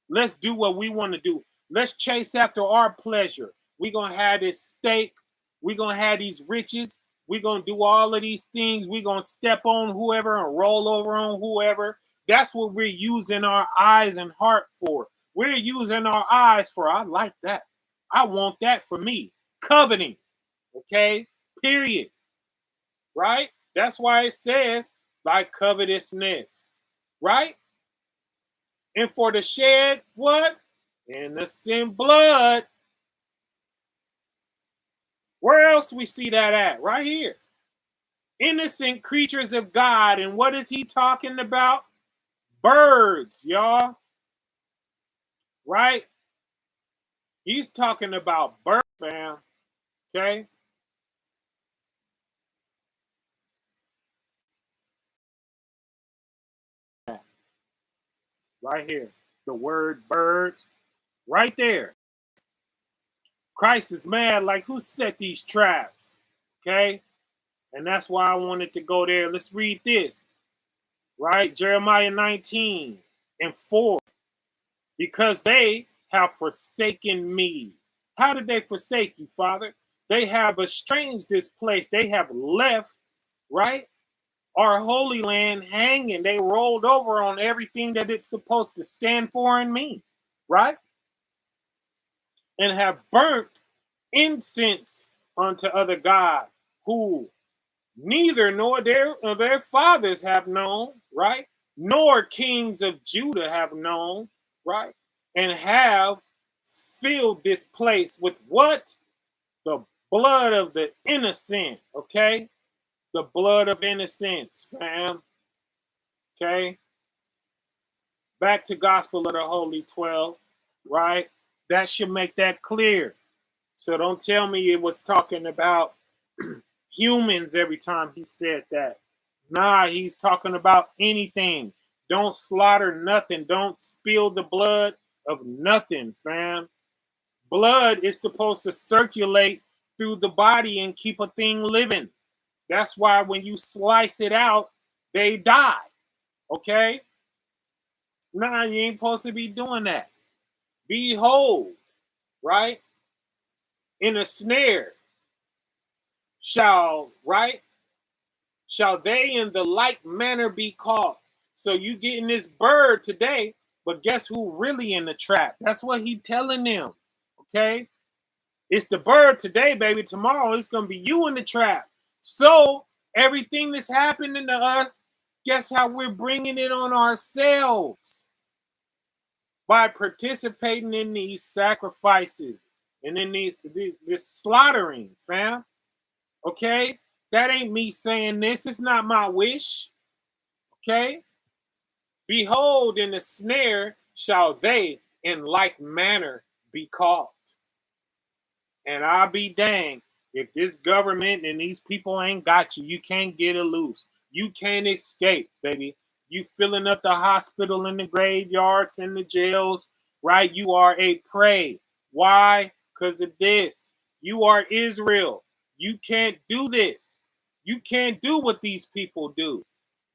Let's do what we want to do. Let's chase after our pleasure. We're going to have this steak. We're going to have these riches. We're going to do all of these things. We're going to step on whoever and roll over on whoever. That's what we're using our eyes and heart for. We're using our eyes for, I like that. I want that for me. Coveting. Okay? Period. Right? That's why it says, by covetousness. Right? And for the shed, what? Innocent blood. Where else we see that at? Right here. Innocent creatures of God. And what is he talking about? Birds, y'all. Right? He's talking about birds, fam. Okay? Right here. The word birds. Right there. Christ is mad, like, who set these traps? Okay? And that's why I wanted to go there. Let's read this. Right? Jeremiah 19:4. Because they have forsaken me. How did they forsake you, Father? They have estranged this place. They have left, right, our holy land hanging. They rolled over on everything that it's supposed to stand for and mean, right? And have burnt incense unto other gods who neither nor their fathers have known, right? Nor kings of Judah have known, right? And have filled this place with what? The blood of the innocent, okay? The blood of innocence, fam. Okay? Back to Gospel of the Holy 12, right? That should make that clear. So don't tell me it was talking about humans every time he said that. Nah, he's talking about anything. Don't slaughter nothing. Don't spill the blood of nothing, fam. Blood is supposed to circulate through the body and keep a thing living. That's why when you slice it out, they die. Okay? Nah, you ain't supposed to be doing that. Behold, right? In a snare shall, right? Shall they in the like manner be caught? So you getting this bird today, but guess who really in the trap? That's what he telling them. Okay? It's the bird today, baby. Tomorrow it's going to be you in the trap. So everything that's happening to us, guess how we're bringing it on ourselves? By participating in these sacrifices and in this slaughtering, fam. Okay? That ain't me saying this. It's not my wish. Okay? Behold, in the snare shall they in like manner be caught. And I'll be danged if this government and these people ain't got you. You can't get it loose. You can't escape, baby. You filling up the hospital and the graveyards and the jails, right? You are a prey. Why? Because of this. You are Israel. You can't do this. You can't do what these people do.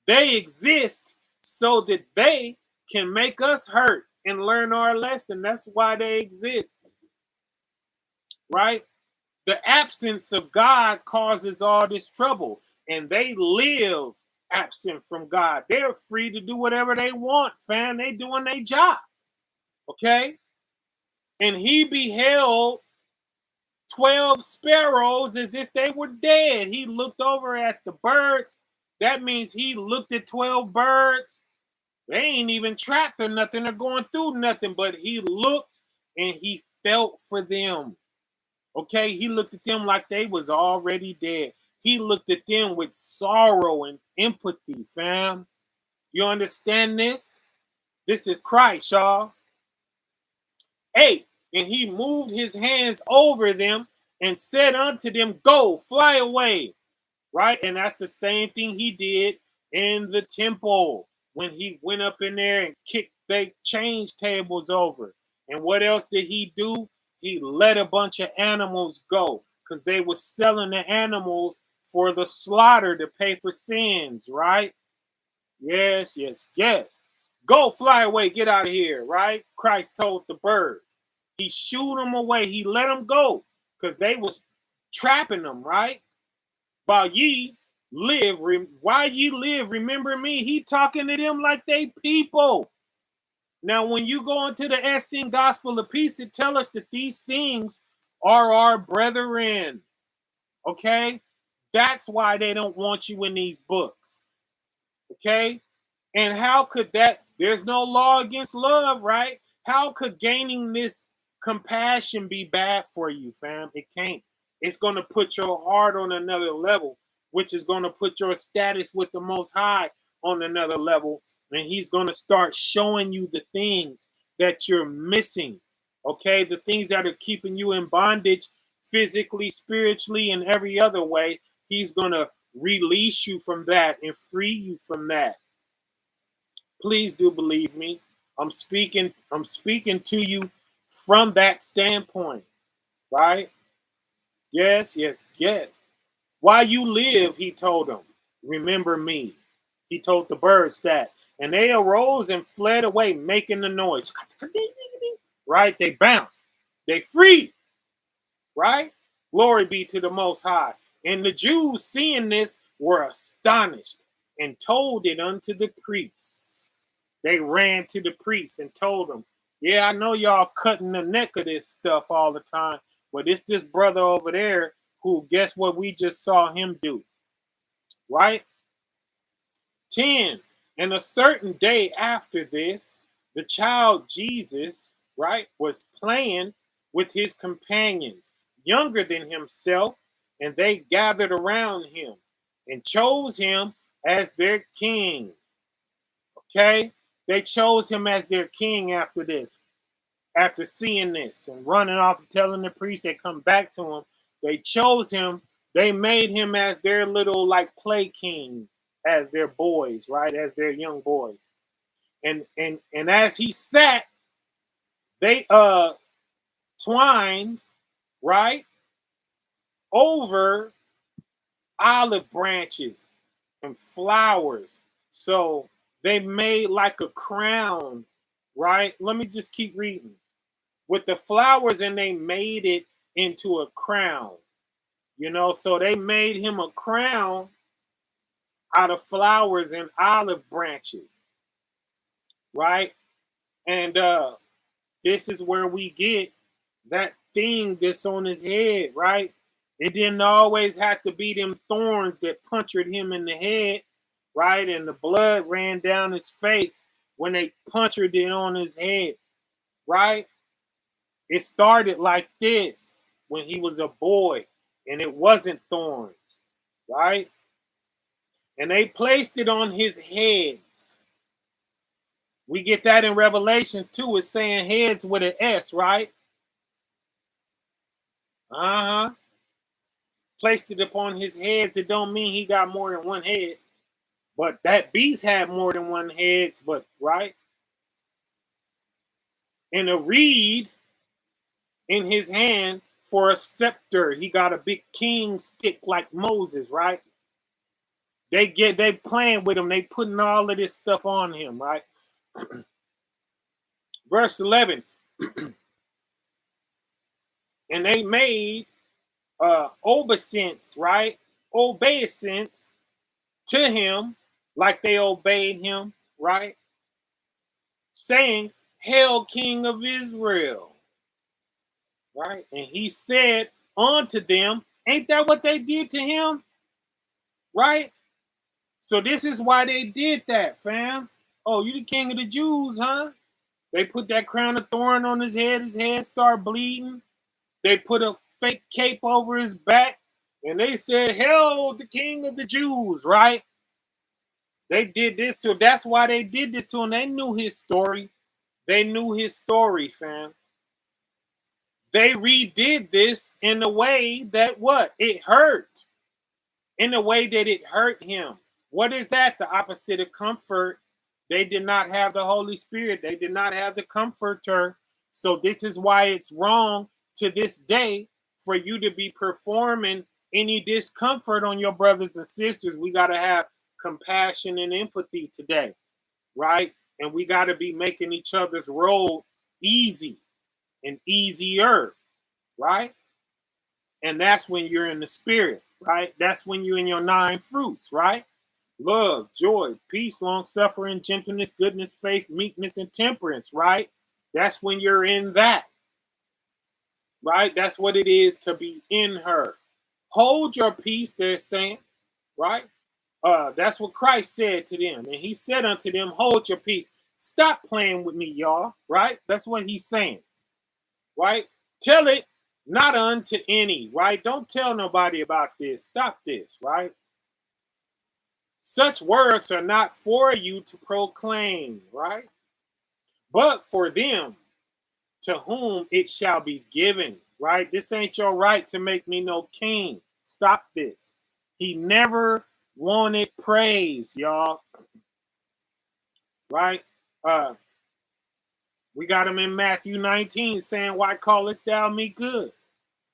They exist so that they can make us hurt and learn our lesson. That's why they exist. Right? The absence of God causes all this trouble, and they live absent from God. They're free to do whatever they want, fam. They doing their job. Okay? And he beheld 12 sparrows as if they were dead. He looked over at the birds. That means he looked at 12 birds. They ain't even trapped or nothing. They're going through nothing, but he looked and he felt for them. Okay, he looked at them like they was already dead. He looked at them with sorrow and empathy, fam. You understand this? This is Christ, y'all. 8, and he moved his hands over them and said unto them, go, fly away. Right? And that's the same thing he did in the temple when he went up in there and kicked the change tables over. And what else did he do? He let a bunch of animals go because they were selling the animals for the slaughter to pay for sins, right? Yes, yes, yes. Go, fly away, get out of here, right? Christ told the birds. He shooed them away. He let them go because they was trapping them, right? While ye live, remember me. He talking to them like they people. Now, when you go into the Essene Gospel of Peace, it tells us that these things are our brethren. Okay? That's why they don't want you in these books. Okay? And how could that? There's no law against love, right? How could gaining this compassion be bad for you, fam? It can't. It's going to put your heart on another level, which is going to put your status with the Most High on another level. And he's going to start showing you the things that you're missing, okay? The things that are keeping you in bondage physically, spiritually, and every other way. He's going to release you from that and free you from that. Please do believe me. I'm speaking to you from that standpoint, right? Yes, yes, yes. While you live, he told them, remember me. He told the birds that. And they arose and fled away, making the noise. Right? They bounced. They free. Right? Glory be to the Most High. And the Jews, seeing this, were astonished and told it unto the priests. They ran to the priests and told them, yeah, I know y'all cutting the neck of this stuff all the time, but it's this brother over there who, guess what we just saw him do? Right? 10. And a certain day after this, the child Jesus, right, was playing with his companions, younger than himself, and they gathered around him and chose him as their king. Okay? They chose him as their king after this. After seeing this and running off and telling the priest they come back to him, they chose him. They made him as their little like play king, as their boys, right? As their young boys. And as he sat, they twined, right, over olive branches and flowers. So they made like a crown, right? Let me just keep reading. With the flowers, and they made it into a crown. You know, so they made him a crown out of flowers and olive branches, right? And this is where we get that thing that's on his head, right? It didn't always have to be them thorns that punctured him in the head, right? And the blood ran down his face when they punctured it on his head, right? It started like this when he was a boy, and it wasn't thorns, right? And they placed it on his heads. We get that in Revelations too. It's saying heads with an S, right? Uh-huh. Placed it upon his heads. It don't mean he got more than one head. But that beast had more than one head, but right? And a reed in his hand for a scepter. He got a big king stick like Moses, right? They playing with him. They putting all of this stuff on him, right? Verse 11. And they made obeisance, right? Obeisance to him like they obeyed him, right? Saying, Hail, King of Israel. Right? And he said onto them. Ain't that what they did to him? Right? So this is why they did that, fam. Oh, you the king of the Jews, huh? They put that crown of thorn on his head started bleeding. They put a fake cape over his back, and they said, "Hail the king of the Jews," right? They did this to him. That's why they did this to him. They knew his story. They knew his story, fam. They redid this in a way that what? It hurt. In a way that it hurt him. What is that? The opposite of comfort. They did not have the Holy Spirit. They did not have the comforter. So this is why it's wrong to this day for you to be performing any discomfort on your brothers and sisters. We got to have compassion and empathy today, right? And we got to be making each other's road easy and easier, right? And that's when you're in the spirit, right? That's when you're in your 9 fruits, right? Love, joy, peace, long suffering, gentleness, goodness, faith, meekness, and temperance, right? That's when you're in that, right? That's what it is to be in her. Hold your peace, they're saying, right? That's what Christ said to them. And he said unto them, hold your peace. Stop playing with me, y'all, right? That's what he's saying, right? Tell it not unto any, right? Don't tell nobody about this. Stop this, right? Such words are not for you to proclaim, right? But for them to whom it shall be given, right? This ain't your right to make me no king. Stop this. He never wanted praise, y'all. Right? We got him in Matthew 19 saying, why callest thou me good?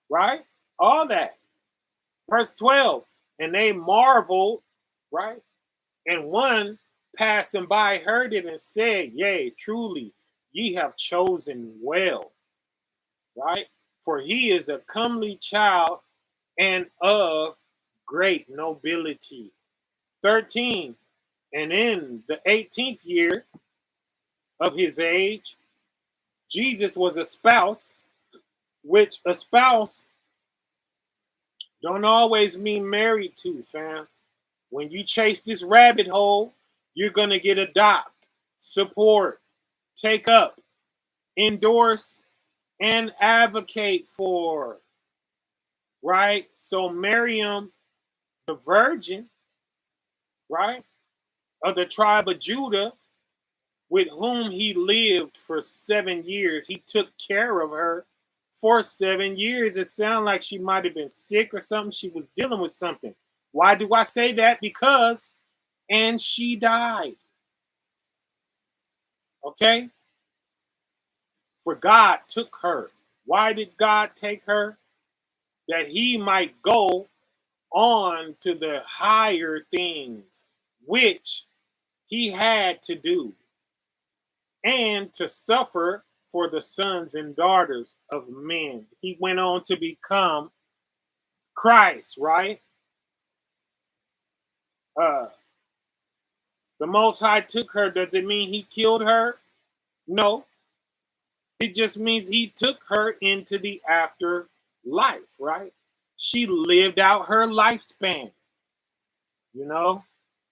Right? All that. Verse 12. And they marveled, right? And one passing by heard it and said, yea, truly, ye have chosen well, right? For he is a comely child and of great nobility. 13. And in the 18th year of his age, Jesus was espoused, which a spouse don't always mean married to, fam. When you chase this rabbit hole, you're going to get adopt, support, take up, endorse, and advocate for, right? So Miriam, the virgin, right, of the tribe of Judah, with whom he lived for 7 years. He took care of her for 7 years. It sounded like she might have been sick or something. She was dealing with something. Why do I say that? Because, and she died. Okay? For God took her. Why did God take her? That he might go on to the higher things, which he had to do, and to suffer for the sons and daughters of men. He went on to become Christ, right? The Most High took her. Does it mean he killed her? No. It just means he took her into the afterlife, right? She lived out her lifespan. You know,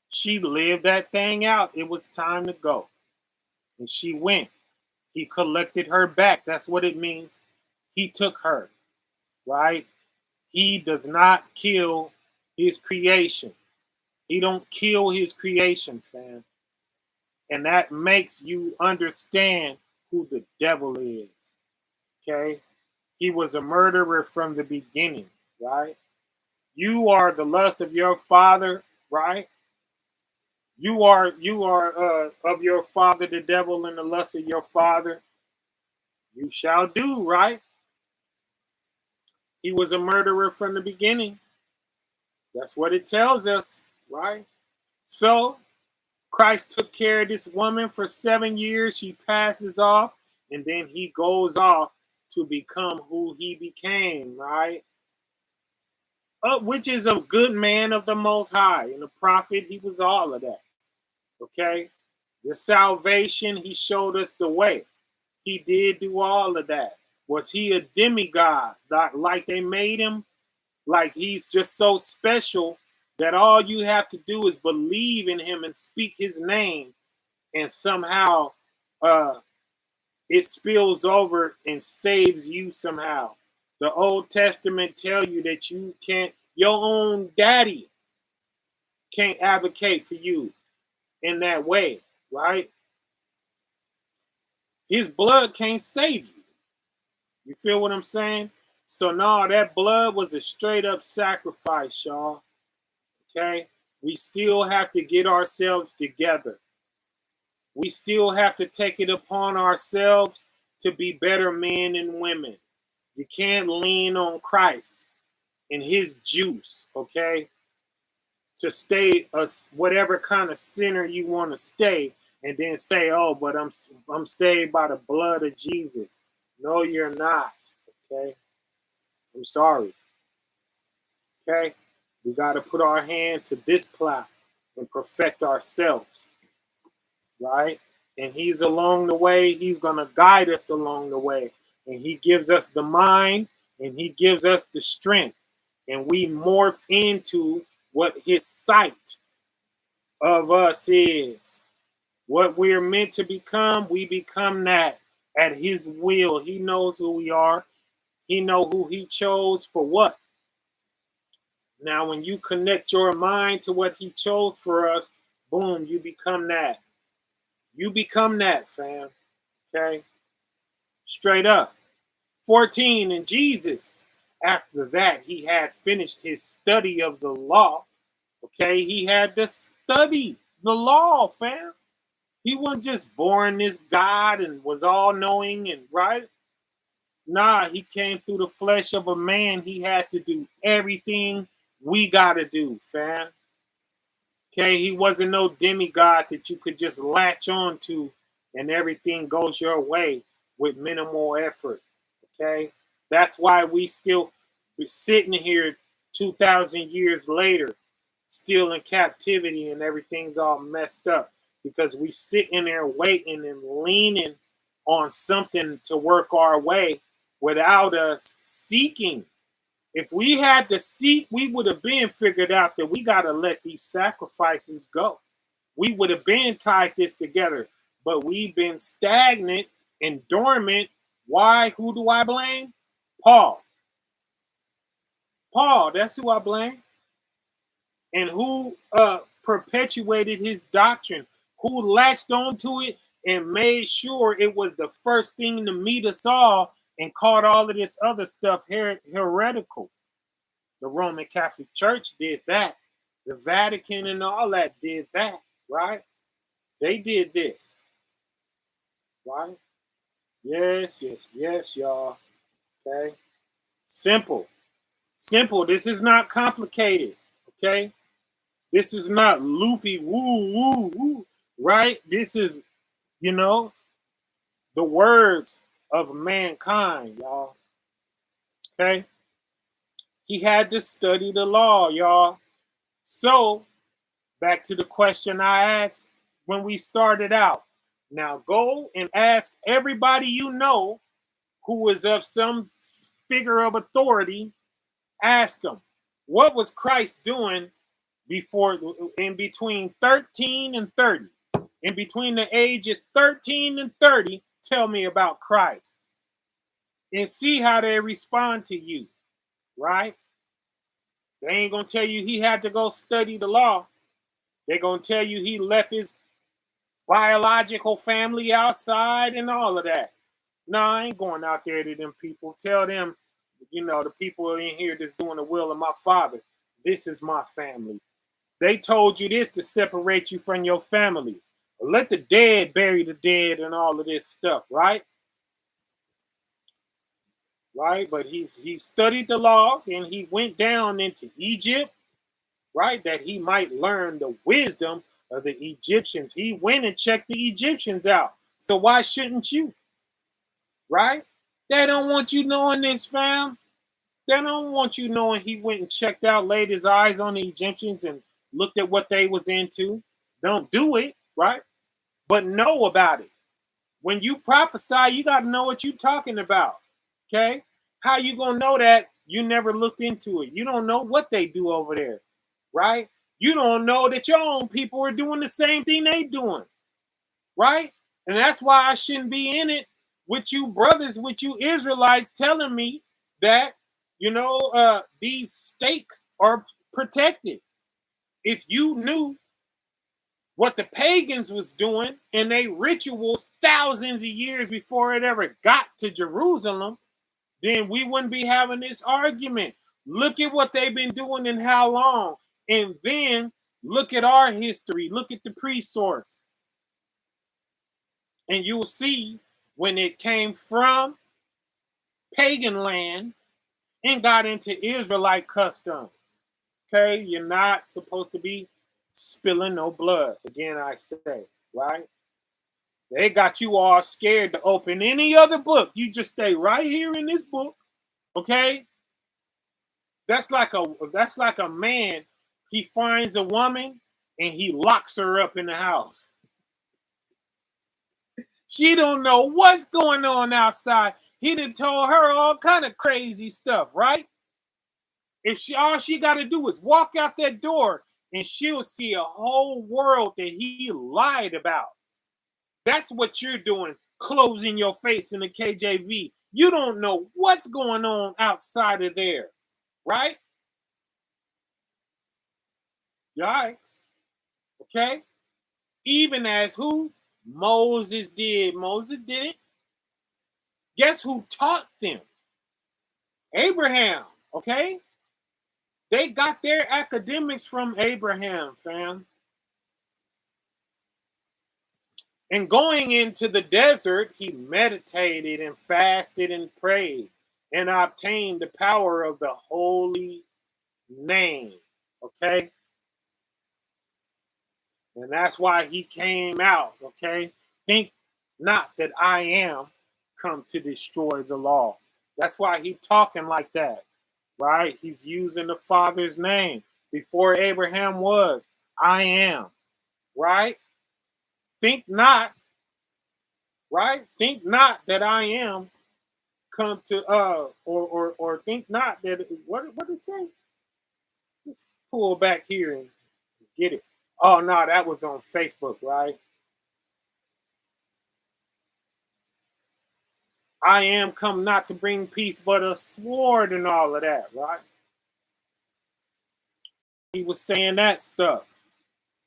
she lived that thing out. It was time to go. And she went. He collected her back. That's what it means. He took her, right? He does not kill his creation. He don't kill his creation, fam. And that makes you understand who the devil is, okay? He was a murderer from the beginning, right? You are the lust of your father, right? You are of your father, the devil, and the lust of your father. You shall do, right? He was a murderer from the beginning. That's what it tells us, right? So Christ took care of this woman for 7 years. She passes off, and then he goes off to become who he became, right? Which is a good man of the Most High. And a prophet, he was all of that, okay? The salvation, he showed us the way. He did do all of that. Was he a demigod? Like they made him? Like he's just so special that all you have to do is believe in him and speak his name, and somehow it spills over and saves you somehow. The Old Testament tell you that you can't, your own daddy can't advocate for you in that way, right? His blood can't save you. You feel what I'm saying? So no, that blood was a straight up sacrifice, y'all. Okay? We still have to get ourselves together. We still have to take it upon ourselves to be better men and women. You can't lean on Christ and his juice, okay? To stay a whatever kind of sinner you want to stay, and then say, "Oh, but I'm saved by the blood of Jesus." No, you're not. Okay, I'm sorry. Okay, we got to put our hand to this plow and perfect ourselves, right? And he's along the way. He's gonna guide us along the way, and he gives us the mind, and he gives us the strength, and we morph into what his sight of us is. What we're meant to become, we become that at his will. He knows who we are. He knows who he chose for what. Now, when you connect your mind to what he chose for us, boom, you become that. You become that, fam. Okay? Straight up. 14, and Jesus, after that, he had finished his study of the law. Okay? He had to study the law, fam. He wasn't just born this God and was all knowing and right. Nah, he came through the flesh of a man. He had to do everything we gotta do, fam. Okay, he wasn't no demigod that you could just latch on to and everything goes your way with minimal effort. Okay, that's why we still be sitting here 2,000 years later, still in captivity and everything's all messed up because we sitting there waiting and leaning on something to work our way without us seeking. If we had to seek, we would have been figured out that we got to let these sacrifices go. We would have been tied this together, but we've been stagnant and dormant. Why? Who do I blame? Paul. Paul, that's who I blame. And who perpetuated his doctrine, who latched onto it and made sure it was the first thing to meet us all and called all of this other stuff heretical. The Roman Catholic Church did that. The Vatican and all that did that, right? They did this, right? Yes, yes, yes, y'all. Okay? Simple. Simple. This is not complicated, okay? This is not loopy, woo, woo, woo, right? This is, the words of mankind, y'all. Okay? He had to study the law, y'all. So, back to the question I asked when we started out. Now, go and ask everybody you know who is of some figure of authority. Ask them, what was Christ doing in between 13 and 30? In between the ages 13 and 30, tell me about Christ. And see how they respond to you, right? They ain't going to tell you he had to go study the law. They're going to tell you he left his biological family outside and all of that. No, I ain't going out there to them people. Tell them, the people in here that's doing the will of my Father, this is my family. They told you this to separate you from your family. Let the dead bury the dead and all of this stuff, right? Right? But he studied the law and he went down into Egypt, right? That he might learn the wisdom of the Egyptians. He went and checked the Egyptians out. So why shouldn't you? Right? They don't want you knowing this, fam. They don't want you knowing he went and checked out, laid his eyes on the Egyptians and looked at what they was into. Don't do it, right? But know about it. When you prophesy, you got to know what you're talking about. Okay? How you gonna know that? You never looked into it. You don't know what they do over there, right? You don't know that your own people are doing the same thing they doing, right? And that's why I shouldn't be in it with you brothers, with you Israelites telling me that, these stakes are protected. If you knew what the pagans was doing and they rituals thousands of years before it ever got to Jerusalem, then we wouldn't be having this argument. Look at what they've been doing and how long. And then look at our history. Look at the pre-source. And you'll see when it came from pagan land and got into Israelite custom. Okay, you're not supposed to be spilling no blood. Again, I say, right? They got you all scared to open any other book. You just stay right here in this book. Okay? That's like a man. He finds a woman and he locks her up in the house. She don't know what's going on outside. He done told her all kind of crazy stuff, right? If all she got to do is walk out that door and she'll see a whole world that he lied about. That's what you're doing, closing your face in the KJV. You don't know what's going on outside of there, right? Yikes. Okay? Even as who? Moses did. Moses did it. Guess who taught them? Abraham. Okay? They got their academics from Abraham, fam. And going into the desert, he meditated and fasted and prayed and obtained the power of the holy name. Okay? And that's why he came out. Okay? Think not that I am come to destroy the law. That's why he talking like that. Right? He's using the Father's name. Before Abraham was, I am. Right? Think not, right? Think not that I am come to or think not that what did it say? Let's pull back here and get it. Oh no, that was on Facebook, right? I am come not to bring peace, but a sword and all of that, right? He was saying that stuff.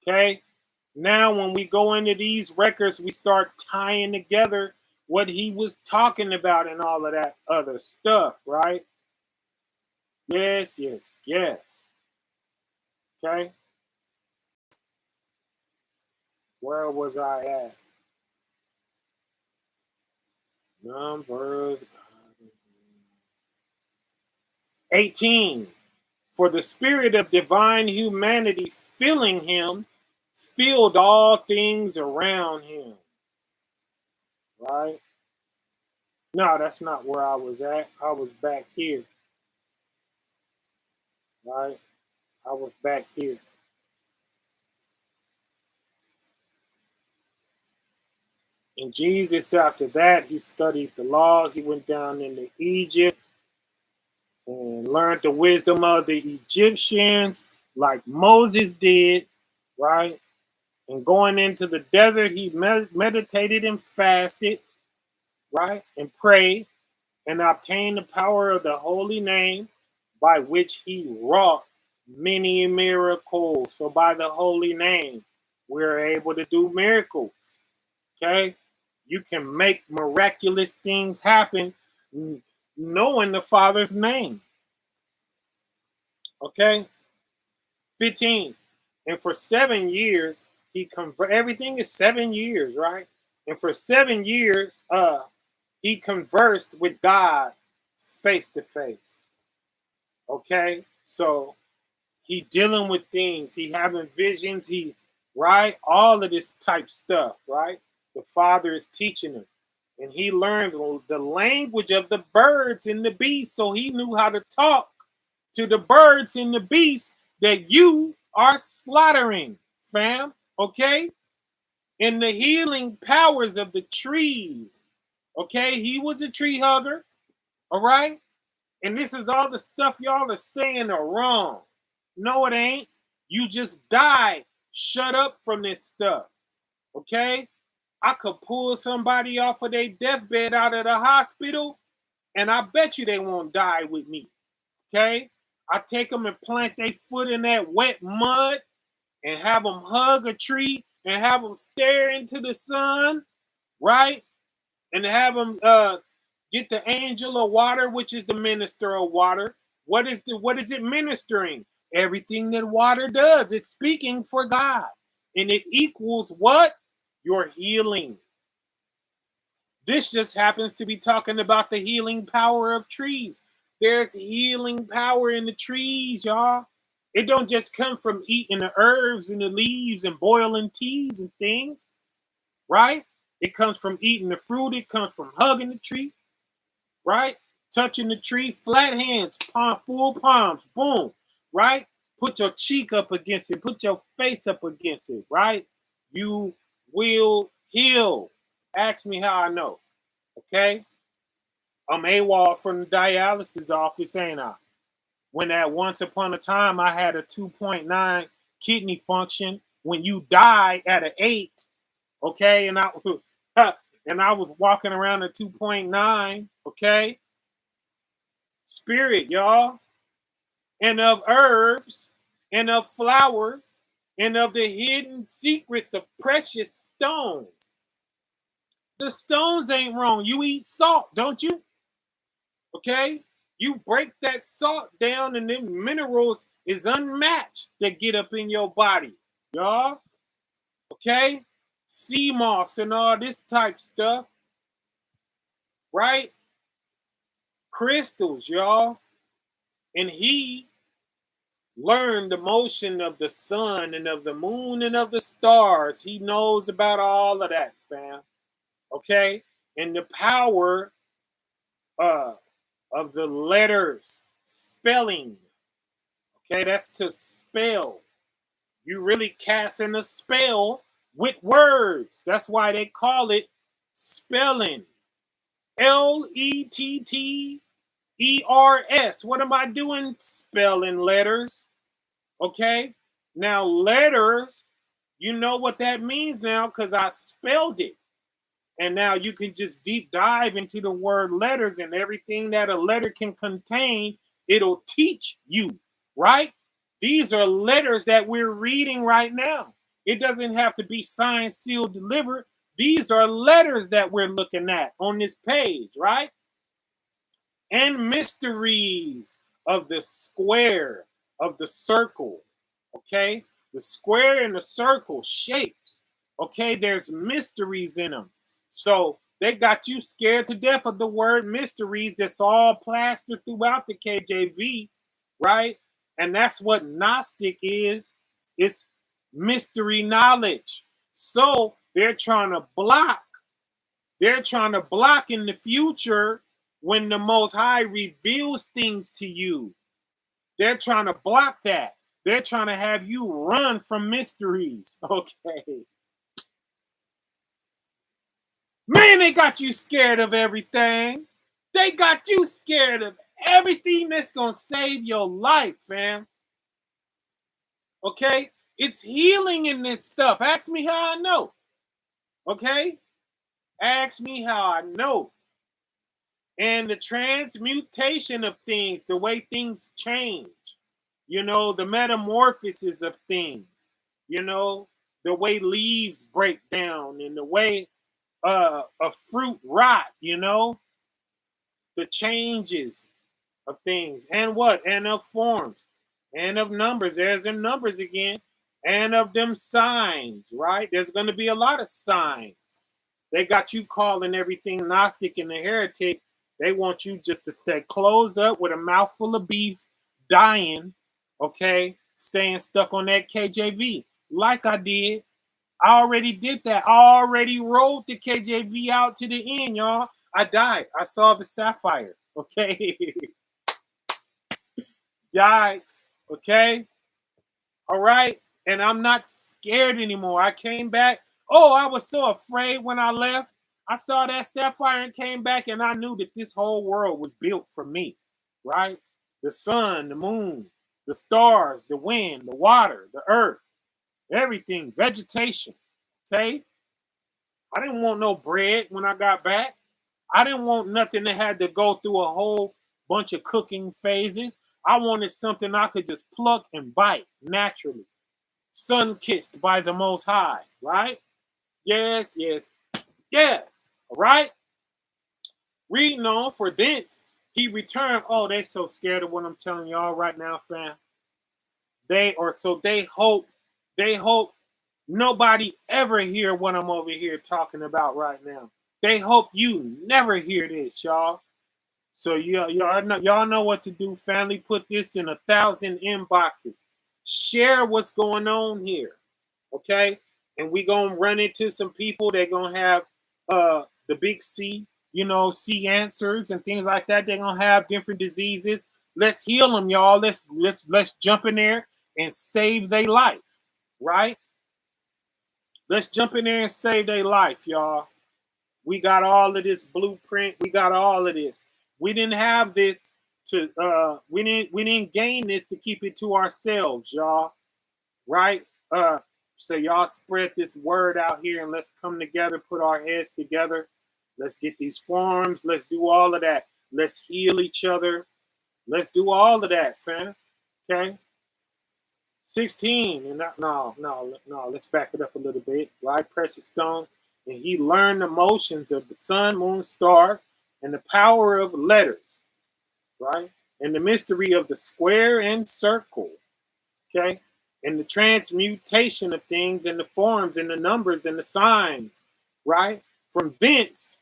Okay. Now, when we go into these records, we start tying together what he was talking about and all of that other stuff, right? Yes, yes, yes. Okay. Where was I at? Numbers 18. For the spirit of divine humanity filling him filled all things around him. Right? No, that's not where I was at. I was back here. Right? I was back here. And Jesus, after that, he studied the law. He went down into Egypt and learned the wisdom of the Egyptians, like Moses did, right? And going into the desert, he meditated and fasted, right? And prayed and obtained the power of the holy name by which he wrought many miracles. So by the holy name, we're able to do miracles, okay? You can make miraculous things happen knowing the Father's name. Okay? 15. And for 7 years, everything is 7 years, right? And for 7 years, he conversed with God face to face. Okay? So he dealing with things, he having visions, right? All of this type stuff, right? The Father is teaching him. And he learned the language of the birds and the beasts. So he knew how to talk to the birds and the beasts that you are slaughtering, fam. Okay? And the healing powers of the trees. Okay? He was a tree hugger. All right? And this is all the stuff y'all are saying are wrong. No, it ain't. You just died. Shut up from this stuff. Okay? I could pull somebody off of their deathbed out of the hospital, and I bet you they won't die with me. Okay? I take them and plant their foot in that wet mud and have them hug a tree and have them stare into the sun, right? And have them get the angel of water, which is the minister of water. What is it ministering? Everything that water does. It's speaking for God. And it equals what? Your healing. This just happens to be talking about the healing power of trees. There's healing power in the trees, y'all. It don't just come from eating the herbs and the leaves and boiling teas and things, right? It comes from eating the fruit. It comes from hugging the tree, right? Touching the tree, flat hands, palm, full palms, boom, right? Put your cheek up against it. Put your face up against it, right? You will heal. Ask me how I know, okay? I'm AWOL from the dialysis office, ain't I? When at once upon a time I had a 2.9 kidney function. When you die at an 8, okay, and I and I was walking around at 2.9, okay? Spirit, y'all, and of herbs, and of flowers, and of the hidden secrets of precious stones. The stones ain't wrong. You eat salt, don't you? Okay? You break that salt down, and them minerals is unmatched that get up in your body, y'all. Okay? Sea moss and all this type stuff, right? Crystals, y'all. And he learned the motion of the sun and of the moon and of the stars. He knows about all of that, fam. Okay? And the power of the letters, spelling. Okay, that's to spell. You really casting a spell with words. That's why they call it spelling. Letters. What am I doing? Spelling letters. Okay. Now, letters, you know what that means now because I spelled it. And now you can just deep dive into the word letters, and everything that a letter can contain, it'll teach you, right? These are letters that we're reading right now. It doesn't have to be signed, sealed, delivered. These are letters that we're looking at on this page, right? And mysteries of the square, of the circle, okay? The square and the circle shapes, okay? There's mysteries in them. So they got you scared to death of the word mysteries that's all plastered throughout the KJV, right? And that's what Gnostic is. It's mystery knowledge. So they're trying to block. They're trying to block in the future when the Most High reveals things to you. They're trying to block that. They're trying to have you run from mysteries. Okay. Man, they got you scared of everything. They got you scared of everything that's going to save your life, fam. Okay? It's healing in this stuff. Ask me how I know. Okay? Ask me how I know. And the transmutation of things, the way things change, you know, the metamorphosis of things, you know, the way leaves break down and the way a fruit rot, you know, the changes of things and what? And of forms and of numbers. There's the numbers again. And of them signs, right? There's going to be a lot of signs. They got you calling everything Gnostic and a heretic. They want you just to stay closed up with a mouthful of beef, dying, okay? Staying stuck on that KJV like I did. I already did that. I already rolled the KJV out to the end, y'all. I died. I saw the sapphire, okay? Yikes, okay? All right? And I'm not scared anymore. I came back. Oh, I was so afraid when I left. I saw that sapphire and came back, and I knew that this whole world was built for me, right? The sun, the moon, the stars, the wind, the water, the earth, everything, vegetation. Okay? I didn't want no bread when I got back. I didn't want nothing that had to go through a whole bunch of cooking phases. I wanted something I could just pluck and bite naturally. Sun kissed by the Most High, right? Yes, yes, yes. All right? Reading on, for thence he returned. Oh, they so scared of what I'm telling y'all right now, fam. They hope nobody ever hear what I'm over here talking about right now. They hope you never hear this, y'all. So y'all know what to do, family. Put this in 1,000 inboxes. Share what's going on here, okay? And we gonna run into some people. They're gonna have the big C, C answers and things like that. They're gonna have different diseases. Let's heal them, y'all. Let's jump in there and save their life, right? Let's jump in there and save their life, y'all. We got all of this blueprint. We got all of this. We didn't have this to we didn't gain this to keep it to ourselves, y'all. Right? So y'all spread this word out here and let's come together, put our heads together. Let's get these forums. Let's do all of that. Let's heal each other. Let's do all of that, fam. Okay? 16. And no. Let's back it up a little bit. Right? Precious stone. And he learned the motions of the sun, moon, stars, and the power of letters, right? And the mystery of the square and circle, okay? And the transmutation of things and the forms and the numbers and the signs, right? From thence,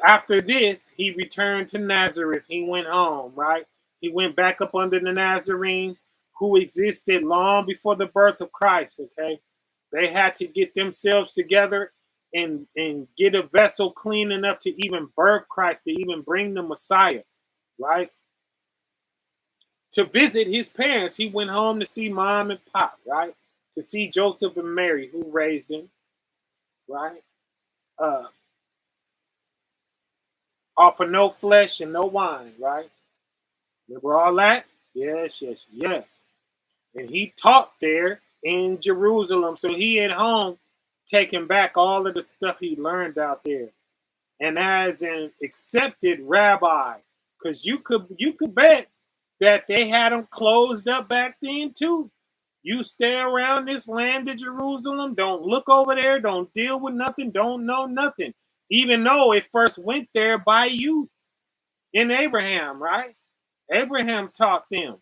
after this, he returned to Nazareth. He went home, right? He went back up under the Nazarenes who existed long before the birth of Christ, okay? They had to get themselves together and get a vessel clean enough to even birth Christ, to even bring the Messiah, right? To visit his parents. He went home to see mom and pop, right? To see Joseph and Mary, who raised him, right? Offer no flesh and no wine, right? Remember all that? Yes. And he taught there in Jerusalem. So he at home taking back all of the stuff he learned out there, and as an accepted rabbi, because you could bet that they had them closed up back then too. You stay around this land of Jerusalem, don't look over there, don't deal with nothing, don't know nothing, even though it first went there by you in Abraham, right? Abraham taught them,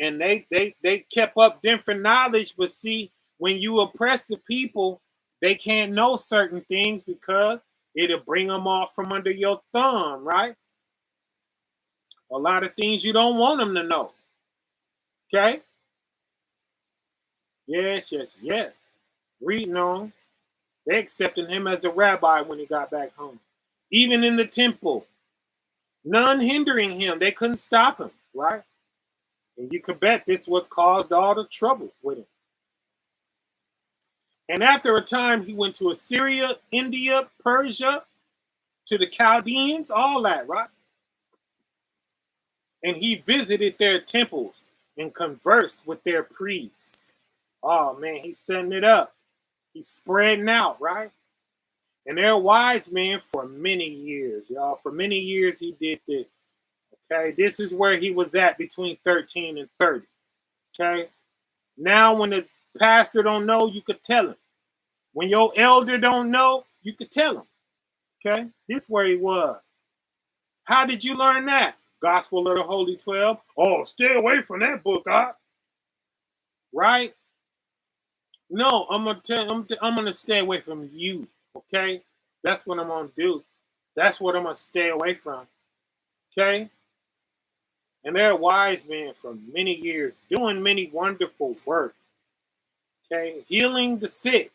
and they kept up different knowledge. But see, when you oppress the people, they can't know certain things because it'll bring them off from under your thumb, right? A lot of things you don't want them to know. Okay? Yes. Reading on. They accepted him as a rabbi when he got back home. Even in the temple, none hindering him. They couldn't stop him, right? And you could bet this what caused all the trouble with him. And after a time, he went to Assyria, India, Persia, to the Chaldeans, all that, right? And he visited their temples and conversed with their priests. Oh, man, he's setting it up. He's spreading out, right? And they're wise men for many years, y'all. For many years, he did this. Okay, this is where he was at between 13 and 30. Okay, now when the pastor don't know, you could tell him. When your elder don't know, you could tell him. Okay, this is where he was. How did you learn that? Gospel of the Holy 12. Oh, stay away from that book, right? No, I'm gonna stay away from you. Okay, that's what I'm gonna do. That's what I'm gonna stay away from. Okay. And they're wise men for many years, doing many wonderful works. Okay, healing the sick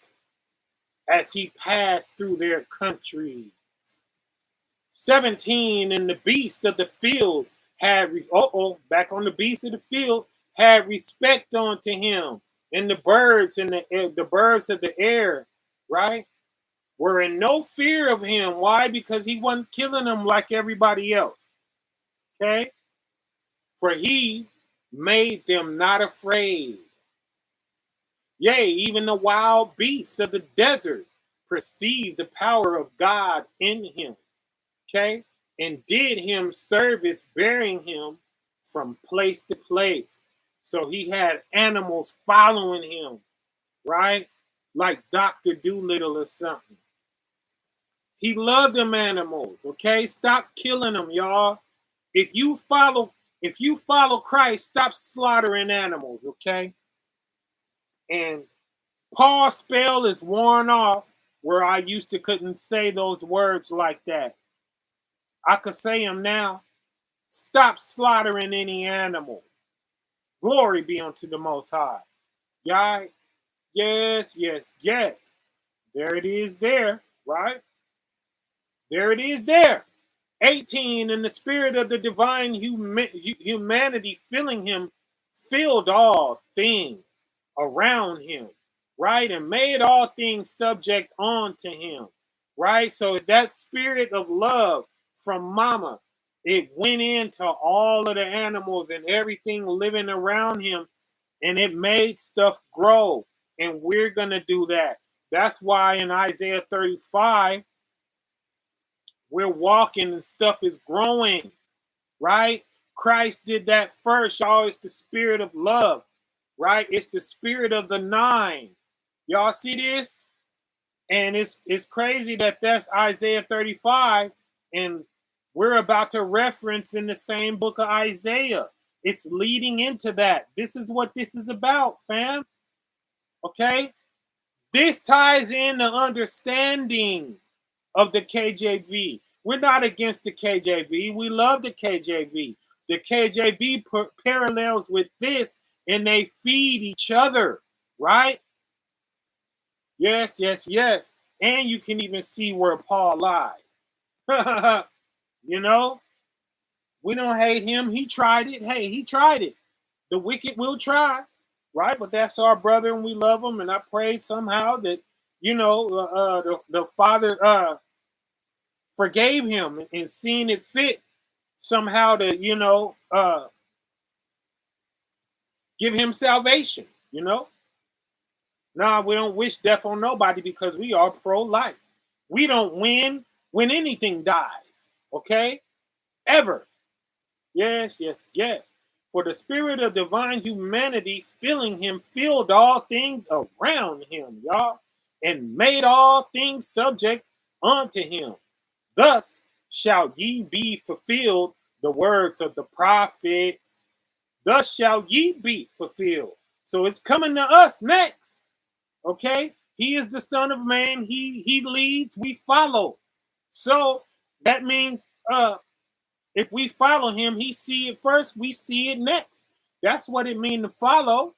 as he passed through their countries. 17, and the beasts of the field had back on the beasts of the field had respect unto him, and the birds and the birds of the air, right? were in no fear of him. Why? Because he wasn't killing them like everybody else. Okay? For he made them not afraid. Yea, even the wild beasts of the desert perceived the power of God in him. Okay? And did him service, bearing him from place to place. So he had animals following him, right? Like Dr. Doolittle or something. He loved them animals, okay? Stop killing them, y'all. If you follow Christ, stop slaughtering animals, okay? And Paul's spell is worn off where I used to couldn't say those words like that. I could say them now. Stop slaughtering any animal. Glory be unto the Most High. Yeah, yes, yes, yes. There it is there, right? There it is there. 18, and the spirit of the divine humanity filling him, filled all things around him, right? And made all things subject unto him, right? So that spirit of love from mama, it went into all of the animals and everything living around him, and it made stuff grow. And we're going to do that. That's why in Isaiah 35, we're walking and stuff is growing, right? Christ did that first, y'all. It's the spirit of love, right? It's the spirit of the 9. Y'all see this? And it's crazy that that's Isaiah 35, and we're about to reference in the same book of Isaiah. It's leading into that. This is what this is about, fam. Okay? This ties in the understanding of the KJV. We're not against the KJV. We love the KJV. The KJV parallels with this, and they feed each other, right? Yes, yes, yes. And you can even see where Paul lied. You know, we don't hate him. He tried it. Hey, he tried it. The wicked will try, right? But that's our brother, and we love him. And I pray somehow that, you know, the Father forgave him and seen it fit somehow to, you know, give him salvation, you know. Nah, we don't wish death on nobody because we are pro-life. We don't win when anything dies, okay? Ever. Yes, yes, yes. For the spirit of divine humanity filling him filled all things around him, y'all, and made all things subject unto him. Thus shall ye be fulfilled, the words of the prophets. Thus shall ye be fulfilled. So it's coming to us next. Okay? He is the Son of Man. He leads, we follow. So that means if we follow him, he see it first, we see it next. That's what it means to follow.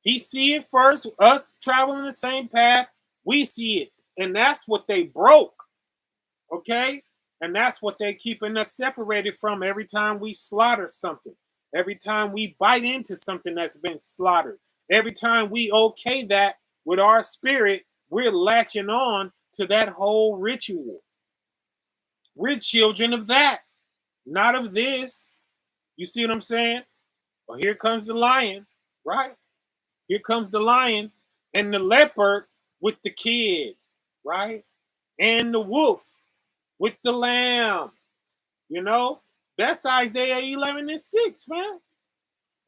He see it first, us traveling the same path, we see it. And that's what they broke. Okay? And that's what they're keeping us separated from every time we slaughter something. Every time we bite into something that's been slaughtered. Every time we okay that with our spirit, we're latching on to that whole ritual. We're children of that, not of this. You see what I'm saying? Well, here comes the lion, right? Here comes the lion and the leopard with the kid, right? And the wolf with the lamb. You know, that's Isaiah 11:6, man.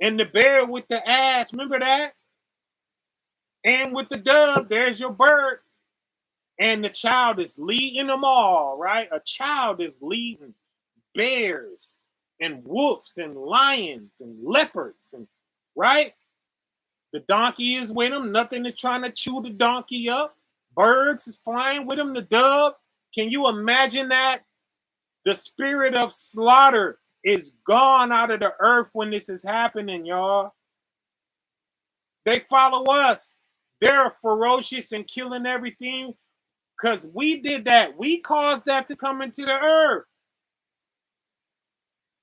And the bear with the ass, remember that? And with the dove, there's your bird. And the child is leading them all, right? A child is leading bears and wolves and lions and leopards, and right? The donkey is with them. Nothing is trying to chew the donkey up. Birds is flying with him, the dove. Can you imagine that? The spirit of slaughter is gone out of the earth when this is happening, y'all. They follow us. They're ferocious and killing everything because we did that. We caused that to come into the earth.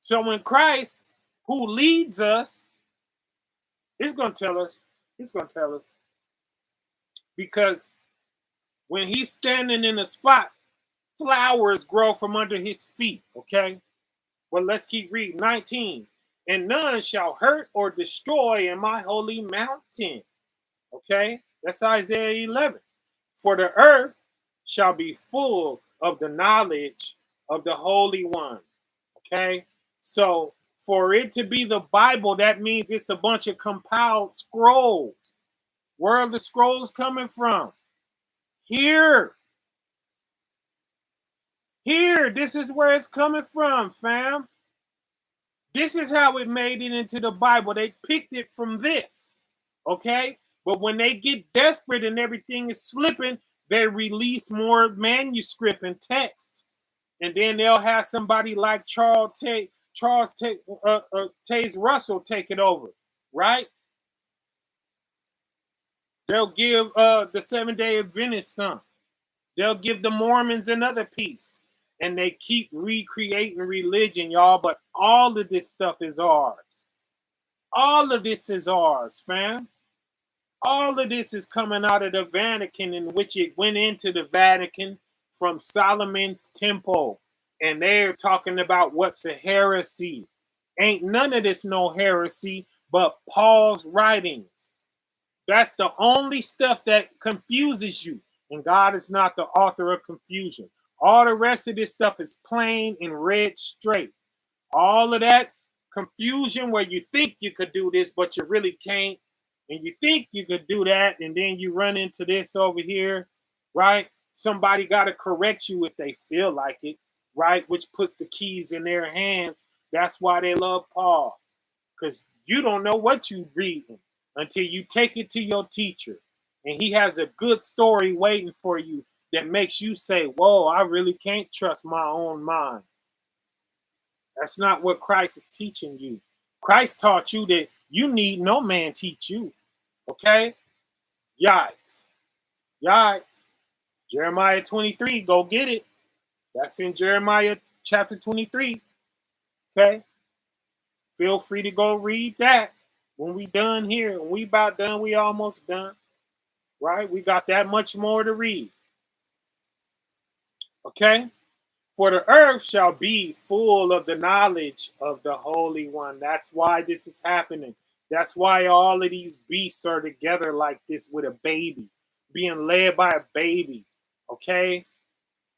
So when Christ, who leads us, is going to tell us, he's going to tell us, because When he's standing in a spot, flowers grow from under his feet, okay? Well, let's keep reading. 19. And none shall hurt or destroy in my holy mountain. Okay? That's Isaiah 11. For the earth shall be full of the knowledge of the Holy One. Okay? So, for it to be the Bible, that means it's a bunch of compiled scrolls. Where are the scrolls coming from? Here. Here. This is where it's coming from, fam. This is how it made it into the Bible. They picked it from this, okay? But when they get desperate and everything is slipping, they release more manuscript and text. And then they'll have somebody like Charles Taze Russell take it over, right? They'll give the Seventh-day Adventists some. They'll give the Mormons another piece. And they keep recreating religion, y'all. But all of this stuff is ours. All of this is ours, fam. All of this is coming out of the Vatican, in which it went into the Vatican from Solomon's temple. And they're talking about what's a heresy. Ain't none of this no heresy, but Paul's writings. That's the only stuff that confuses you. And God is not the author of confusion. All the rest of this stuff is plain and read straight. All of that confusion where you think you could do this, but you really can't. And you think you could do that, and then you run into this over here, right? Somebody got to correct you if they feel like it, right? Which puts the keys in their hands. That's why they love Paul. Because you don't know what you're reading until you take it to your teacher. And he has a good story waiting for you that makes you say, whoa, I really can't trust my own mind. That's not what Christ is teaching you. Christ taught you that you need no man teach you. Okay? Yikes. Yikes. Jeremiah 23, go get it. That's in Jeremiah chapter 23. Okay? Feel free to go read that when we done here. When we about done, we almost done. Right? We got that much more to read. Okay? For the earth shall be full of the knowledge of the Holy One. That's why this is happening. That's why all of these beasts are together like this with a baby, being led by a baby. Okay?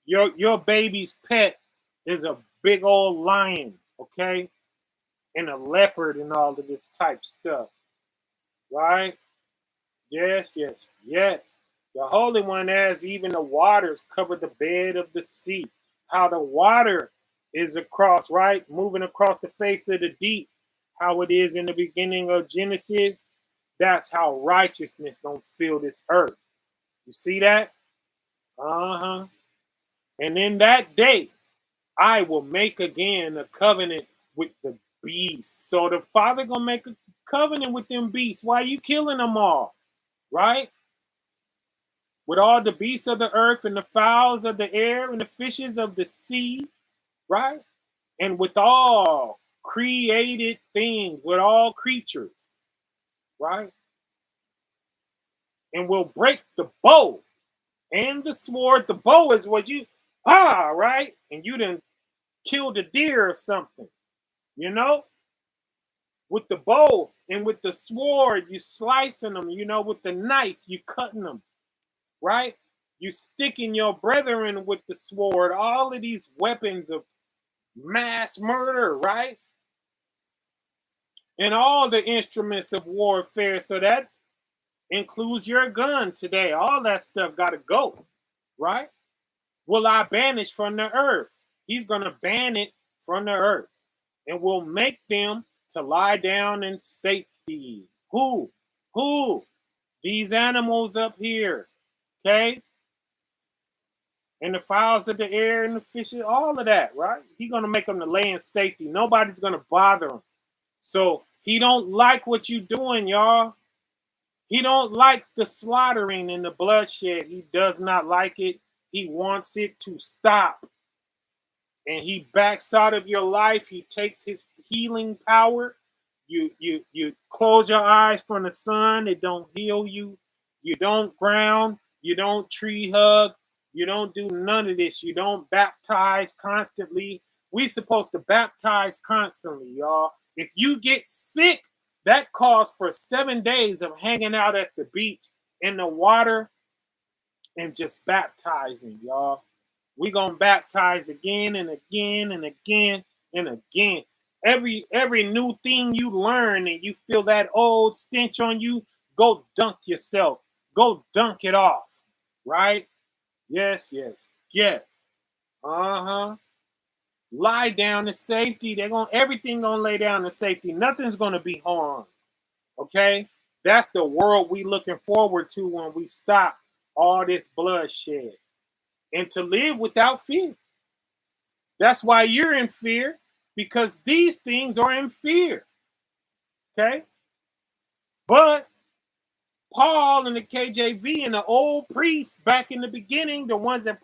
Your baby's pet is a big old lion, okay? And a leopard and all of this type stuff. Right? Yes, yes, yes. The Holy One, as even the waters cover the bed of the sea. How the water is across, right? Moving across the face of the deep. How it is in the beginning of Genesis. That's how righteousness don't fill this earth. You see that? Uh-huh. And in that day, I will make again a covenant with the beasts. So the Father gonna make a covenant with them beasts. Why are you killing them all? Right? With all the beasts of the earth and the fowls of the air and the fishes of the sea, right? And with all created things, with all creatures, right? And we'll break the bow and the sword. The bow is what you, right? And you done killed a deer or something, you know? With the bow and with the sword, you slicing them, you know, with the knife, you cutting them. Right? You sticking your brethren with the sword, all of these weapons of mass murder, right? And all the instruments of warfare. So that includes your gun today. All that stuff got to go, right? Will I banish from the earth? He's going to ban it from the earth and will make them to lie down in safety. Who? These animals up here. Okay? And the fowls of the air and the fishes, all of that, right? He's going to make them to lay in safety. Nobody's going to bother him. So he don't like what you doing, y'all. He don't like the slaughtering and the bloodshed. He does not like it. He wants it to stop. And he backs out of your life. He takes his healing power. You close your eyes from the sun. It don't heal you. You don't ground. You don't tree hug. You don't do none of this. You don't baptize constantly. We supposed to baptize constantly, y'all. If you get sick, that calls for 7 days of hanging out at the beach in the water and just baptizing, y'all. We gonna baptize again and again and again and again. Every new thing you learn and you feel that old stench on you, go dunk yourself. Go dunk it off. Right? Yes, yes, yes. Uh-huh. Lie down to safety. Everything gonna lay down to safety. Nothing's gonna be harmed. Okay? That's the world we looking forward to when we stop all this bloodshed. And to live without fear. That's why you're in fear, because these things are in fear. Okay? But Paul and the KJV and the old priests back in the beginning, the ones that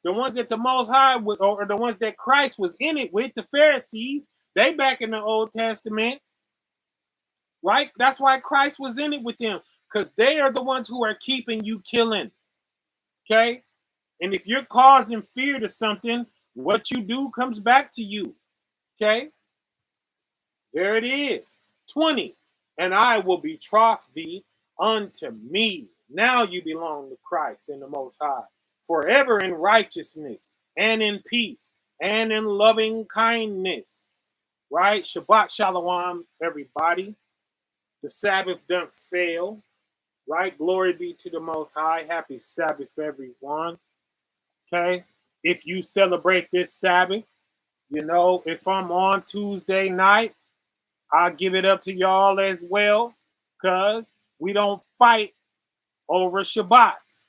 the Most High or the ones that Christ was in it with, the Pharisees, they back in the Old Testament, right? That's why Christ was in it with them, because they are the ones who are keeping you killing. Okay? And if you're causing fear to something, what you do comes back to you. Okay? There it is. 20. And I will betroth thee unto me. Now you belong to Christ and the Most High, forever in righteousness and in peace and in loving kindness. Right? Shabbat Shalom, everybody. The Sabbath don't fail. Right? Glory be to the Most High. Happy Sabbath, everyone. Okay? If you celebrate this Sabbath, you know, if I'm on Tuesday night, I'll give it up to y'all as well, because we don't fight over Shabbats.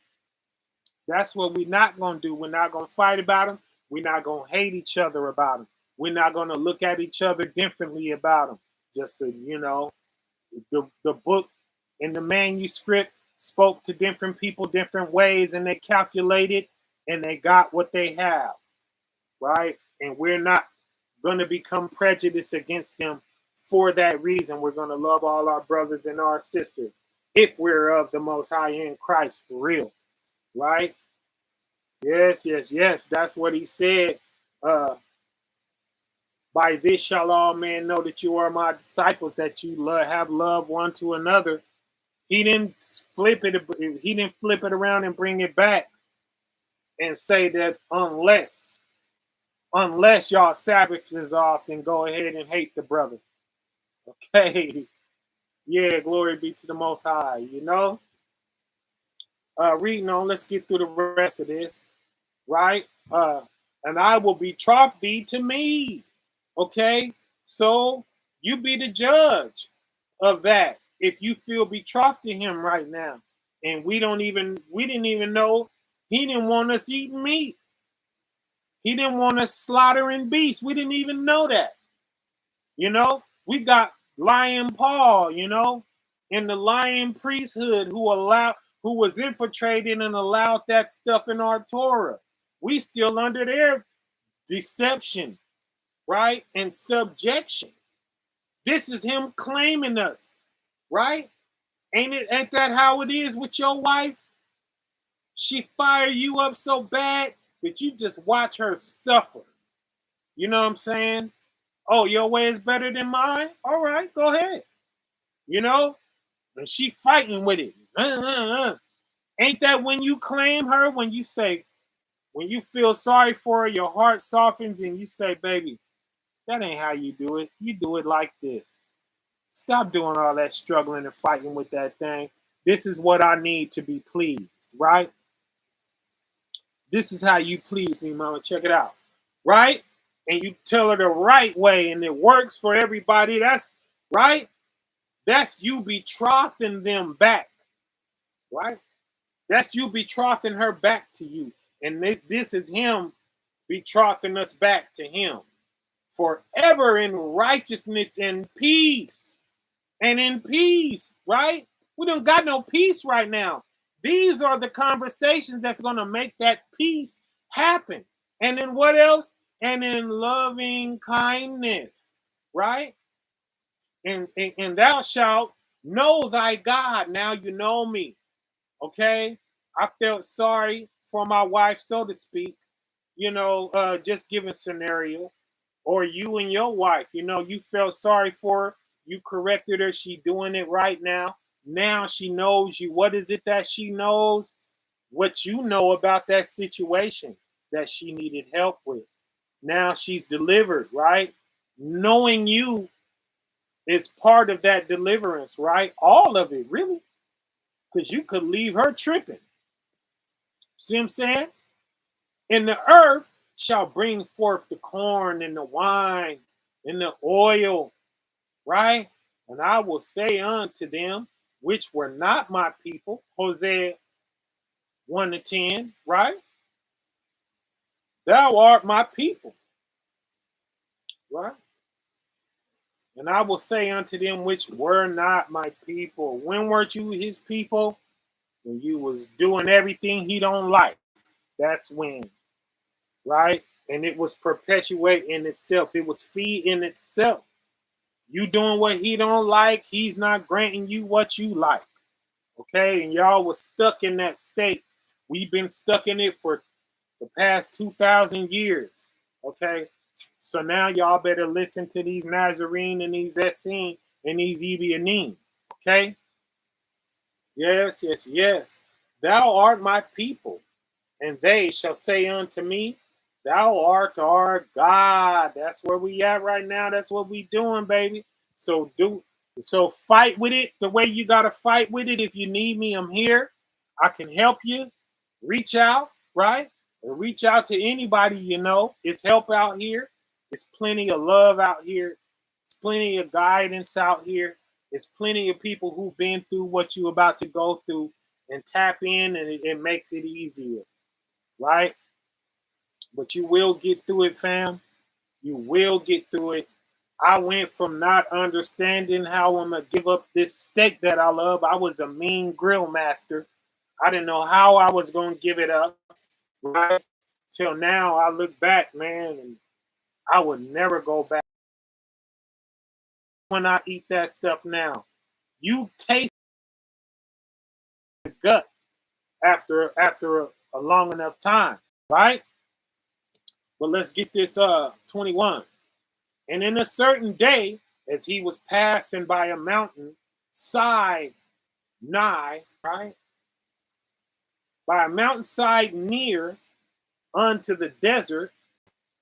That's what we're not going to do. We're not going to fight about them. We're not going to hate each other about them. We're not going to look at each other differently about them. Just so you know, the book and the manuscript spoke to different people different ways, and they calculated and they got what they have, right? And we're not going to become prejudiced against them for that reason. We're going to love all our brothers and our sisters if we're of the Most High in Christ for real, right? Yes, yes, yes. That's what he said. By this shall all men know that you are my disciples, that you have love one to another. He didn't flip it. He didn't flip it around and bring it back and say that unless y'all Sabbath is off, then go ahead and hate the brother. Okay. Yeah, glory be to the Most High, you know? Reading on, let's get through the rest of this, right? And I will betroth thee to me. Okay? So you be the judge of that. If you feel betrothed to him right now. And we didn't even know he didn't want us eating meat. He didn't want us slaughtering beasts. We didn't even know that. You know, we got Lion Paul, you know, in the Lion priesthood who was infiltrated and allowed that stuff in our Torah. We still under their deception, right? And subjection. This is him claiming us, right? Ain't that how it is with your wife? She fire you up so bad that you just watch her suffer. You know what I'm saying? Oh, your way is better than mine? All right, go ahead. You know? And she fighting with it. Ain't that when you claim her, when you feel sorry for her, your heart softens and you say, baby, that ain't how you do it. You do it like this. Stop doing all that struggling and fighting with that thing. This is what I need to be pleased, right? This is how you please me, mama. Check it out, right? And you tell her the right way and it works for everybody. That's right. That's you betrothing them back, right? That's you betrothing her back to you. And this is him betrothing us back to him. Forever in righteousness and peace. And in peace, right? We don't got no peace right now. These are the conversations that's going to make that peace happen. And then what else? And in loving kindness, right? And thou shalt know thy God. Now you know me, okay? I felt sorry for my wife, so to speak. Just giving scenario, or you and your wife. You felt sorry for her. You corrected her. She doing it right now. Now she knows you. What is it that she knows? What you know about that situation that she needed help with. Now she's delivered, right? Knowing you is part of that deliverance, right? All of it, really. Because you could leave her tripping. See what I'm saying? And the earth shall bring forth the corn and the wine and the oil, right? And I will say unto them, which were not my people, Hosea 1 to 10, right? Thou art my people, right? And I will say unto them, which were not my people. When weren't you his people? When you was doing everything he don't like. That's when, right? And it was perpetuating itself. It was feeding itself. You doing what he don't like, he's not granting you what you like. Okay, and y'all was stuck in that state. We've been stuck in it for the past 2,000 years. Okay, so now y'all better listen to these Nazarene and these Essene and these Ebionim. Okay, yes, yes, yes. Thou art my people, and they shall say unto me, Thou art our God. That's where we at right now. That's what we doing, baby. So fight with it the way you gotta fight with it. If you need me, I'm here. I can help you. Reach out, right? Or reach out to anybody you know. It's help out here. It's plenty of love out here. It's plenty of guidance out here. It's plenty of people who've been through what you're about to go through and tap in, and it makes it easier, right? But you will get through it, fam. You will get through it. I went from not understanding how I'm gonna give up this steak that I love. I was a mean grill master. I didn't know how I was gonna give it up, right? Till now, I look back, man, and I would never go back. When I eat that stuff now, you taste the gut after a long enough time, right? But let's get this 21. And in a certain day, as he was passing by a mountain side nigh, right? By a mountainside near unto the desert,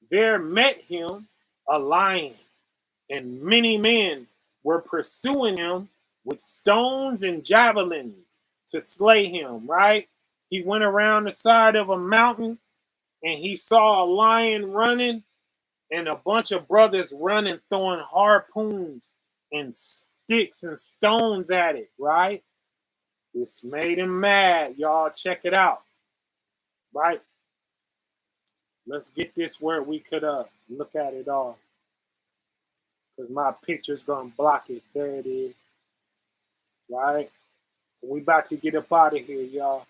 there met him a lion, and many men were pursuing him with stones and javelins to slay him, right? He went around the side of a mountain and he saw a lion running and a bunch of brothers running, throwing harpoons and sticks and stones at it, right? This made him mad. Y'all check it out, right? Let's get this where we could look at it all. Because my picture's going to block it. There it is, right? We about to get up out of here, y'all.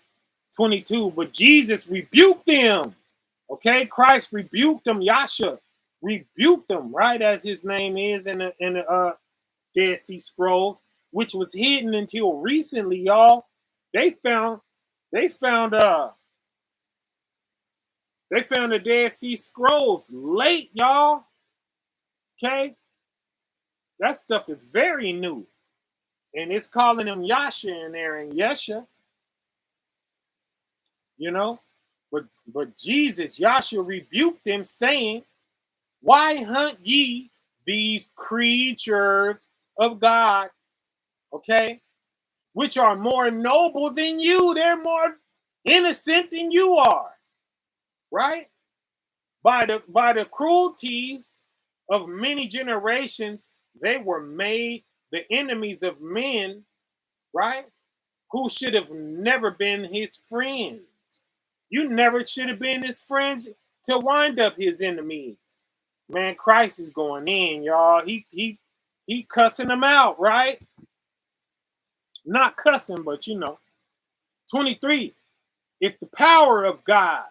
22, but Jesus rebuked them. Okay, Christ rebuked them. Yasha rebuked them, right? As his name is in the Dead Sea Scrolls, which was hidden until recently, y'all. They found the Dead Sea Scrolls late, y'all. Okay, that stuff is very new, and it's calling him Yasha in there and Yesha, you know. But Jesus, Yasha rebuked them, saying, "Why hunt ye these creatures of God? Okay, which are more noble than you. They're more innocent than you are, right? By the cruelties of many generations, they were made the enemies of men, right? Who should have never been his friends. You never should have been his friends to wind up his enemies. Man, Christ is going in, y'all. He cussing them out, right? Not cussing, but 23. If the power of God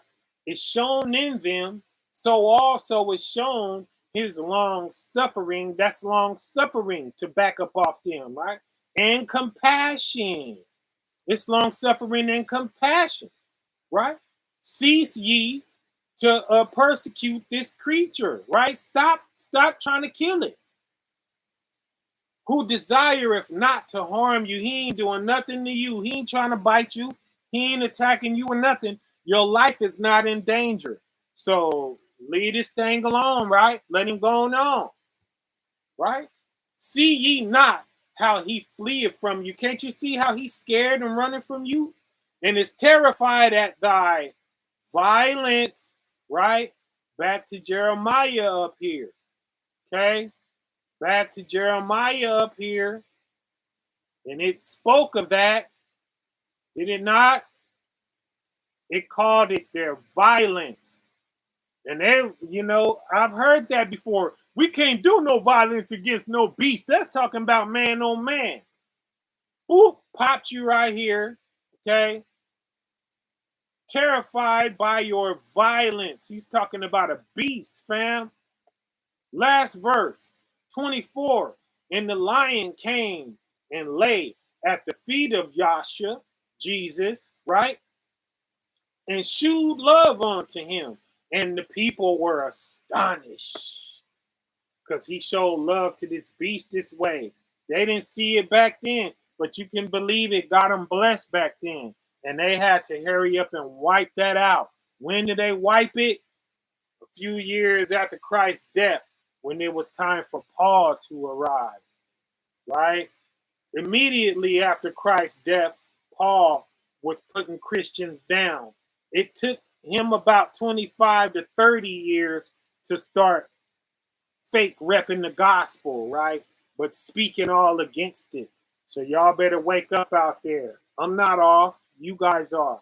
is shown in them, so also is shown his long suffering. That's long suffering to back up off them, right? And compassion. It's long suffering and compassion, right? Cease ye to persecute this creature, right? Stop trying to kill it. Who desireth not to harm you. He ain't doing nothing to you. He ain't trying to bite you. He ain't attacking you or nothing. Your life is not in danger. So leave this thing alone, right? Let him go on, right? See ye not how he fleeth from you. Can't you see how he's scared and running from you? And is terrified at thy violence, right? Back to Jeremiah up here, okay? Back to Jeremiah up here. And it spoke of that, did it not? It called it their violence. And they, I've heard that before. We can't do no violence against no beast. That's talking about man on man. Boop, popped you right here, okay? Terrified by your violence. He's talking about a beast, fam. Last verse, 24. And the lion came and lay at the feet of Yahshua, Jesus, right? And shewed love unto him. And the people were astonished because he showed love to this beast this way. They didn't see it back then, but you can believe it got them blessed back then. And they had to hurry up and wipe that out. When did they wipe it? A few years after Christ's death, when it was time for Paul to arise, right? Immediately after Christ's death, Paul was putting Christians down. It took him about 25 to 30 years to start fake repping the gospel, right? But speaking all against it. So y'all better wake up out there. I'm not off. You guys are.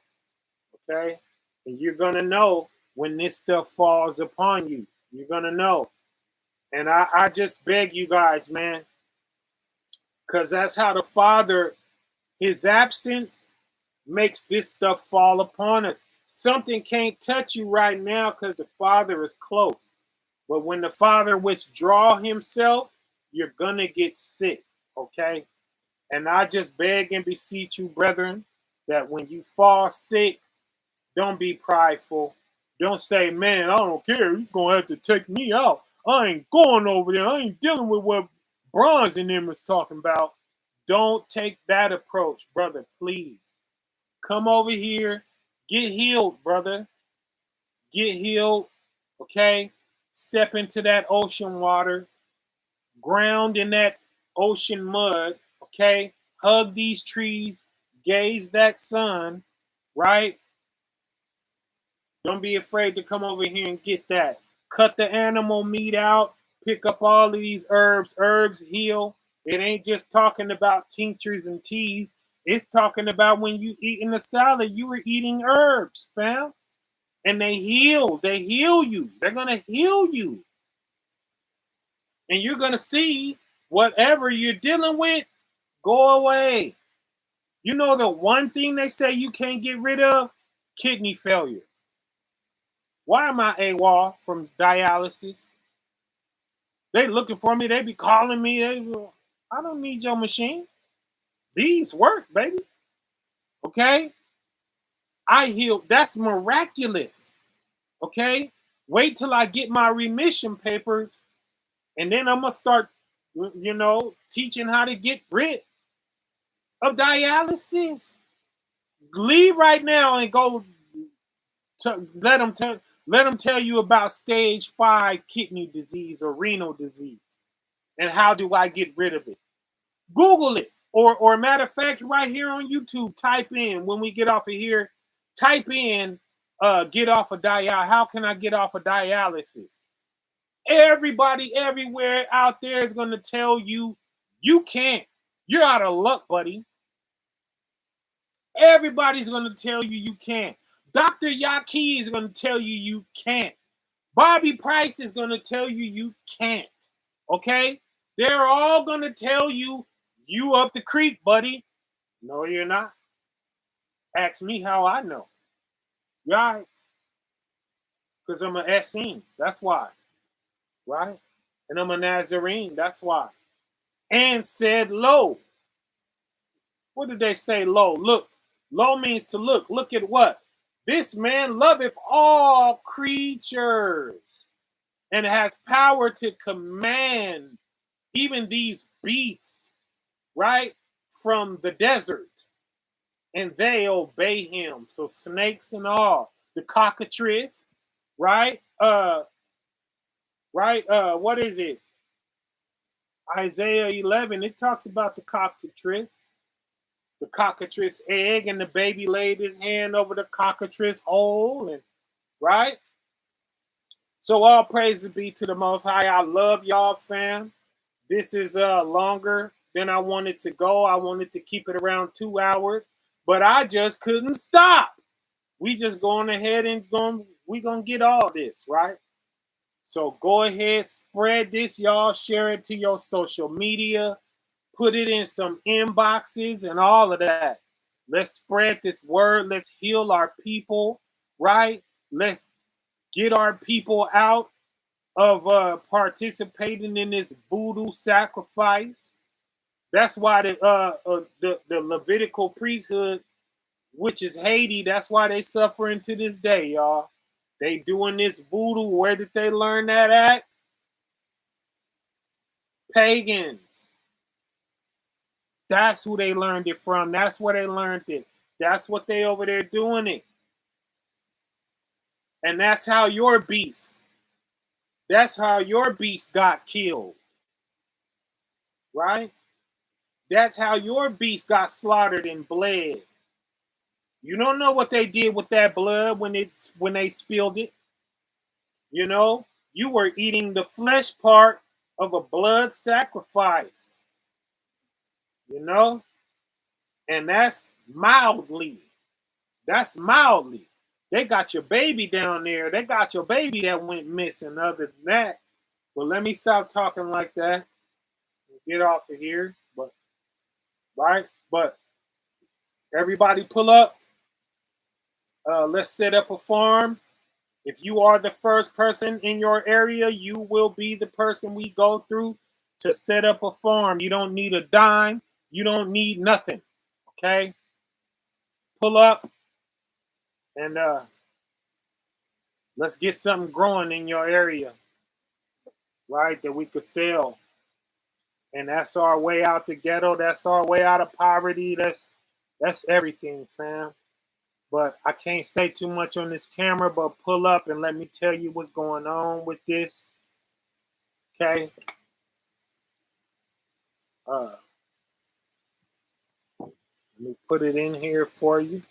Okay? And you're going to know when this stuff falls upon you. You're going to know. And I just beg you guys, man, because that's how the Father, his absence makes this stuff fall upon us. Something can't touch you right now because the Father is close. But when the Father withdraw himself, you're going to get sick, okay? And I just beg and beseech you, brethren, that when you fall sick, don't be prideful. Don't say, man, I don't care. He's going to have to take me out. I ain't going over there. I ain't dealing with what Bronze and them is talking about. Don't take that approach, brother, please. Come over here. Get healed, brother. Get healed, okay? Step into that ocean water. Ground in that ocean mud, okay? Hug these trees. Gaze that sun, right? Don't be afraid to come over here and get that. Cut the animal meat out. Pick up all of these herbs. Herbs heal. It ain't just talking about tinctures and teas. It's talking about when you eating a salad, you were eating herbs, fam. And they heal. They heal you. They're going to heal you. And you're going to see whatever you're dealing with go away. You know the one thing they say you can't get rid of? Kidney failure. Why am I AWOL from dialysis? They looking for me. They be calling me. I don't need your machine. These work, baby. Okay? I healed. That's miraculous. Okay? Wait till I get my remission papers, and then I'm going to start, teaching how to get rid of dialysis. Leave right now and go let them tell you about stage 5 kidney disease or renal disease, and how do I get rid of it. Google it, or matter of fact, right here on YouTube, type in, when we get off of here, type in get off of dialysis. How can I get off of dialysis? Everybody everywhere out there is going to tell you you can't. You're out of luck, buddy. Everybody's going to tell you can't. Dr. Yaki is going to tell you can't. Bobby Price is going to tell you can't. Okay? They're all going to tell you up the creek, buddy. No, you're not. Ask me how I know. Right? Because I'm an Essene. That's why. Right? And I'm a Nazarene. That's why. And said lo. What did they say lo? Look, Lo means to look. Look at what? This man loveth all creatures and has power to command even these beasts, right? From the desert. And they obey him. So snakes and all. The cockatrice, right? What is it? Isaiah 11, it talks about the cockatrice egg, and the baby laid his hand over the cockatrice hole, and right. So all praises be to the Most High. I love y'all, fam. This is longer than I wanted to go. I wanted to keep it around 2 hours, but I just couldn't stop. We just going ahead and we gonna get all this, right? So go ahead, spread this, y'all. Share it to your social media. Put it in some inboxes and all of that. Let's spread this word. Let's heal our people, right? Let's get our people out of participating in this voodoo sacrifice. That's why the Levitical priesthood, which is Haiti, that's why they suffering to this day, y'all. They doing this voodoo. Where did they learn that at? Pagans. That's who they learned it from. That's where they learned it. That's what they over there doing it. And that's how your beast got killed. Right? That's how your beast got slaughtered and bled. You don't know what they did with that blood when they spilled it. You know, you were eating the flesh part of a blood sacrifice. You know? And that's mildly. That's mildly. They got your baby down there. They got your baby that went missing other than that. But let me stop talking like that. Get off of here. But right? But everybody pull up. Let's set up a farm. If you are the first person in your area, you will be the person we go through to set up a farm. You don't need a dime. You don't need nothing. Okay? Pull up and let's get something growing in your area, right? That we could sell. And that's our way out the ghetto. That's our way out of poverty. That's everything, fam. But I can't say too much on this camera, but pull up and let me tell you what's going on with this. Okay. Let me put it in here for you.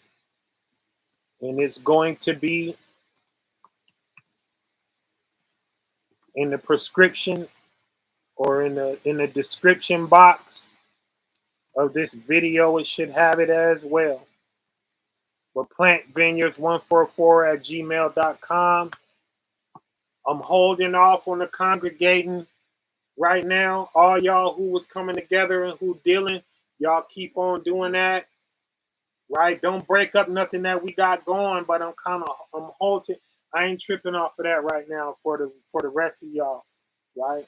And it's going to be in the prescription or in the description box of this video. It should have it as well. But plantvineyards144@gmail.com. I'm holding off on the congregating right now. All y'all who was coming together and who dealing, y'all keep on doing that. Right? Don't break up nothing that we got going, but I'm holding. I ain't tripping off of that right now for the rest of y'all. Right?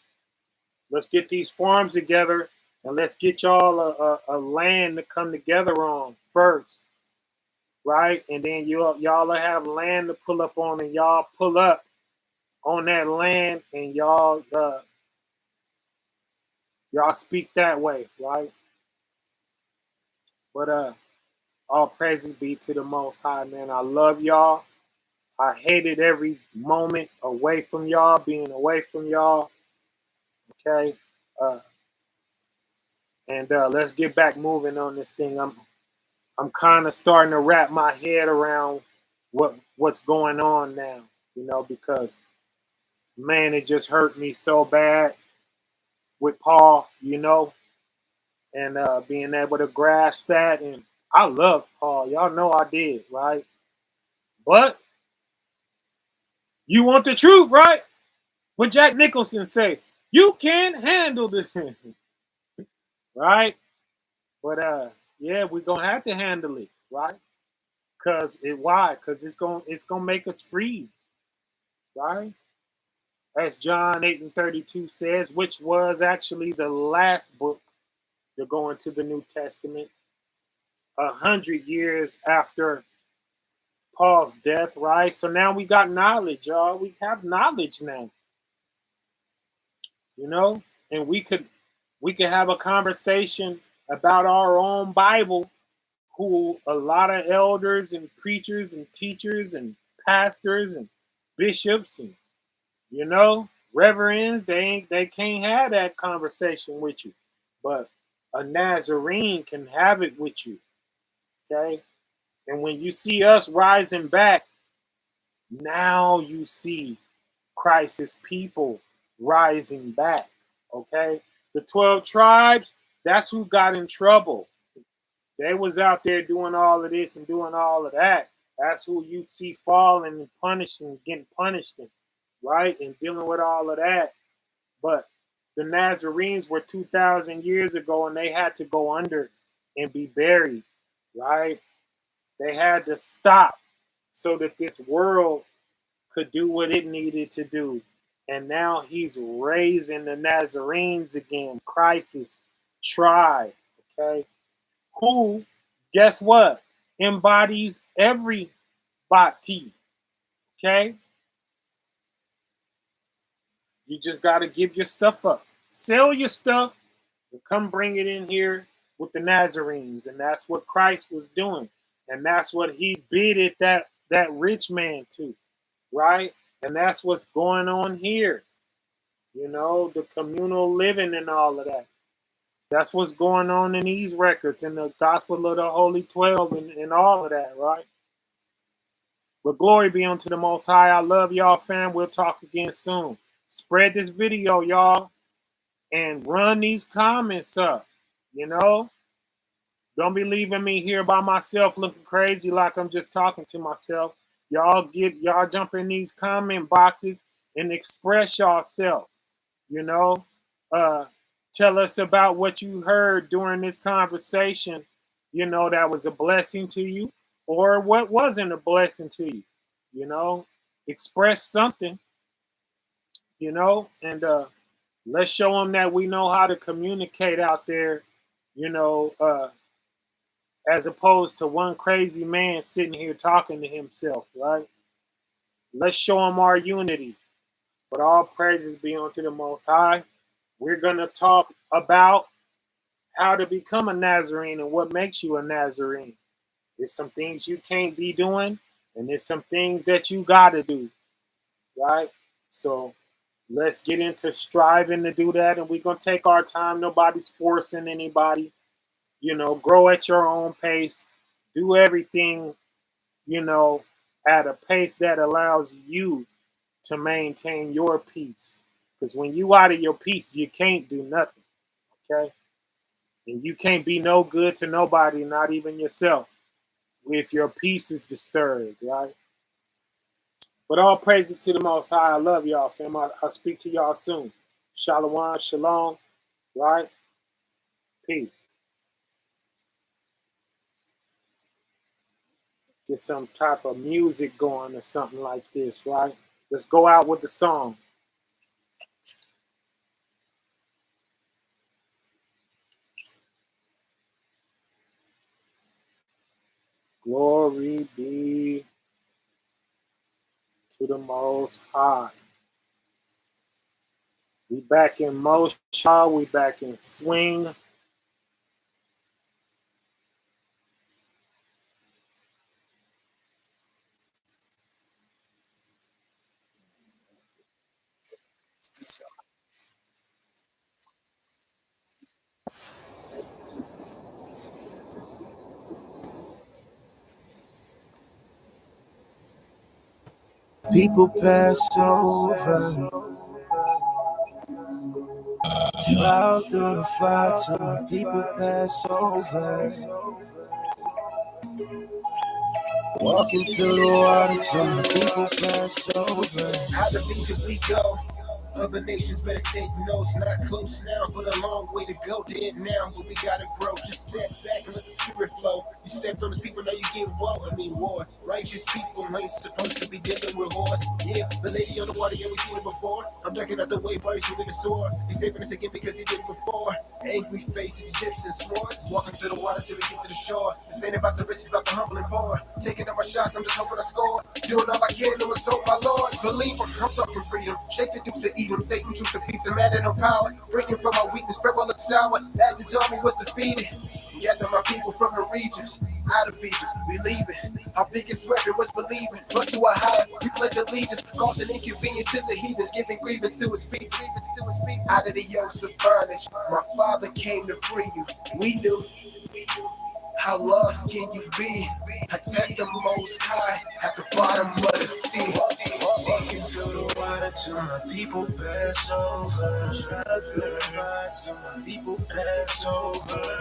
Let's get these farms together and let's get y'all a land to come together on first. Right? And then y'all will have land to pull up on, and y'all pull up on that land and y'all speak that way, right? But all praises be to the Most High, man. I love y'all. I hated every moment away from y'all, being away from y'all. Okay? And let's get back moving on this thing. I'm kind of starting to wrap my head around what's going on now, because man, it just hurt me so bad with Paul, and being able to grasp that. And I love Paul. Y'all know I did, right? But you want the truth, right? What Jack Nicholson say, you can't handle this. Right? But yeah, we're gonna have to handle it, right? Why? Because it's gonna make us free, right? As John 8:32 says, which was actually the last book to go into the New Testament. 100 years after Paul's death, right? So now we got knowledge, y'all. We have knowledge now, you know, and we could have a conversation about our own Bible, who a lot of elders and preachers and teachers and pastors and bishops and, you know, reverends, they can't have that conversation with you, but a Nazarene can have it with you. Okay, and when you see us rising back, now you see Christ's people rising back. Okay, the 12 tribes, that's who got in trouble. They was out there doing all of this and doing all of that. That's who you see falling and punishing, getting punished, right, and dealing with all of that. But the Nazarenes were 2,000 years ago, and they had to go under and be buried, right? They had to stop so that this world could do what it needed to do. And now he's raising the Nazarenes again, Christ's tribe, okay? Who, guess what, embodies everybody, okay? You just got to give your stuff up. Sell your stuff and come bring it in here with the Nazarenes. And that's what Christ was doing. And that's what he bidded that rich man to, right? And that's what's going on here. You know, the communal living and all of that. That's what's going on in these records, in the Gospel of the Holy 12 and all of that, right? But glory be unto the Most High. I love y'all, fam. We'll talk again soon. Spread this video, y'all, and run these comments up, you know? Don't be leaving me here by myself looking crazy like I'm just talking to myself. Y'all jump in these comment boxes and express yourself, you know? Tell us about what you heard during this conversation, you know, that was a blessing to you, or what wasn't a blessing to you, you know? Express something, you know, and let's show them that we know how to communicate out there, you know, as opposed to one crazy man sitting here talking to himself, right? Let's show them our unity. But all praises be unto the Most High. We're going to talk about how to become a Nazarene and what makes you a Nazarene. There's some things you can't be doing, and there's some things that you got to do, right? So let's get into striving to do that, and we're going to take our time. Nobody's forcing anybody. You know, grow at your own pace. Do everything, you know, at a pace that allows you to maintain your peace. Because when you out of your peace, you can't do nothing, okay? And you can't be no good to nobody, not even yourself, if your peace is disturbed, right? But all praises to the Most High. I love y'all, fam. I'll speak to y'all soon. Shalom, shalom, right? Peace. Get some type of music going or something like this, right? Let's go out with the song. Glory be to the Most High. We back in motion, we back in swing. People pass over, trial through the fire till my people pass over. Walking through the water till my people pass over. How the things that we go, other nations better take notes. Not close now, but a long way to go. Dead now, but we gotta grow. Just step back and let the spirit flow. You stepped on those people, now you get war. Righteous people ain't supposed to be dealing with wars. Yeah, the lady on the water, yeah, we seen it before. I'm ducking out the way, but he's with the sword. He's saving us again because he did it before. Angry faces, chips, and swords. Walking through the the water till we get to the shore. This ain't about the riches, about the humble and poor. Taking up my shots, I'm just hoping I score. Doing all I can to exalt my Lord. Believe him, I'm talking freedom. Shake the dukes and eat him. Satan truth defeats him, mad and no power. Breaking from my weakness, farewell look sour. As his army was defeated. Gather my people from the regions. Out of Egypt, we leaving. Our biggest weapon was believing. But to a higher, we pledge allegiance. Causing inconvenience to the heathens. Giving grievance to his people. Out of the yokes of bondage, my father came to free you. We knew. How lost can you be? Attack the most high at the bottom of the sea. Walking through the water till my people pass over. Try to purify till my people pass over.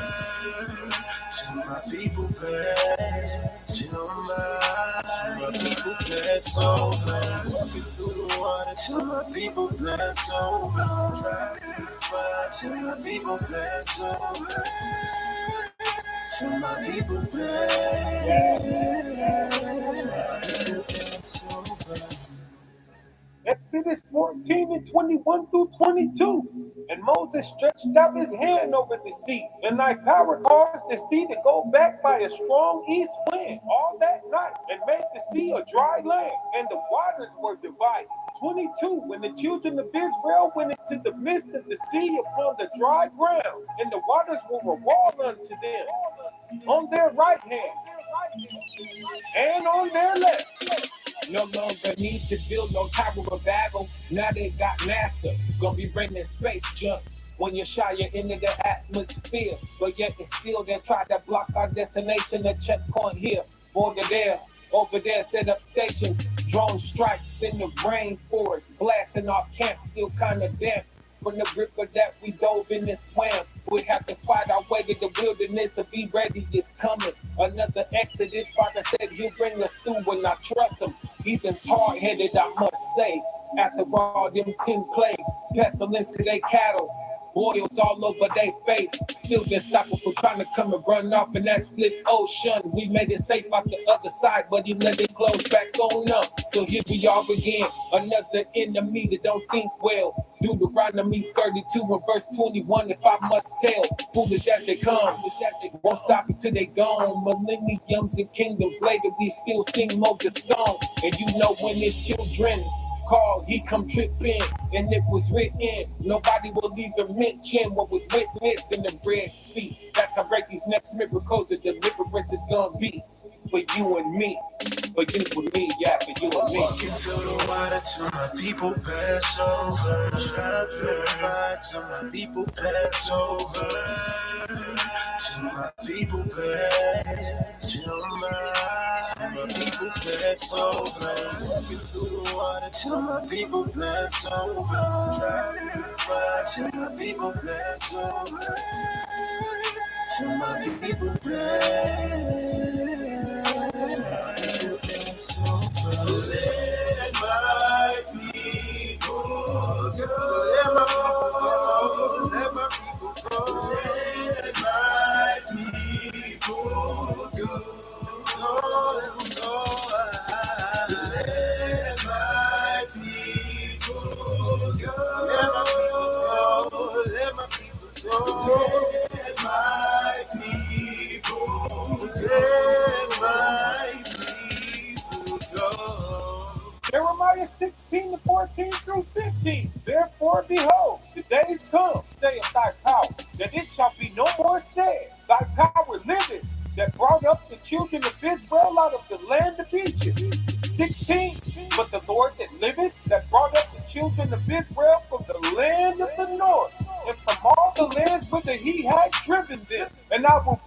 Till my people pass. Till my people pass over. Walking through the water till my people pass over. Try to purify till my people pass over. To my people, Exodus 14 and 21 through 22. And Moses stretched out his hand over the sea, and thy power caused the sea to go back by a strong east wind all that night, and made the sea a dry land, and the waters were divided. 22. When the children of Israel went into the midst of the sea upon the dry ground, and the waters were a wall unto them on their right hand and on their left. No longer need to build no Tower of Babel. Now they got NASA. Gonna be bringing space junk when you shy into the atmosphere. But yet it's still they try to block our destination. A checkpoint here, border there. Over there, set up stations. Drone strikes in the rainforest. Blasting our camp, still kind of damp. From the river that we dove in and swam. We have to fight our way to the wilderness and be ready, it's coming. Another exodus, Father said he'll bring us through when I trust him. Heathen's hard-headed, I must say. After all them 10 plagues, pestilence to their cattle. Boils all over their face. Still been stopping for trying to come and run off in that split ocean. We made it safe out the other side, but he let it close back on up. So here we are again. Another enemy that don't think well. Deuteronomy 32 and verse 21, if I must tell. Foolish as they come, won't stop until they gone. Millenniums and kingdoms later, we still sing Moses' song. And you know when his children call, he come tripping, and it was written. Nobody will even mention what was witnessed in the Red Sea. That's how great these next miracles of deliverance is gonna be. For you and me, for you and me, yeah, for you and me. Walking through the water till my people pass over. Try to purify till my people pass over. Till my people pass. Till my people pass over. Walking through the water till my people pass over. Try to purify till my people pass over. Till my people pass. Let my people go. Let my people go. Let my people go. Let my people go. Let my people go. Let my people go. Let my people go. Jeremiah 16 to 14 through 15. Therefore, behold, the days come, saith thy power, that it shall be no more said, thy power liveth, that brought up the children of Israel out of the land of Egypt. 16. But the Lord that liveth, that brought up the children of Israel from the land of the north, and from all the lands whither he had driven them. And I will